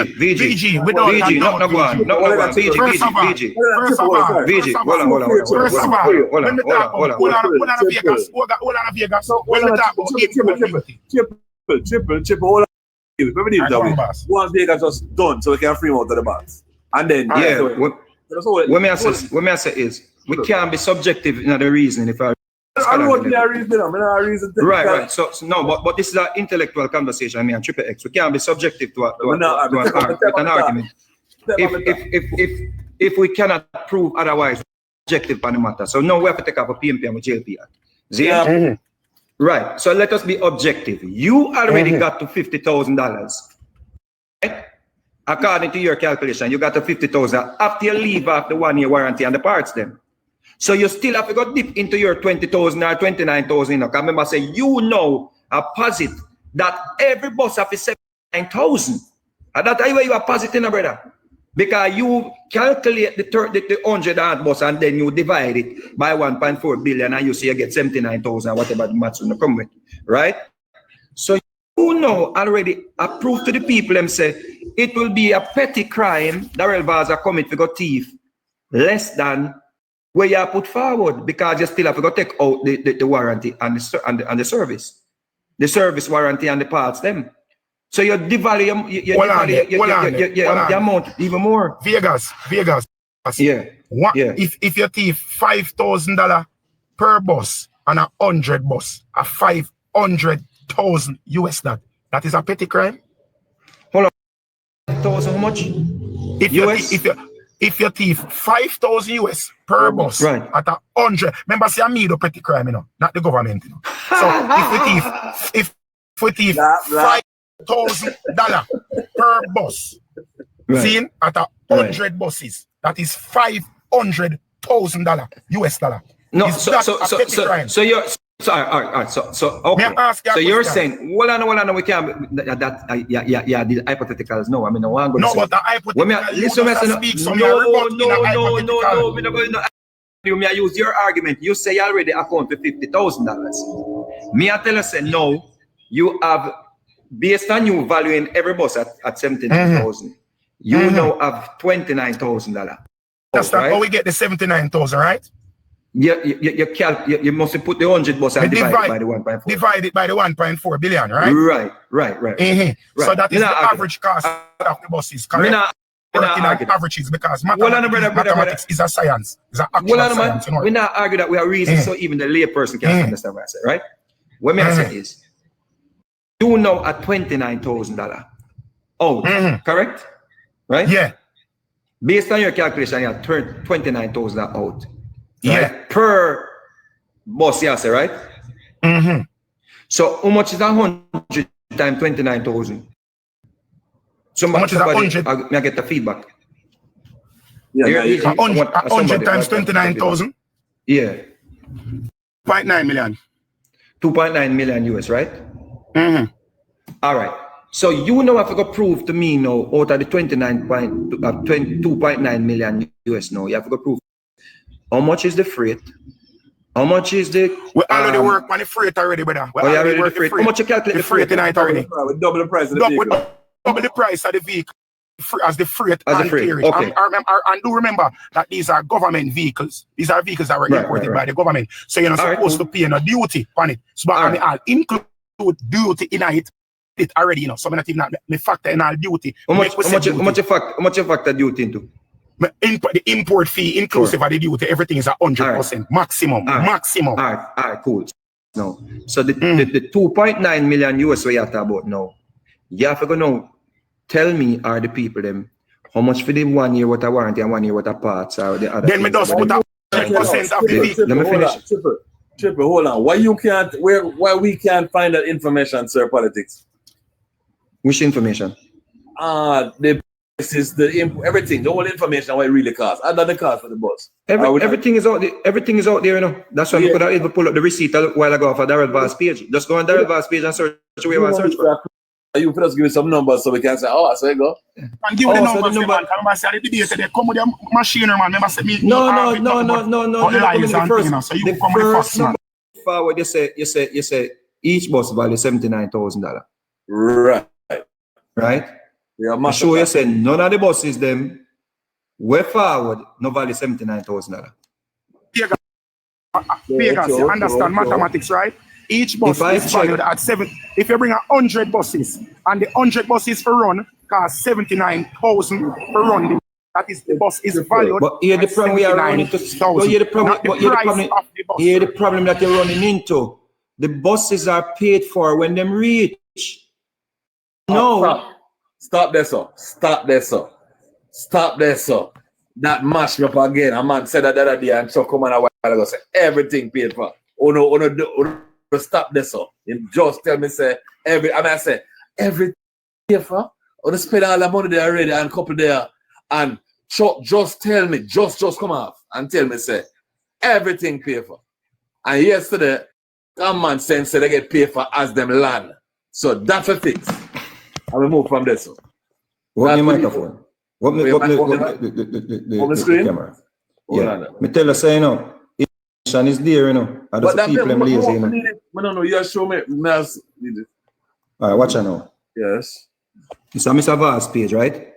go on, triple, hold on. We believe that one Vegas just done so we can free him out of the box. And then, what me I say is, we can't be subjective in the reasoning if I Right. So no, but this is an intellectual conversation. I mean, Triple X. We can't be subjective to an argument. If we cannot prove otherwise, objective on the matter. So now we have to take up a PMP and JLP. Right. So let us be objective. You already got to $50,000. Right? According to your calculation, you got to $50,000 after you leave off the 1 year warranty and the parts then. So you still have to go dip into your 20,000 or 29,000. I remember say a posit that every bus have is 79,000. And that's why you are positing, brother. Because you calculate the 100 bus and then you divide it by 1.4 billion and you see you get 79,000 or whatever the maths will come with. Right? So already approved to the people and say it will be a petty crime that Relvas are commit to go thief less than where you are put forward, because you still have to go take out the warranty and the service. The service warranty and the parts them. So you devalue the amount even more. Vegas. Yeah. If you thief $5,000 per bus and 100 bus, a 500,000 US that is a petty crime. Hold on. 1,000 how much? If you thief 5,000 US per bus at 100, remember say I made a petty crime, not the government. So if we thief $5,000 per bus, seen at 100 buses, that is $500,000 US dollar. No, so you're okay. So you're saying, well, we can't. The hypotheticals. No, I mean, no. No, but the hypothetical. No. You may use your argument. You say you already account for $50,000. Me, I tell you, say no. You have, based on you valuing every bus at 79,000. You now have $29,000. That's not how we get the 79,000, right? You must put the 100 bus and divide it by the 1.4. Divide it by the 1.4 billion, right? Right. So that is the average cost of the buses. Averages, because mathematics is a science. It's an actual science. We not argue that we are reason so even the lay person can understand what I say, right? What I say is, you know at $29,000 out, correct? Right? Yeah. Based on your calculation, you have $29,000 out. Yeah. Right? Per bus, yes, right? So how much is 100 times 29,000? How much is 100? May I get the feedback? Yeah, 100 times 29,000? Yeah. 0.9 million. 2.9 million US, right? All right. So you know have to go prove to me now out of the 22.9 million US now. You have to go prove how much is the freight, how much is the we already work on the freight already, brother. We already the freight. How much you calculate the freight tonight already? With double the price of the vehicle. Double the price of the vehicle as the freight and carriage. Okay. And do remember that these are government vehicles. These are vehicles that were imported by the government. So you're not supposed to pay no duty on it. So but I'll include duty in it already, you know. So I'm not even me factor in all duty. How much you factor duty into? The import fee inclusive of the duty, everything is 100% maximum. Maximum. All right, cool. No. So the 2.9 million US we have to about now. You have to go now. Tell me, are the people them how much for the 1 year worth of warranty and 1 year worth of parts or the other? Then me just put 100% of the vehicle. Let me finish. Triple, hold on. Why we can't find that information, sir? Politics. Which information? This is everything, the whole information what it really costs. Other the cost for the bus. Everything is out there. Everything is out there, you know. That's why we could have even pull up the receipt a while ago for Darrell Vaz page. Just go on Darrell Vaz page and search where you want to search for. You put us give me some numbers so we can say, oh, so you go. And give the numbers, man. Remember, say the debate, they come with the machinery, man. Remember, say me. No. So you come with the first man. Forward, you say each bus value $79,000. Right. Yeah, sure you say none of the buses them way forward no value $79,000. Vegas, you understand mathematics, right? Each bus is valued at 7. If you bring 100 buses and the 100 buses per run cost 79,000 per run, that is the bus is valued. But here the problem we are running into. Here the problem that you're running into. The buses are paid for when them reach. No. Stop there, sir. That mashed me up again. A man said that the other day and so come on a while ago say everything paid for. Oh no, stop there, sir. You just tell me say I say everything paid for. Or to spend all the money there already and couple there and just tell me, just come off and tell me say everything paid for. And yesterday, a man said they get paid for as them land. So that's a fix. I will move from this. What your microphone? What the screen? Camera. Yeah. Me tell you say, you know, information is there, you know. And but the people lazy, you know. No, you show me. All right, watch it now. Yes. It's a Mr. Vaz page, right?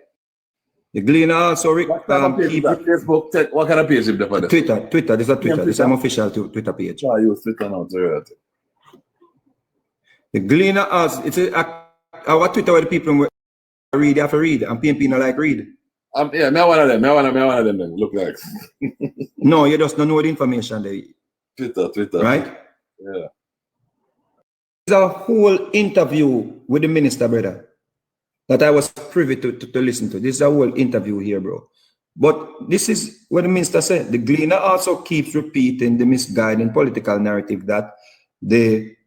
The Gleaner also Facebook. What kind of page is that? Twitter. This is a Twitter. This is an official Twitter page. I use Twitter now. The Gleaner also, it's our Twitter where the people read, you have to read, and PNP not like read. Yeah, me one of them then, look like. No, you just don't know the information there. Twitter. Right? Yeah. There's a whole interview with the minister, brother, that I was privy to listen to. This is a whole interview here, bro. But this is what the minister said. The Gleaner also keeps repeating the misguiding political narrative that the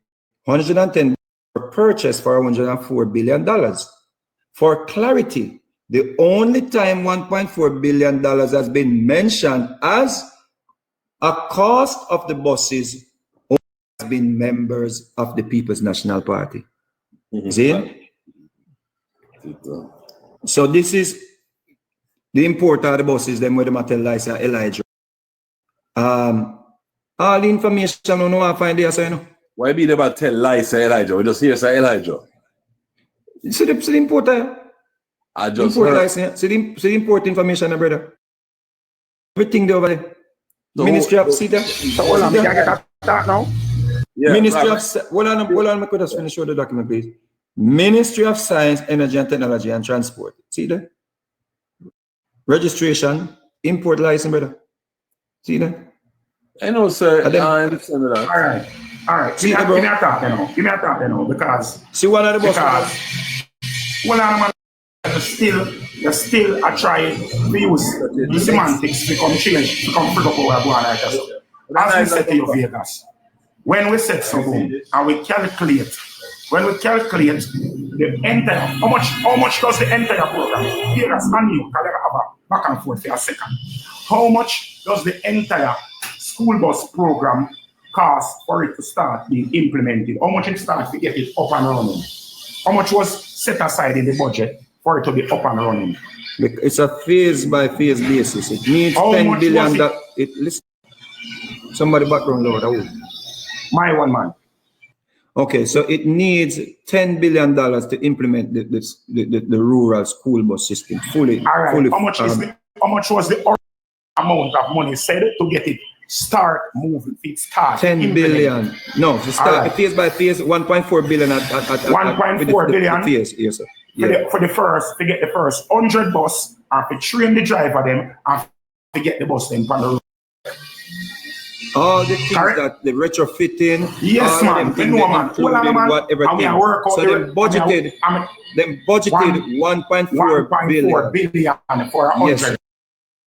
110 were purchased for $104 billion. For clarity, the only time $1.4 billion has been mentioned as a cost of the buses has been members of the People's National Party. See? So this is the import of the buses, them with the Mattel Lysa Elijah. All the information I know I find there, so you know. Why be about tell Lysa Elijah? We just hear say Elijah. See the import I just import license. See the import information, brother. Everything there over there. So Ministry of see that. So hold on, can I get that now? Yeah, Ministry of hold on, I could just finish show the document, please. Ministry of Science, Energy and Technology and Transport. See that? Registration, import license, brother. See that? I know, sir. I understand that. All right. Give me a talk, you know. Because see one of the because one of them you're still trying to use the semantics to come change, to come figure out what we're going like that. As we said to you, Vegas, when we set something and we calculate the entire, how much does the entire program, Vegas and you, can have a back and forth for a second. How much does the entire school bus program cost for it to start being implemented? How much it starts to get it up and running? How much was set aside in the budget for it to be up and running? It's a phase by phase basis. It needs How 10 much billion. was Listen, somebody background loud. My one man. Okay, so it needs $10 billion to implement the rural school bus system fully. All right. Fully, how much was the amount of money said to get it start moving? It start 10 billion. No, to start phase by phase, 1.4 billion at 1.4 billion. Phase, yes, sir. Yeah. For the first, to get the first 100 bus and to train the driver them and to get the bus them from the road. All the things that the retrofitting, yes, man. Things whatever thing. So they budgeted 1.4 billion for 100. Yes.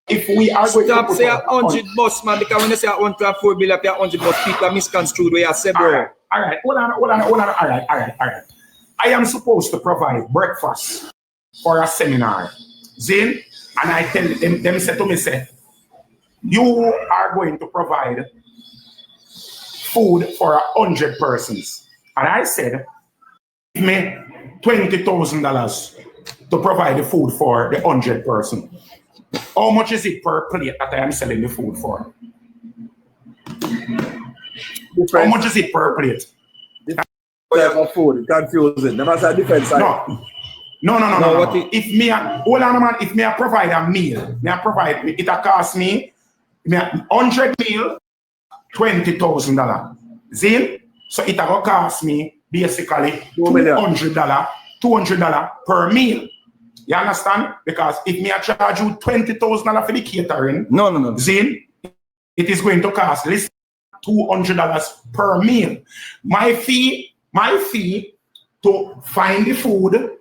If we are going stop to say 100 bus, man, because when they say 1.4 billion, 100 bus, people are misconstrued where I say, bro. All right. Hold on. All right. I am supposed to provide breakfast for a seminar. Zin, and I tell them say to me, say, you are going to provide food for 100 persons. And I said, give me $20,000 to provide the food for the 100 person. How much is it per plate that I am selling the food for? How much is it per plate? Food, confusing. There must have different side. No. If me, hold on, man. If me, I provide a meal, it cost me 100 meal, $20,000. Zin? So it will cost me basically $200 per meal. You understand? Because if me I charge you $20,000 for the catering, no. Zin, it is going to cost less $200 per meal. My fee to find the food,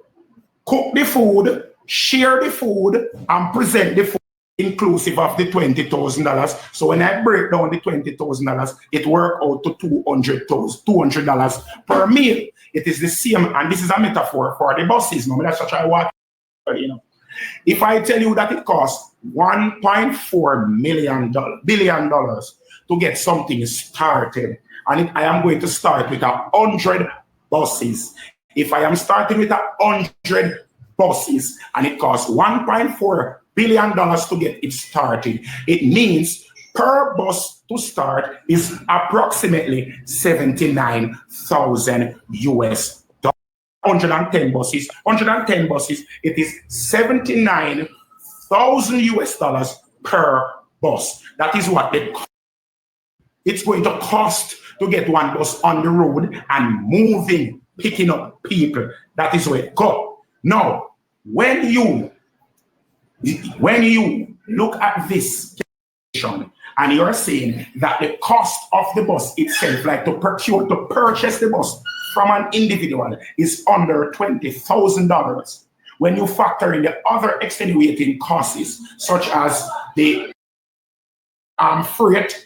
cook the food, share the food, and present the food inclusive of the $20,000. So when I break down the $20,000, it works out to $200 per meal. It is the same, and this is a metaphor for the buses. No, that's such a what, you know. If I tell you that it costs $1.4 billion to get something started, and I am going to start with 100 buses. If I am starting with 100 buses and it costs $1.4 billion to get it started, it means per bus to start is approximately $79,000 US. 110 buses, it is $79,000 US per bus. That is what it's going to cost to get one bus on the road and moving, picking up people. That is where it goes. Now, when you look at this and you're saying that the cost of the bus itself, like to purchase the bus from an individual, is under $20,000. When you factor in the other extenuating costs, such as the freight,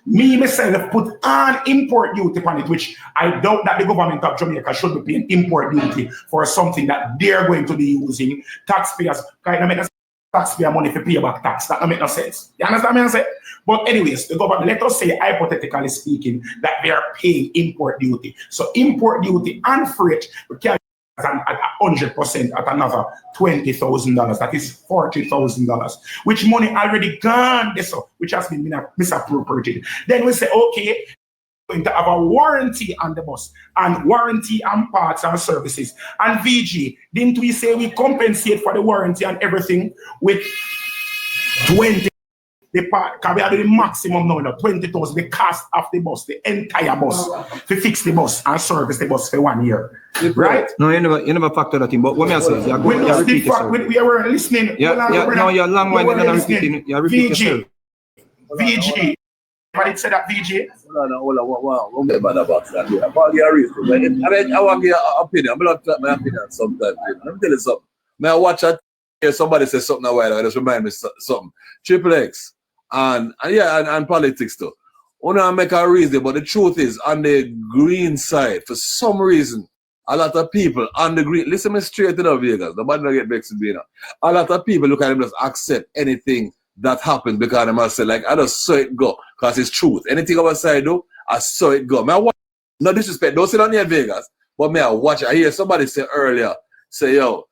me myself put an import duty on it, which I doubt that the government of Jamaica should be paying import duty for something that they're going to be using. Taxpayers kind of make taxpayer money to pay back tax. That don't make no sense. You understand what I'm saying? But anyways, the government, let us say, hypothetically speaking, that they are paying import duty. So import duty and freight, we can at 100% at another $20,000. That is $40,000, which money already gone, which has been misappropriated. Then we say, okay, we're going to have a warranty on the bus, and warranty and parts and services. And VG, didn't we say we compensate for the warranty and everything with 20? The part, because we are the maximum now, 20,000, the cost of the bus, the entire bus, to fix the bus and service the bus for 1 year. Right? No, you never factor that in, but what me say, you were listening. No, you're long one, you're repeating. You're repeating yourself. VG. But it said that VG. Hold on. We'll get about that. I want to get your opinion. I'm going to my opinion sometimes. Let me tell you something. May I watch it? Somebody says something a while ago, just remind me something. Triple X and politics too. I want to make a reason, but the truth is, on the green side, for some reason, a lot of people on the green, listen me straight to the Vegas, nobody don't get vexed with me now. A lot of people look at them just accept anything that happens because they must say, like, I just saw it go, because it's truth. Anything I say do, I saw it go. Man, no disrespect, don't sit on near Vegas, But me, I watch. I hear somebody say earlier, say, yo,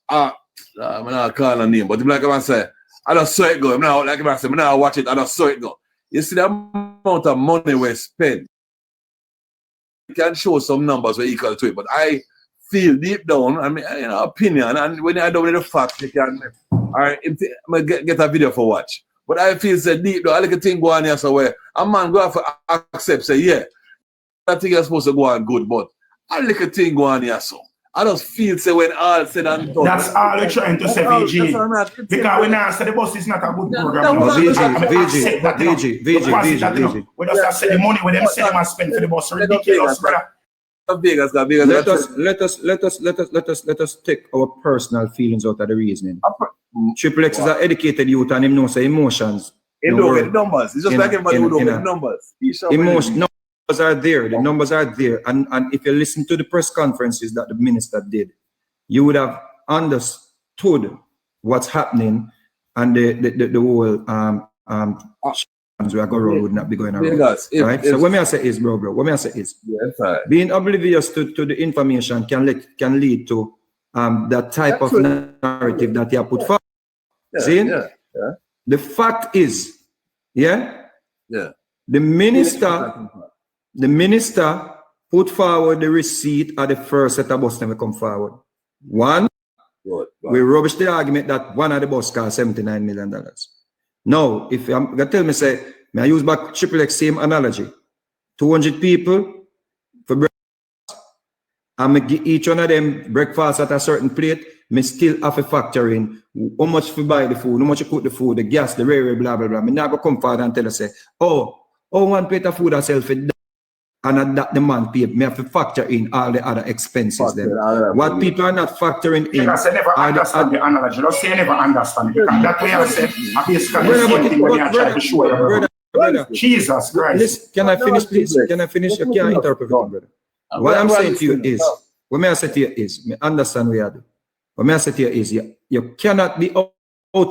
I'm not calling a name, but like I say, I don't saw it go. I'm not like I say, I'm not watch it. I don't saw it go. You see the amount of money we spend. You can show some numbers where equal to it, but I feel deep down, I mean, opinion, and when I don't know the facts, you can, all right, get a video for watch. But I feel say deep down, I like a thing go on here somewhere. A man go have to accept, say, yeah, I think you're supposed to go on good, but I like a thing go on here so. I just feel say when all said and done. That's all we're trying to say, VG. Because when I say the bus is not a good program. VG. We just say the money when them say them and spend for the bus ridiculous, brother. Let us take our personal feelings out of the reasoning. Triple X is an educated youth and him knows emotions. He don't get numbers. It's just like everybody who don't get numbers. Numbers are there. The numbers are there. And if you listen to the press conferences that the minister did, you would have understood what's happening and the whole we are going would not be going around. Right? So what may I say is, what may I say is, being oblivious to the information can lead to that type of narrative that you have put forward. See? The fact is, the minister put forward the receipt at the first set of bus when we come forward. One, we rubbish the argument that one of the bus cost $79 million. Now, if I'm going to tell me, say, may I use back Triple X same analogy? 200 people for breakfast. I'm going to give each one of them breakfast at a certain plate. Me still have to factor in how much to buy the food, how much you cook the food, the gas, the railway, blah, blah, blah. Me not go come forward and tell us, say, one plate of food I sell for that. And that the man pay, me have to factor in all the other expenses. Then what people are not factoring in. Because I never understand the analogy. Don't say I never understand it. Because that way I said, I basically the same thing when I try to show you. Brother, Jesus Christ. Can I finish, please? Can I finish? You can't interpret it, brother. What I'm saying to you is, what may I say to you is, me understand what you do. What may I say to you is, you cannot be out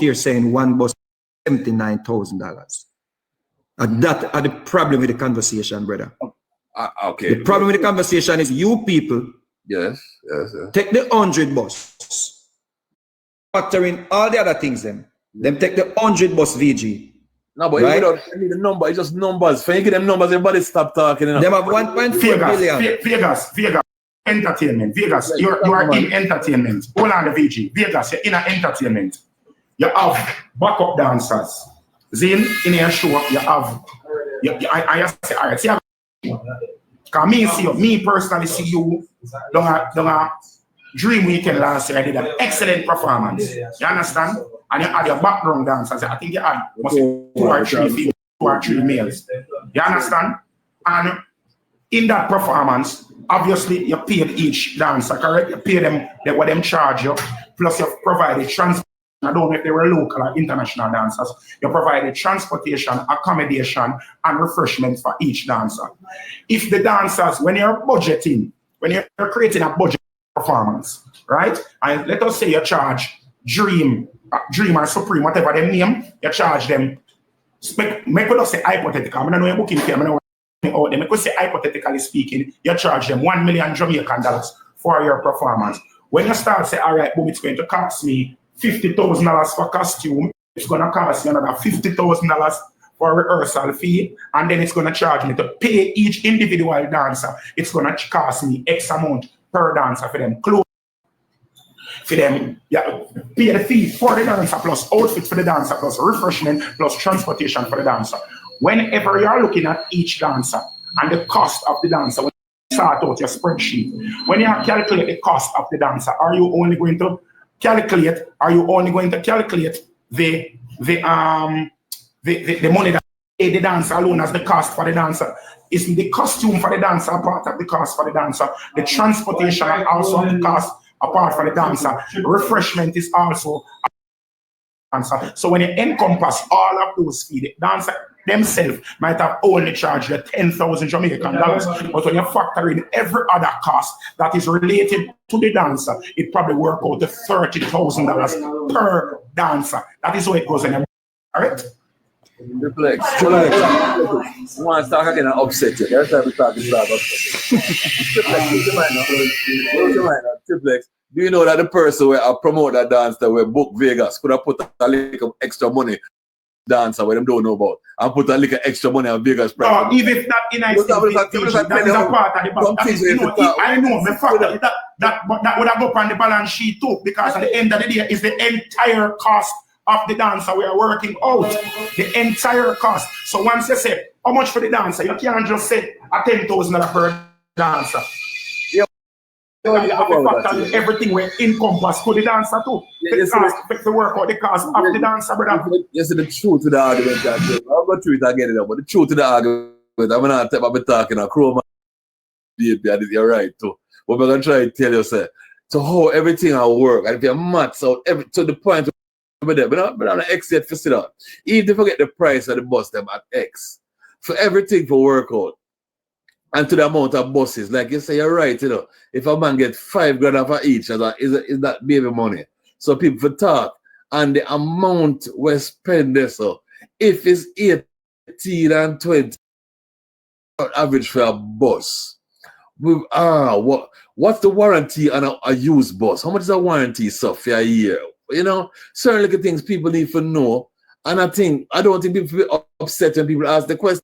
here saying one bus $79,000. And that are the problem with the conversation, brother. Okay. The problem with the conversation is you people take the 100 bus, factor in all the other things, them take the 100 bus VG. No, but right? You don't need the number, it's just numbers. When you get them numbers, everybody stop talking. You know? Them have 1.4 billion. Vegas, entertainment. Vegas, you are in entertainment. Hold on the VG. Vegas, you're in an entertainment. You have backup dancers. Then in your show, you have. I say, all right, see. Because me personally see you don't Dream Weekend last year. I did an excellent performance. You understand? And you had your background dancers. I think you had two or three males. You understand? And in that performance, obviously you paid each dancer, correct? You pay them what them charge you, plus you provided transport. I don't know if they were local or international dancers. You provided transportation, accommodation, and refreshments for each dancer. If the dancers, when you're budgeting, when you're creating a budget performance, right? And let us say you charge Dream or Supreme, whatever they name, you charge them. Make us say hypothetical. I don't know you're booking for them. Make us say hypothetically speaking, you charge them $1 million Jamaican dollars for your performance. When you start say, all right, boom, it's going to cost me $50,000 for costume, it's going to cost you another $50,000 for rehearsal fee, and then it's going to charge me to pay each individual dancer. It's going to cost me X amount per dancer for them clothes, for them, pay the fee for the dancer, plus outfit for the dancer, plus refreshment, plus transportation for the dancer. Whenever you're looking at each dancer and the cost of the dancer, when you start out your spreadsheet, when you calculate the cost of the dancer, are you only going to calculate the money that pay the dancer alone as the cost for the dancer? Is the costume for the dancer a part of the cost for the dancer? The transportation and also the cost apart for the dancer. Refreshment is also a dancer. So when you encompass all of those fees, the dancer themselves might have only charged you 10,000 Jamaican dollars. But when you factor in every other cost that is related to the dancer, it probably work out to $30,000 per dancer. That is how it goes in. All right? Reflex. I want to start again and upset you. That's why we start upset you. Triplex. Do you know that the person where I promote that dance that we book Vegas could have put a little extra money dancer where them don't know about and put a little extra money on Vegas price? No, even if that in that is a part of the balance. You know, I know the fact that would have go on the balance sheet too, because at the end of the day, it's the entire cost of the dancer we are working out. The entire cost. So once you say how much for the dancer, you can't just say a $10,000 per dancer. You have to factor everything we encompass for the dancer too. The cost to work out the cost of the dancer, brother. You see the truth to the argument. I'll go through it again, but the truth to the argument, I'm not talking a chroma. You're right too. But we're gonna try to tell you, sir, so how everything will work, and if you maths out to the point but I'm not X yet for sit out. Even if you forget the price of the bus them at X, for everything for work out. And to the amount of buses, like you say, you're right, you know. If a man get $5 grand for each, is that baby money? So people for talk and the amount we spend there. So if it's 18 and 20 average for a bus, what's the warranty on a used bus? How much is a warranty for a year? You know, certain little things people need to know. And I don't think people be upset when people ask the question.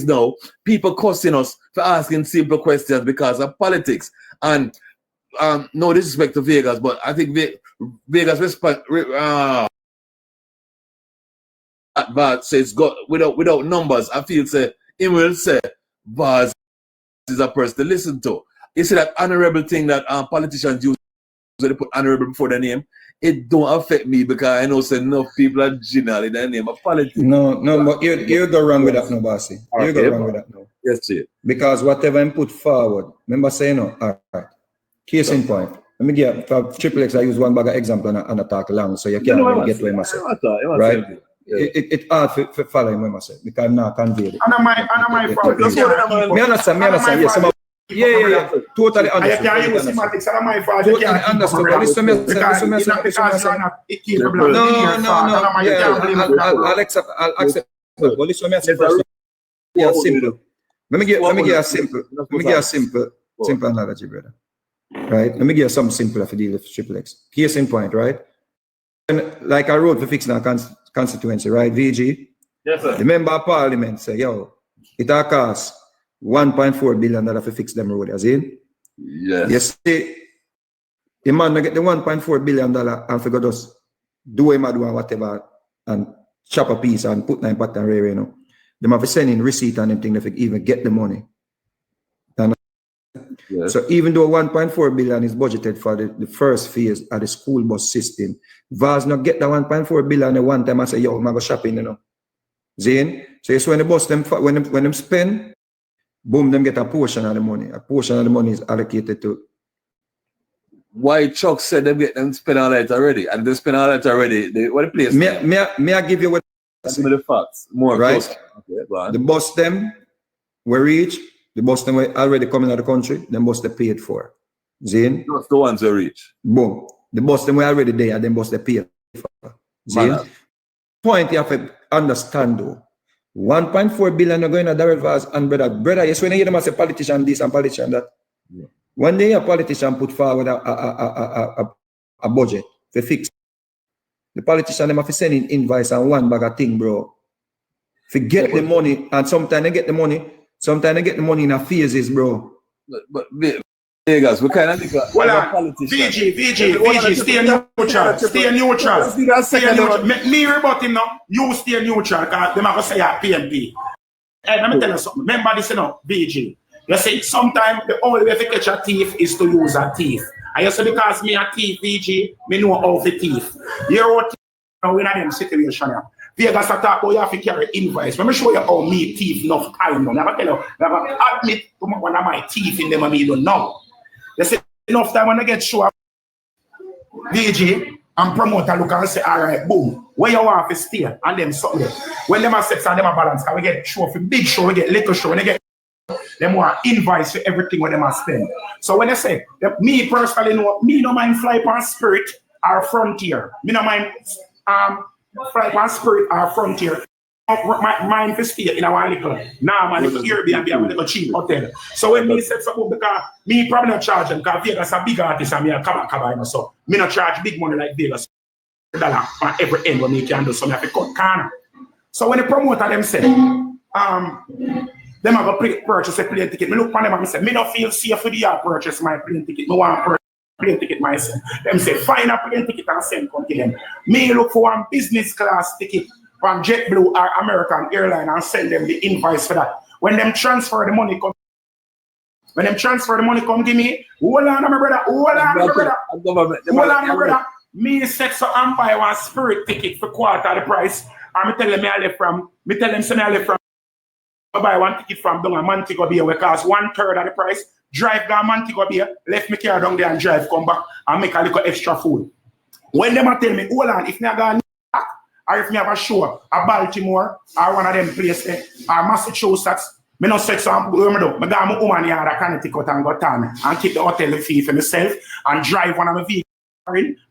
Now, people cussing us for asking simple questions because of politics. And no disrespect to Vegas, but I think Vegas Vaz says without numbers. I feel say he will say Vaz is a person to listen to. You see that honorable thing that politicians use. They put honorable before the name. It don't affect me because I know say enough people are general in the name of politics. No, but you go wrong with that, no, Bossy. You go wrong with that, no. Yes, sir. Because whatever I put forward, remember saying no. All right. Case in point. Let me give for Triple X. I use one bag of example and I talk long, so you can't really get where I say. Right? It's hard for following what I say because I'm not conveyed. And my fault. Me understand. Yes, yeah. Totally understand. I can't use semantics. And my fault. Totally understand. Listen, no. I'll accept. But listen, me say first. Yeah, simple. Let me give a simple analogy, brother. Right? Let me give you something simple for deal with Triple X. Case in point, right? And like I wrote for fixing our constituency, right? VG. Yes, sir. The member of parliament say, yo, it'll cost $1.4 billion to fix them road, as in? Yes. You see, the man get the $1.4 billion and figure just do him do whatever and chop a piece and put in pot and rare, you know. They have to send in receipt and everything to even get the money. And yes. So even though $1.4 billion is budgeted for the first phase of the school bus system, Vaz not get the $1.4 billion at one time and say, yo, I'm going to go shopping, you know. Zane? So it's when the bus them when them spend, boom, them get a portion of the money. A portion of the money is allocated to. Why Chuck said them spend all that already, and they spend all that already. What the place? May I give you what? Some of the facts, more right. Okay, the bus them were reached. The bus them were already coming out of the country. Them bus they paid for. Zane? That's the ones who reach. Boom. The bus them were already there. Them bus they paid for. Zane? Point you have to understand though. 1.4 billion are going to direct Vaz and brother. Yes, when you hear them as a politician this and politician that. Yeah. When they a politician put forward a budget to fix, the politician them have to send in invoice and one bag of thing, bro. Forget the money, and sometimes they get the money. Sometimes they get the money in a phases, bro. But Vegas, we kind of think VG, stay neutral. Me rebut him now. You stay neutral because them have to say PMP. Hey, let me tell you something. Remember this, you know, VG. You see, sometimes the only way to catch a thief is to use a thief. And you say because me a thief, VG, me know how to thief. You're out now in a them situation. Vegas talk about you have to carry invoice. Let me show you how me thief enough time now. Never tell you, never admit to one of my thief in them and me don't know. You see, enough time when I get show up, VG and promoter look and say, all right, boom, where you want to stay and them something. When them are sex and them are balance, because we get show for big show, we get little show, when they get them want invoice for everything where them are spend. So when I say, me personally know, me no mind fly past Spirit or Frontier. Me no mind flight on Spirit or Frontier. Mine for stay in our little little Airbnb and a little cheap hotel. So when me said something, because me probably not charge them, because Vegas a big artist and me a kaba, you know, so me not charge big money like Vegas. $1 on every end when me can do, so me have to cut corner. So when the promoter them say, them have to purchase a plane ticket, me look on them and say, me don't feel safe with the purchase my plane ticket, me want to purchase plane ticket myself. Them say, find a plane ticket and send come to them. Me look for one business class ticket from JetBlue or American Airline and send them the invoice for that. When them transfer the money come give me, hold on, my brother, me set so and buy one Spirit ticket for quarter of the price. And me tell them I buy one ticket from down Montego Bay, which costs 1/3 of the price. Drive down Montego Bay, left me car down there and drive, come back and make a little extra food. When them tell me, hold on, if me go or if me have a show at Baltimore or one of them places or Massachusetts, me no sex and me got my woman here at Connecticut and go down and keep the hotel fee for myself and drive one of my vehicles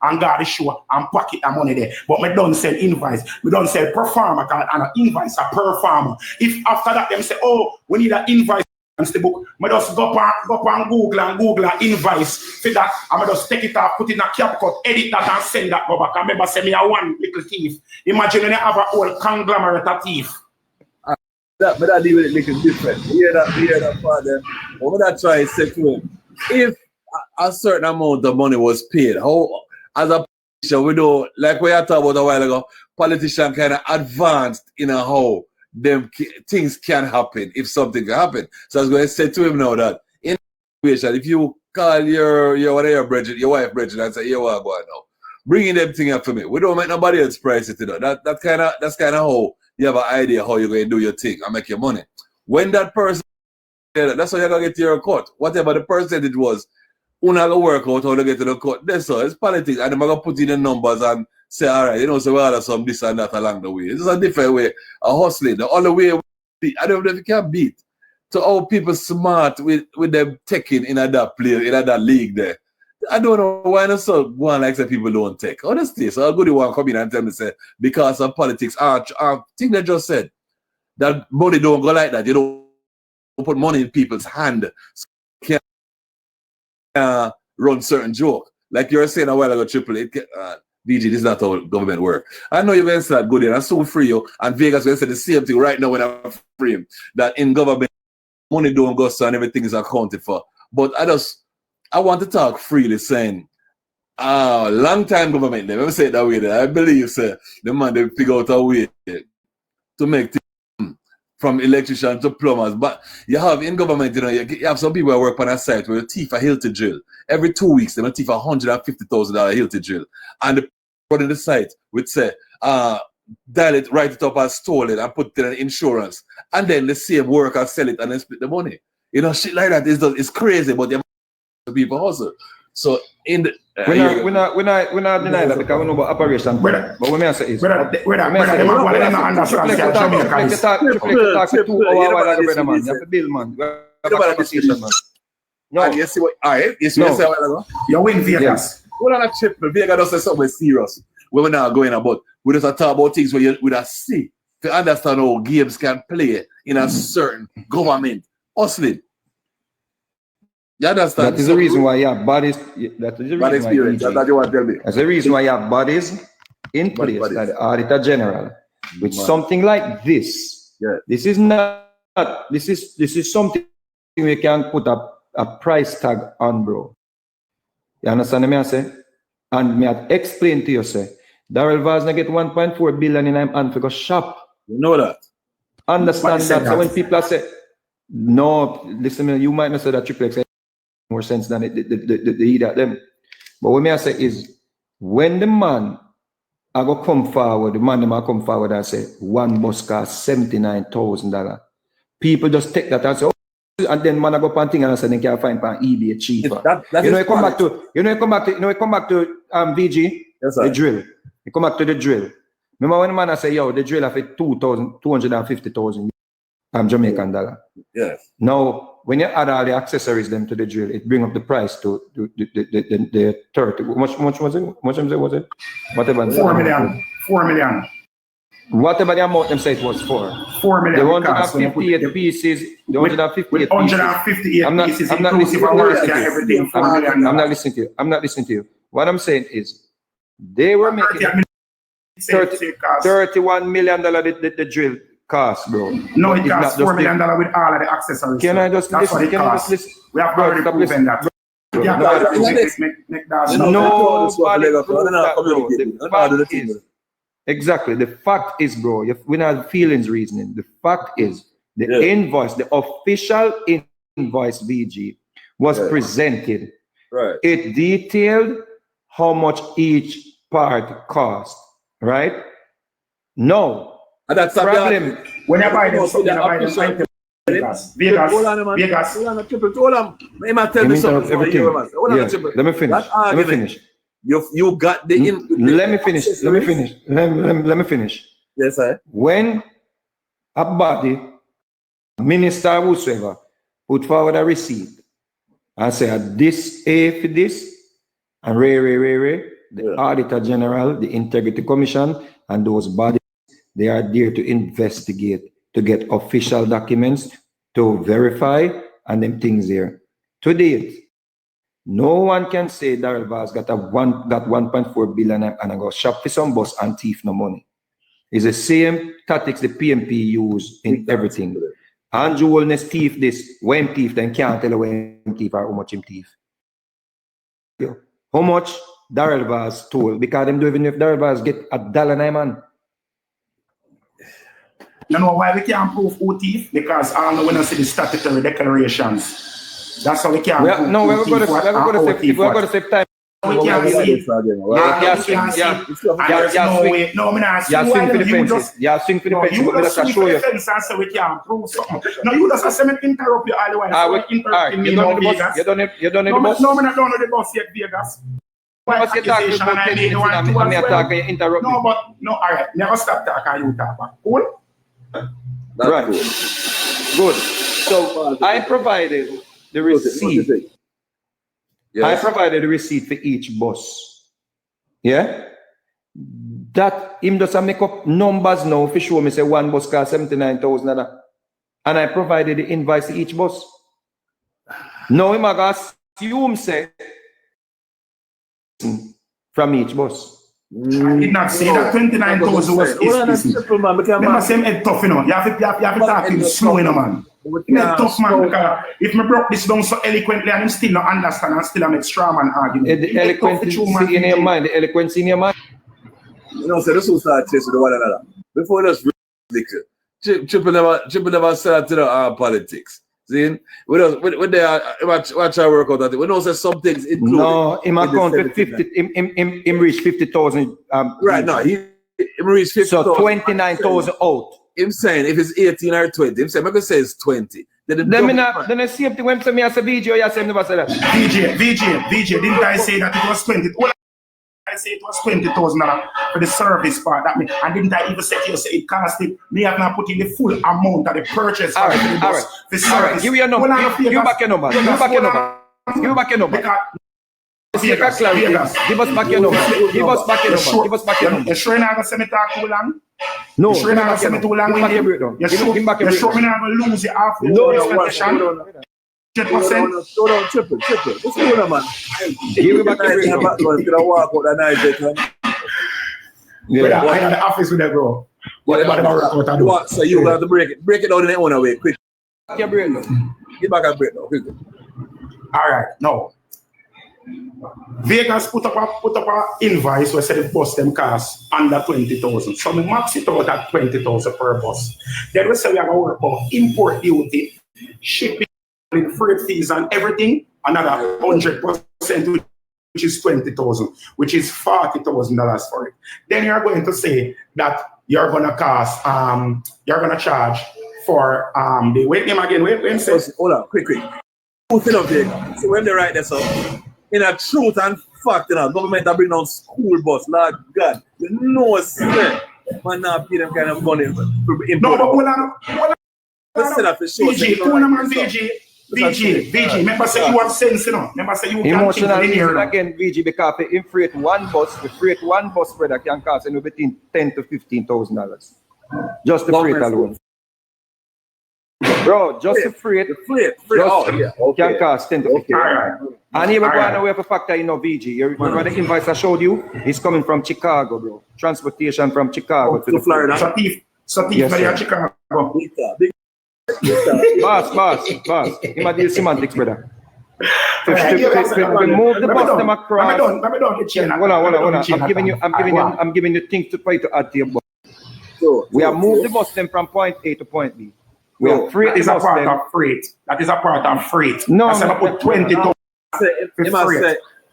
and got the show and pocket the money there. But me don't sell invoice. Me don't sell performer and an invoice a performer. If after that them say, oh, we need an invoice the book, I just go on Google and invoice for that. I just take it off, put it in a CapCut, edit that and send that go back. I remember say me a one little thief. Imagine when you have a whole conglomerate of thief. That deal with it little different. You hear that part there. What I try to say to him, if a certain amount of money was paid, how as a politician we know, like we had talked about a while ago, politician kind of advanced in a how them things can happen if something can happen. So I was going to say to him now that in situation, if you call your Bridget, your wife Bridget, and say, you want to go now, bringing them thing up for me. We don't make nobody else price it, you know. That's kind of how you have an idea how you're going to do your thing and make your money. When that person, that's how you're going to get your cut. Whatever the percentage was, you're going to work out how to get to the cut. That's all. It's politics. And I'm going to put in the numbers and say, all right, you know, so we'll have some this and that along the way. This is a different way of hustling. The only way, I don't know if you can beat. So how people smart with them taking in that player, in that league there. I don't know why not so one like say people don't take. Honestly, so I'll go to one come in and tell me, say, because of politics, I think they just said that money don't go like that. You don't put money in people's hand. So you can't run certain joke. Like you were saying a while ago, Triple, BG, this is not how government work. I know you're going to say that good and I so free you, and Vegas going to say the same thing right now when I'm free him, that in government, money don't go so and everything is accounted for. But I want to talk freely saying, long time government, let me say it that way, I believe, sir, the man, they figure out a way to make things from electricians to plumbers. But you have in government, you know, you have some people who work on a site where you thief a Hilton drill. Every 2 weeks, they will thief $150,000 Hilton drill. And the running the site would say, dial it, write it up as stolen and put it in insurance. And then the same worker sell it and then split the money. You know, shit like that is crazy, but the people hustle. So in the we're not denying that because we know about operation. But what me say is, talk for 2 hours while I go, man. You have to build, man. We have a conversation, man. No, and you see what? All right, you see what I say a while ago? You win Vegas. What on a trip? Vegas does say something serious. We're not going about. We just talk about things where you would see to understand how games can play in a certain government hustling. You understand? That is the reason why you have bodies. That is the reason experience. That's what you want to tell me. That's the reason why you have bodies in place, like the Auditor General, with something like this. Yeah. This is not. This is something we can put a price tag on, bro. You understand me? I say, and me I explain to you, say, Darrell Vasna get 1.4 billion in him and for go shop. You know that. Understand that. So when people say, no, listen, you might not say that Triple X more sense than the them. But what me I say is, when the man I go come forward, the man I come forward and say one bus cost $79,000. People just take that and say, oh, and then man I go pan thing and I say they can find on eBay cheaper. You come back to VG, yes, the drill. You come back to the drill. Remember when the man I say, yo, the drill have 250,000 Jamaican dollar. Yes. Now, when you add all the accessories them to the drill, it bring up the price to the 30. How much was it? Whatever. 4 million. 4 million. Whatever the amount them say it was for. 4 million. The 158 pieces, the 158 with 158 pieces, inclusive of work and everything, 4 million. I'm not listening to you. I'm not listening to you. What I'm saying is, they were making $31 million the drill cost, bro. No, it costs $4 million with all of the accessories. Can I just That's listen? what it Can I costs. just listen? We have already proven that. Yeah, exactly. The fact is, bro, we're not feelings reasoning. The fact is, the invoice, the official invoice VG was presented. Right. It detailed how much each part cost. Right? No. And that's the problem. When I buy them, Vegas. Hold on, man. Vegas. Hold on, Triple. Hold on. Let me tell you something. Hold on, Triple. Let me finish. Let me finish. You got the Let me finish. Let me finish. Let me finish. Yes, sir. When a body, minister whosoever, put forward a receipt and say this A for this, and the Auditor General, the Integrity Commission, and those bodies, they are there to investigate, to get official documents, to verify, and them things there. To date, no one can say Darrell Vaz got 1.4 billion and I go shop for some bus and thief no money. It's the same tactics the PMP use in everything. Andrew Holness thief this, when thief, then can't tell when thief or how much him thief. How much Darrell Vaz told, because them don't even know if Darrell Vaz get $1 man. You know why we can't prove who thief? Because I know when I see the statutory declarations. That's how we can't prove. No, we're going to save time. We can't see. No, I'm not swing for the fences. Swing for the fences. You just swing for the fence and say we can't prove something. No, you just say me interrupt you all the while. You don't know the bus? No, I'm not done with the bus yet, Vegas. No, but no, all right. Never stop talking, you talk back. Cool? Right. Good. So I provided the receipt. Yes. I provided the receipt for each bus. Yeah? That him doesn't make up numbers now for sure. Me say one bus cost 79,000. And I provided the invoice to each bus. Now him I assume say from each bus. I did not say that 29,000 was remember same head tough, you know. You have to talk him slow, you know, man. Head tough, man, because if me broke this down so eloquently and him still not understand and still make straw man argument. The eloquence in your mind, the eloquence in your mind. You know, so this will start chasing the one another. Before this Triple never started to the politics. See, when they are watch our work out, we know say some things included. No, him account for 50. Him reach 50,000. Right now, he reached 50,000. So 29,000 out. Him saying if it's 18 or 20, him saying I can say it's 20. Then I see if the when me as a VJ, or you say never say that. VJ, didn't I say that it was 20? I say it was 20,000 for the service part. That mean, and didn't I even say to you say it cost it? Me have not put in the full amount of the purchase. All right. Give me your number. Give back your number. Give back your number. Give back your number. Give us back your number. Give us back your number. Give us back your number. Give us back your number. You sure you're not going to send me talk too long? No. You sure you're not going to send me too long? You sure you're not going to lose it after the explanation? 100%. Slow down, triple. What's going on, man? Give me back your number. Walk out that night, yeah, I had the office with that, bro. So you have to break it down in their own way, quick. Give back a break now, quick. All right, now. Vegas put up a invoice where said the bus them cost under 20,000. So we max it out at 20,000 per bus. Then we say we have to work out import duty, shipping, freight fees and everything, another 100%, which is 20,000, which is $40,000 for it. Then you're going to say that you're gonna cost, you're gonna charge for the wait name again. Wait, says hold on, quick. Truth enough, Vegas. So when they write this up, in a truth and fact, you know, government are bringing down school bus, Lord God. You know, sir, man, not pay them kind of money for import. No, but hold on. Let's say that for sure. VG, VG, remember say you have sense, you know. Remember say you can think linear. Again, VG, because if freight one bus, brother, can cost between $10,000 to $15,000. Just the freight alone. Bro, just the freight. Can cost 10 to 15. Right. And here we're going away for factor, you know, VG. Remember the invoice I showed you? It's coming from Chicago, bro. Transportation from Chicago to Florida. So yes, Chicago. Boss. You might deal semantics, brother. We move the bus them across. Hold on. I'm giving you things to try to add to your bus. We have moved the bus them from point A to point B. We have freight. That is a part of freight. That is a part of freight. No, I said I put 20 to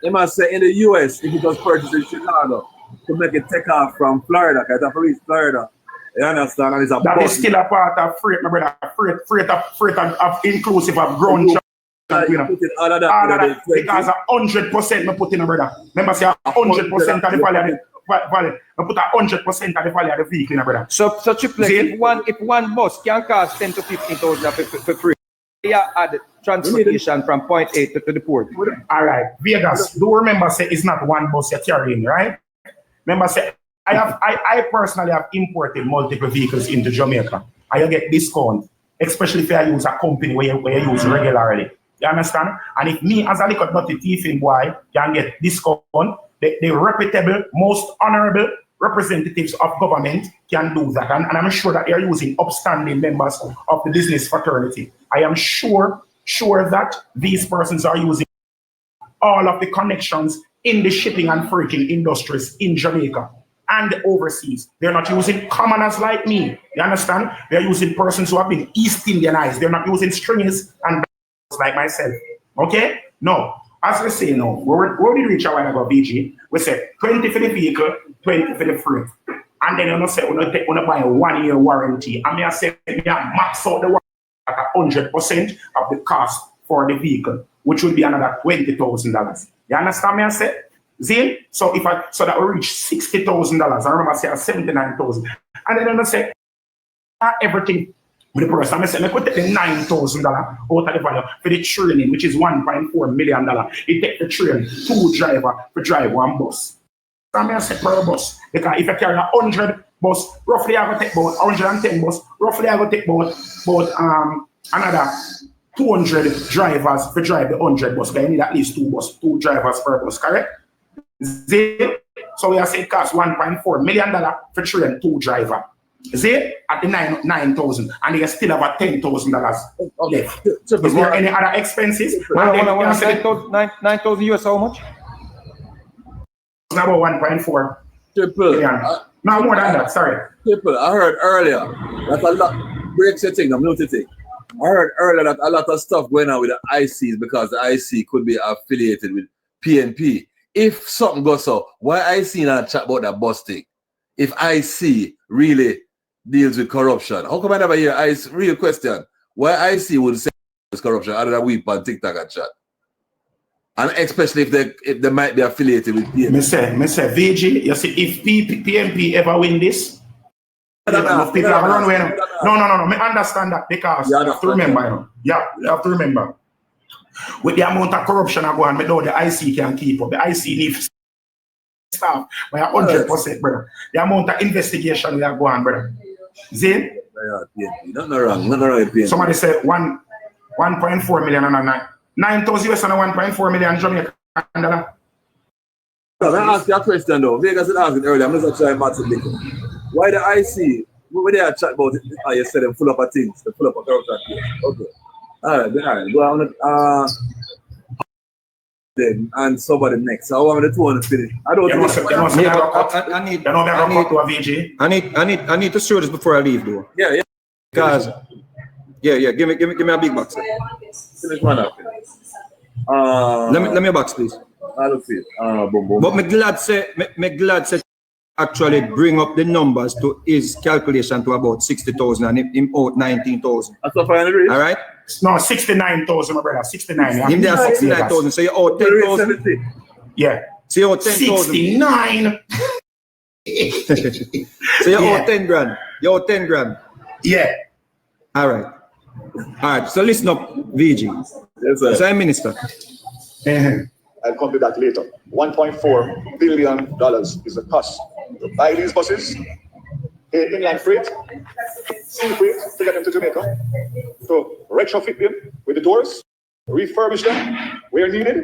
He must say in the US, if it was purchased in Chicago, to make it take off from Florida, because it's reach Florida. You understand? And it's a that is still a part of freight, my brother. Freight of inclusive of ground transport. All of that, because 100% me put in, my brother. Remember, say 100% of the value. I put 100% of the value of the vehicle, my brother. So triple, if one bus can cost 10 to 15,000 for free, they add transportation from point A to the port. All right, Vegas. Do remember, say it's not one bus you're carrying, right? Remember, say I personally have imported multiple vehicles into Jamaica. I get discount, especially if I use a company where you use regularly. You understand? And if me as a little dirty thieving boy can get discount, the reputable, most honorable representatives of government can do that. And I'm sure that they're using upstanding members of the business fraternity. I am sure that these persons are using all of the connections in the shipping and freighting industries in Jamaica and overseas. They're not using commoners like me. You understand? They're using persons who have been East Indianized. They're not using stringies and like myself. Okay? No. As we say now, where we reach a while ago, BG, we say 20 for the vehicle, 20 for the freight. And then you say, we buy a 1 year warranty. And I say, we max out the warranty at 100% of the cost for the vehicle, which would be another $20,000. You understand me? I say? See? So that we reach $60,000, I remember I say $79,000. And then I say, everything. With the person, I said, I could take the $9,000 out of the value for the training, which is $1.4 million. It take the train 2 drivers to drive 1 bus. So I say per bus. Because if I carry 100 bus, roughly I go take about 110 bus, roughly I go take about another 200 drivers to drive the 100 bus. Because I need at least 2 drivers per bus, correct? So we are saying it costs $1.4 million for train 2 drivers. See, at the 9,000, and they still have a $10,000 left. Is there any other expenses? 9,000 US, how much? It's about 1.4 million. No, more than that, sorry. People, I heard earlier that a lot breaks the thing, I'm not the thing. I heard earlier that a lot of stuff going on with the ICs because the IC could be affiliated with PNP. If something goes so, why IC not chat about that bus thing? If IC really deals with corruption. How come I never hear IC? Real question. Why IC would say it's corruption other than we on TikTok and chat? And especially if they might be affiliated with PNP. Me say, VG, you see, if PNP ever win this, people have run away. No. Me understand that because you have to remember, you know. Yeah, you have to remember. With the amount of corruption I go on, me know the IC can keep up. The IC needs staff by 100%, brother. The amount of investigation we are going, brother. See? Not wrong. Somebody said 1.4 million and 9,000 US and 1.4 million Jamaican dollar. So I ask you a question though. Vegas had asked it earlier. I'm just trying to think. Why the IC? When they are chat about it, you said them full up of things, they full up of corruption. Okay. All right. Go on. Then and somebody next. So I want the two to finish. I don't I need to show this before I leave though. Yeah. Because give me a big box. Finish one up. Let me a box, please. I don't see it. Boom. But me glad say actually bring up the numbers to his calculation to about 60,000 and him out 19,000. That's what I agree. All right? No, 69,000, my brother. 69. Him there 69,000. So you out 10,000. Yeah. So you out 10,000. 69. So you out 10 grand. You out 10 grand. Yeah. All right. right, so listen up, VG. Yes, sir. So, Minister. I'll come to that later. $1.4 billion is the cost to buy these buses, pay inland freight, sea freight to get them to Jamaica, to retrofit them with the doors, refurbish them where needed,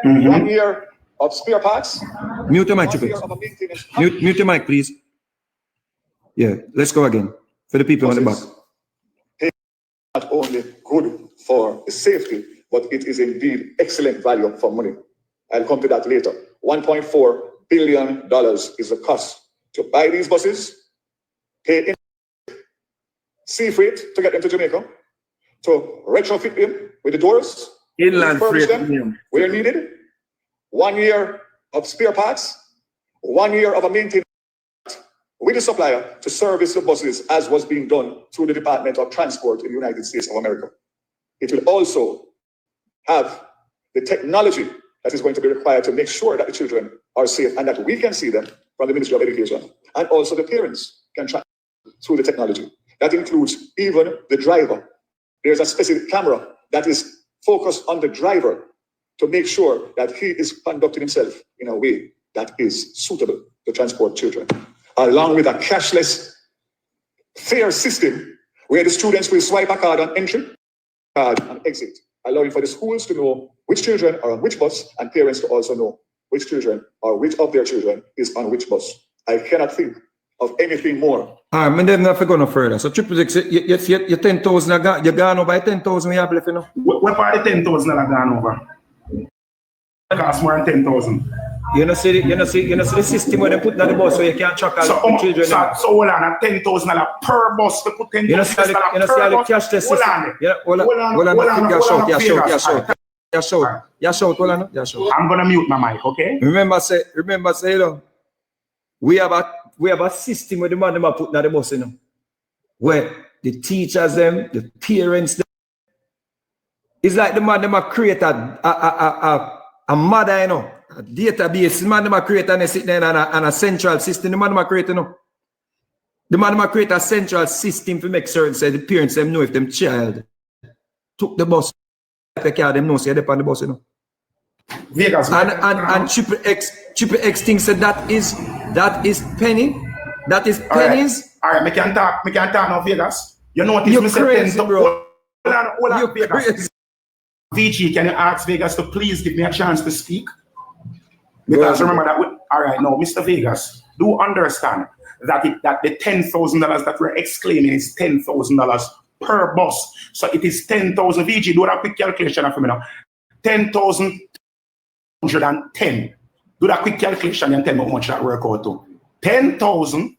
1 year of spare parts. Mute your mic, please. Mute your mic, please. Yeah, let's go again for the people on the back. Not only good for the safety, but it is indeed excellent value for money. I'll come to that later. $1.4 billion is the cost to buy these buses, pay in sea freight to get them to Jamaica, to retrofit them with the doors, Inland refurbish freight them where needed, 1 year of spare parts, 1 year of a maintenance with the supplier to service the buses as was being done through the Department of Transport in the United States of America. It will also have the technology that is going to be required to make sure that the children are safe and that we can see them from the Ministry of Education. And also the parents can track through the technology. That includes even the driver. There's a specific camera that is focused on the driver to make sure that he is conducting himself in a way that is suitable to transport children, along with a cashless fare system where the students will swipe a card on entry, card on exit, allowing for the schools to know which children are on which bus and parents to also know which children or which of their children is on which bus. I cannot think of anything more. I'm not going no further. So, Triple X, you're 10,000, you're gone over 10,000, we have left, you know? What part of 10,000 are gone over? It costs more than 10,000. You know, see the system where they put on the bus so you can't track all the children. So hold on, at $10,000 per bus, they put $10,000 you know, see how the cash test system. Hold on. I'm gonna mute my mic, okay? Remember, say, you know, we have a system where the man them are putting on the bus, you know, where the teachers them, the parents them, it's like the man them are create a mother, you know, a database. The man them are create and sit there on a central system. The man them are create, you know, the man them are create a central system to make certain say the parents them know if them child took the bus, they care them know say they're on the bus, you know. Vegas, and Triple X thinks that is penny. That is pennies. All right, me can talk now, Vegas. You know what is You're crazy, bro. Hold on, Vegas. VG, can you ask Vegas to please give me a chance to speak? Because remember that, all right, no, Mr. Vegas, do understand that the $10,000 that we're exclaiming is $10,000 per bus. So it is 10,000. VG, do that quick calculation for me now. 10,110. Do that quick calculation and tell me how much that work out to. 10,000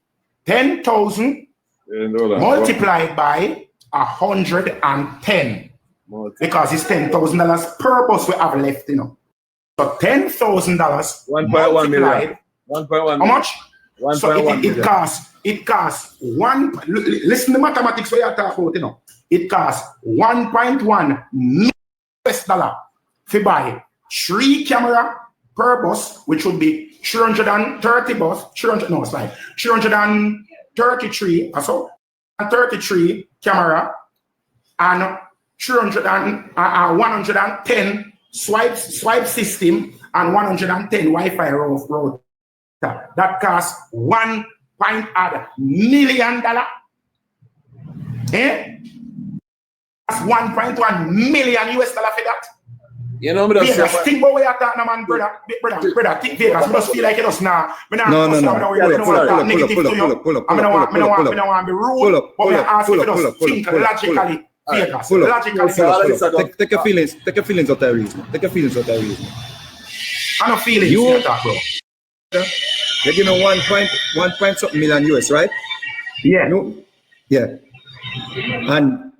multiplied by 110. Because it's $10,000 per bus we have left, you know. So $10,000 $1.1 million. 1.1. How much? 1.1 it costs one. Listen to the mathematics we are talking about, you know. It costs $1.1 million to buy 3 cameras per bus, which would be 330 bus. 333. So 33 camera and 110 swipe system and 110 Wi-Fi route. That costs $1.1 million. Eh? That's $1.1 million US for that. You know me just Vegas, think about where you're talking, man, brother. Think Vegas, I just feel like it does now. No. I don't want to be rude, but we ask you to just think logically. Vegas, logically. Take your feelings out of reason. I don't feel it. You bro. They give me 1 point something million US, right? Yeah. No. Yeah. And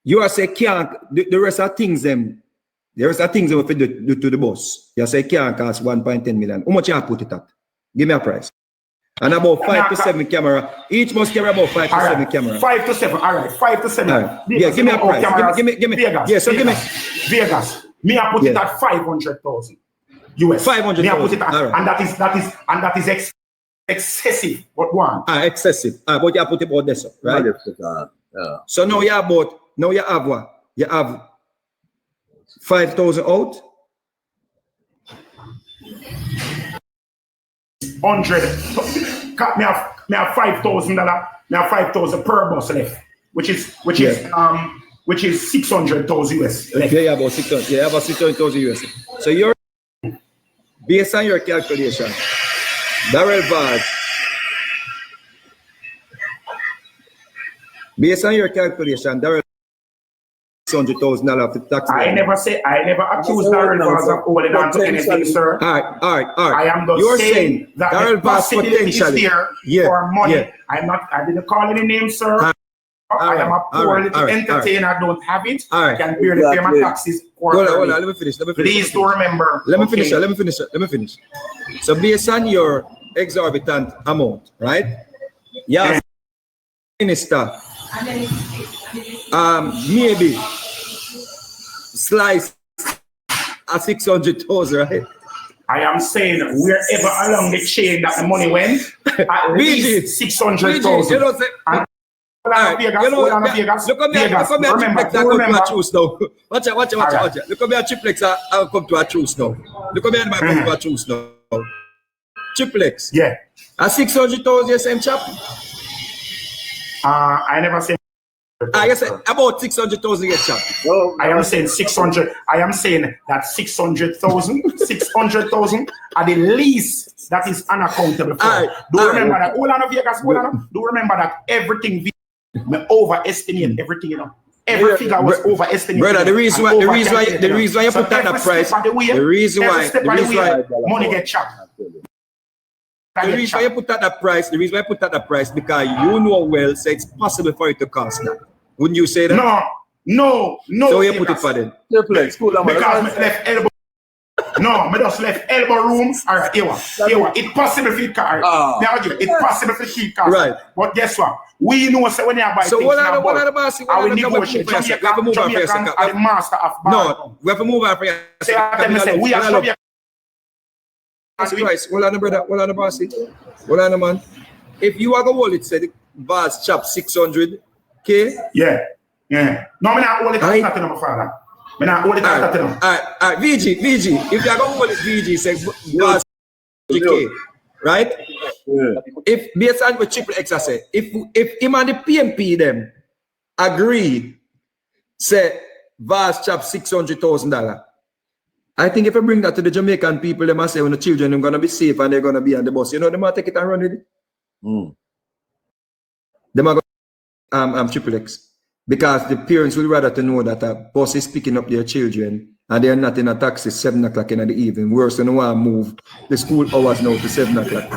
you are saying can't the rest of things them. The rest of things we do to the bus. You say can't cost 1.10 million. How much you put it at? Give me a price. And about 5 to 7 camera. Each must carry about 5 to 7 camera. 5 to 7. All right. 5 to 7. Right. Yeah, give me a price. Give me. Vegas. Yeah, so give me. Vegas. Me I put it at 500,000 US. 500,000. Me I put it at, right. and that is excessive. But one. Excessive. But you put it about this, right? Yeah. So now you bought now you have what? You have 5,000 out. 100. Me have $5,000. Me have 5,000 per bus left, which is $600,000 US left. Yeah, about 600. Yeah, about 600,000 US. So you're based on your calculation, Darrell Vaz. Based on your calculation, Darrell $600,000 for tax. I never accused Darrell Vaz of holding on to anything, sir. All right. I am just saying that the possibility is there for money. Yeah. I didn't call any name, sir. I am a poor little entertainer. I don't have it. I can barely pay my taxes. Hold on. Let me finish. Please do remember. Let me finish. So based on your exorbitant amount, right? Yeah. Minister. Maybe slice at 600,000, right? I am saying wherever along the chain that the money went, at least 600,000. You know, look at me, Triplex come to a truce now. Watch out. Look at me, Triplex come to a truce now. Look at me, come to a truce now. Triplex. Yeah. At 600,000, same chap. I never said. I said about 600,000 get chap. I am saying 600. I am saying that 600,000 are the least that is unaccountable for. Remember that. Hold on, Vegas. Do remember that everything me overestimate everything, you know. Every figure was overestimated. Brother, the reason why you put that price, the reason why money get chopped. The reason why you put that price, because you know well, so it's possible for it to cost that. Wouldn't you say that? No. So you put it for them. Because me left elbow. No, me just left elbow room. Alright, here. It's possible for it car. It's possible for it car. Right. But guess what? We know so when you buy so things. What are the boss? I will negotiate. Jamaican are the master of bargain. No, we have to move on for you. We are Jamaican. Hold on, brother. Hold on, bossy. Hold on, man. If you are going to hold it, say the boss chop 600K. Yeah. No, I'm not hold it as nothing, my father. I'm not hold it as nothing. All right, VG. If you are going to hold it, VG, say boss 600K. Right? Yeah. If based on what Triple X I say, if him and the PMP them agree, say Vaz chop $600,000. I think if I bring that to the Jamaican people, they must say when the children are gonna be safe and they're gonna be on the bus. You know, they might take it and run with it. They might go Triple X. Because the parents would rather to know that a bus is picking up their children and they're not in a taxi 7 o'clock in the evening. Worse than want to move the school hours now to 7 o'clock.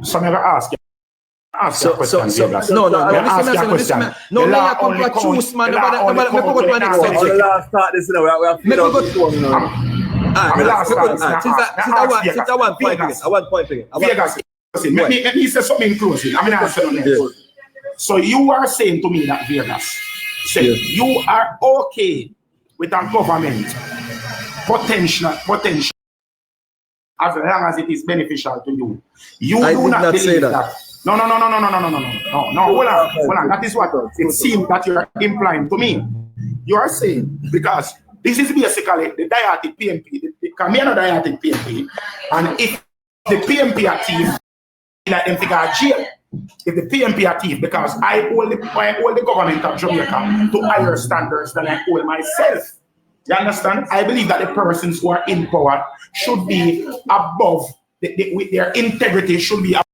So I'm gonna ask you. No, listen, no, me I come to choose, man. The last start this, you know, we have since I want point again. Let me say something closely. I'm gonna answer on that. So you are saying to me that Vegas, you are okay with a government potential as long as it is beneficial to you. You I do not believe say that. No. Hold on. That is what it seems that you are implying to me. You are saying because this is basically the dietic PMP. Because me are not dietic PMP, and if the PMP are thief, like them figure out jail. If the PMP are thief, because I hold the government of Jamaica to higher standards than I hold myself. You understand? I believe that the persons who are in power should be above, with their integrity should be above.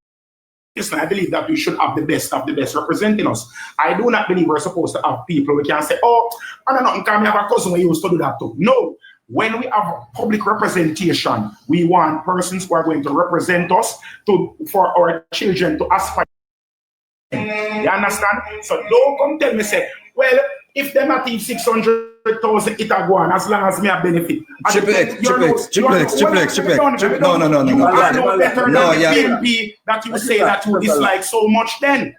Listen, I believe that we should have the best of the best representing us. I do not believe we're supposed to have people we can say, oh, I don't know, can we have a cousin who used to do that too. No. When we have public representation, we want persons who are going to represent us for our children to aspire. You understand? So don't come tell me, say, well, if them are thief 600,000, it will go on as long as me a benefit. Triplex. No. PMP that you say that you dislike so much then.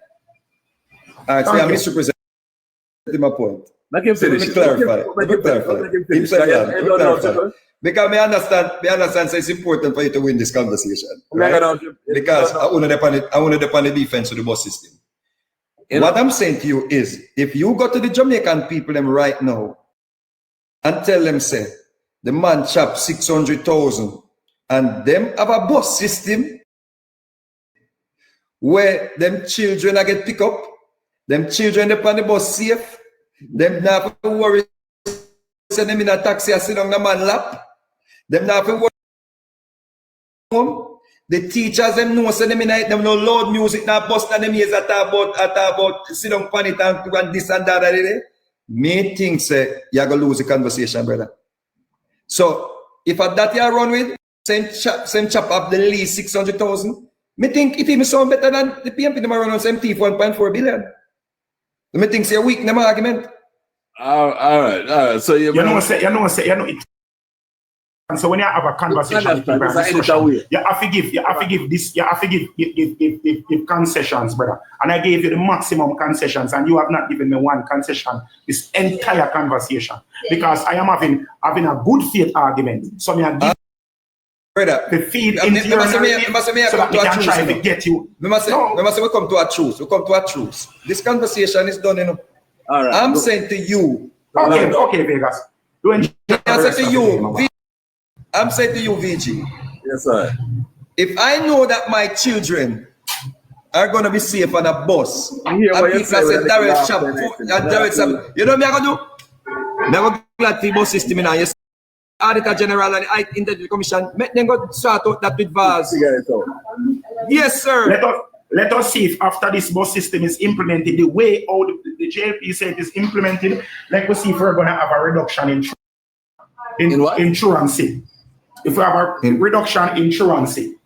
All right, so I misrepresented my point. Let me clarify. Because I understand so it's important for you to win this conversation. Right? Because I want to depend on the defense of the bus system. What I'm saying to you is, if you go to the Jamaican people them right now and tell them, say, the man chop 600,000 and them have a bus system where them children get pick up, them children upon the bus safe, them not have to worry, send them in a taxi and sit on the man lap, them not have to worry home. The teachers them know, send them in them no loud music, not bust on them ears at about sit down on it and this and that. Me think say you're gonna lose the conversation, brother. So if at that you run with, same chop up the least 600,000. Me think it even sound better than the PMP them run on same thief 1.4 billion. Me think say weak them argument. All right. So you know it. And so when you have a conversation, you have to give concessions, brother. And I gave you the maximum concessions, and you have not given me one concession this entire conversation because I am having a good faith argument. So me I give brother the feed into your narrative so that we can try to get you. We come to a truce. We come to a truce. This conversation is done, you know. All right. I'm saying to you. Okay, Vegas. I'm saying to you, VG. Yes, sir. If I know that my children are going to be safe on a bus, and people say, Darrell Chap, you know what I'm going to do? Never glad the bus system in here. Auditor General and the Intelligence Commission, make them go sort out that with VAS. Yes, sir. Let us see if after this bus system is implemented, the way how the JLP said it is implemented, let us see if we're going to have a reduction in truancy. If we have a reduction in truancy.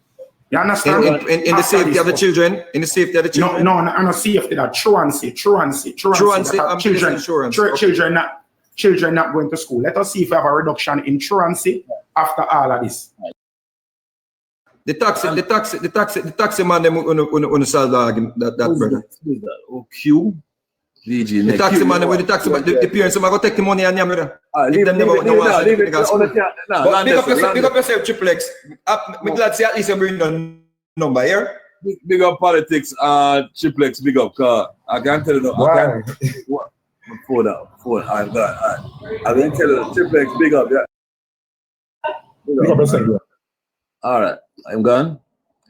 You understand? In the safety of the children? In the safety of the children? No, not safety, that truancy. Children not going to school. Let us see if we have a reduction in truancy after all of this. The taxi man them on solve that brother. Q. VG. The taxi man with the taxi, but the parents are going to take the money and yam brother. Leave them never pick up yourself, Triple X. I'm glad to see at least you bring the number here. Big up politics, Triple X, big up. I can't tell you. Hold up. I'm gone. I can tell you, Triple X, big up. Yeah. Big up. All right. I'm gone.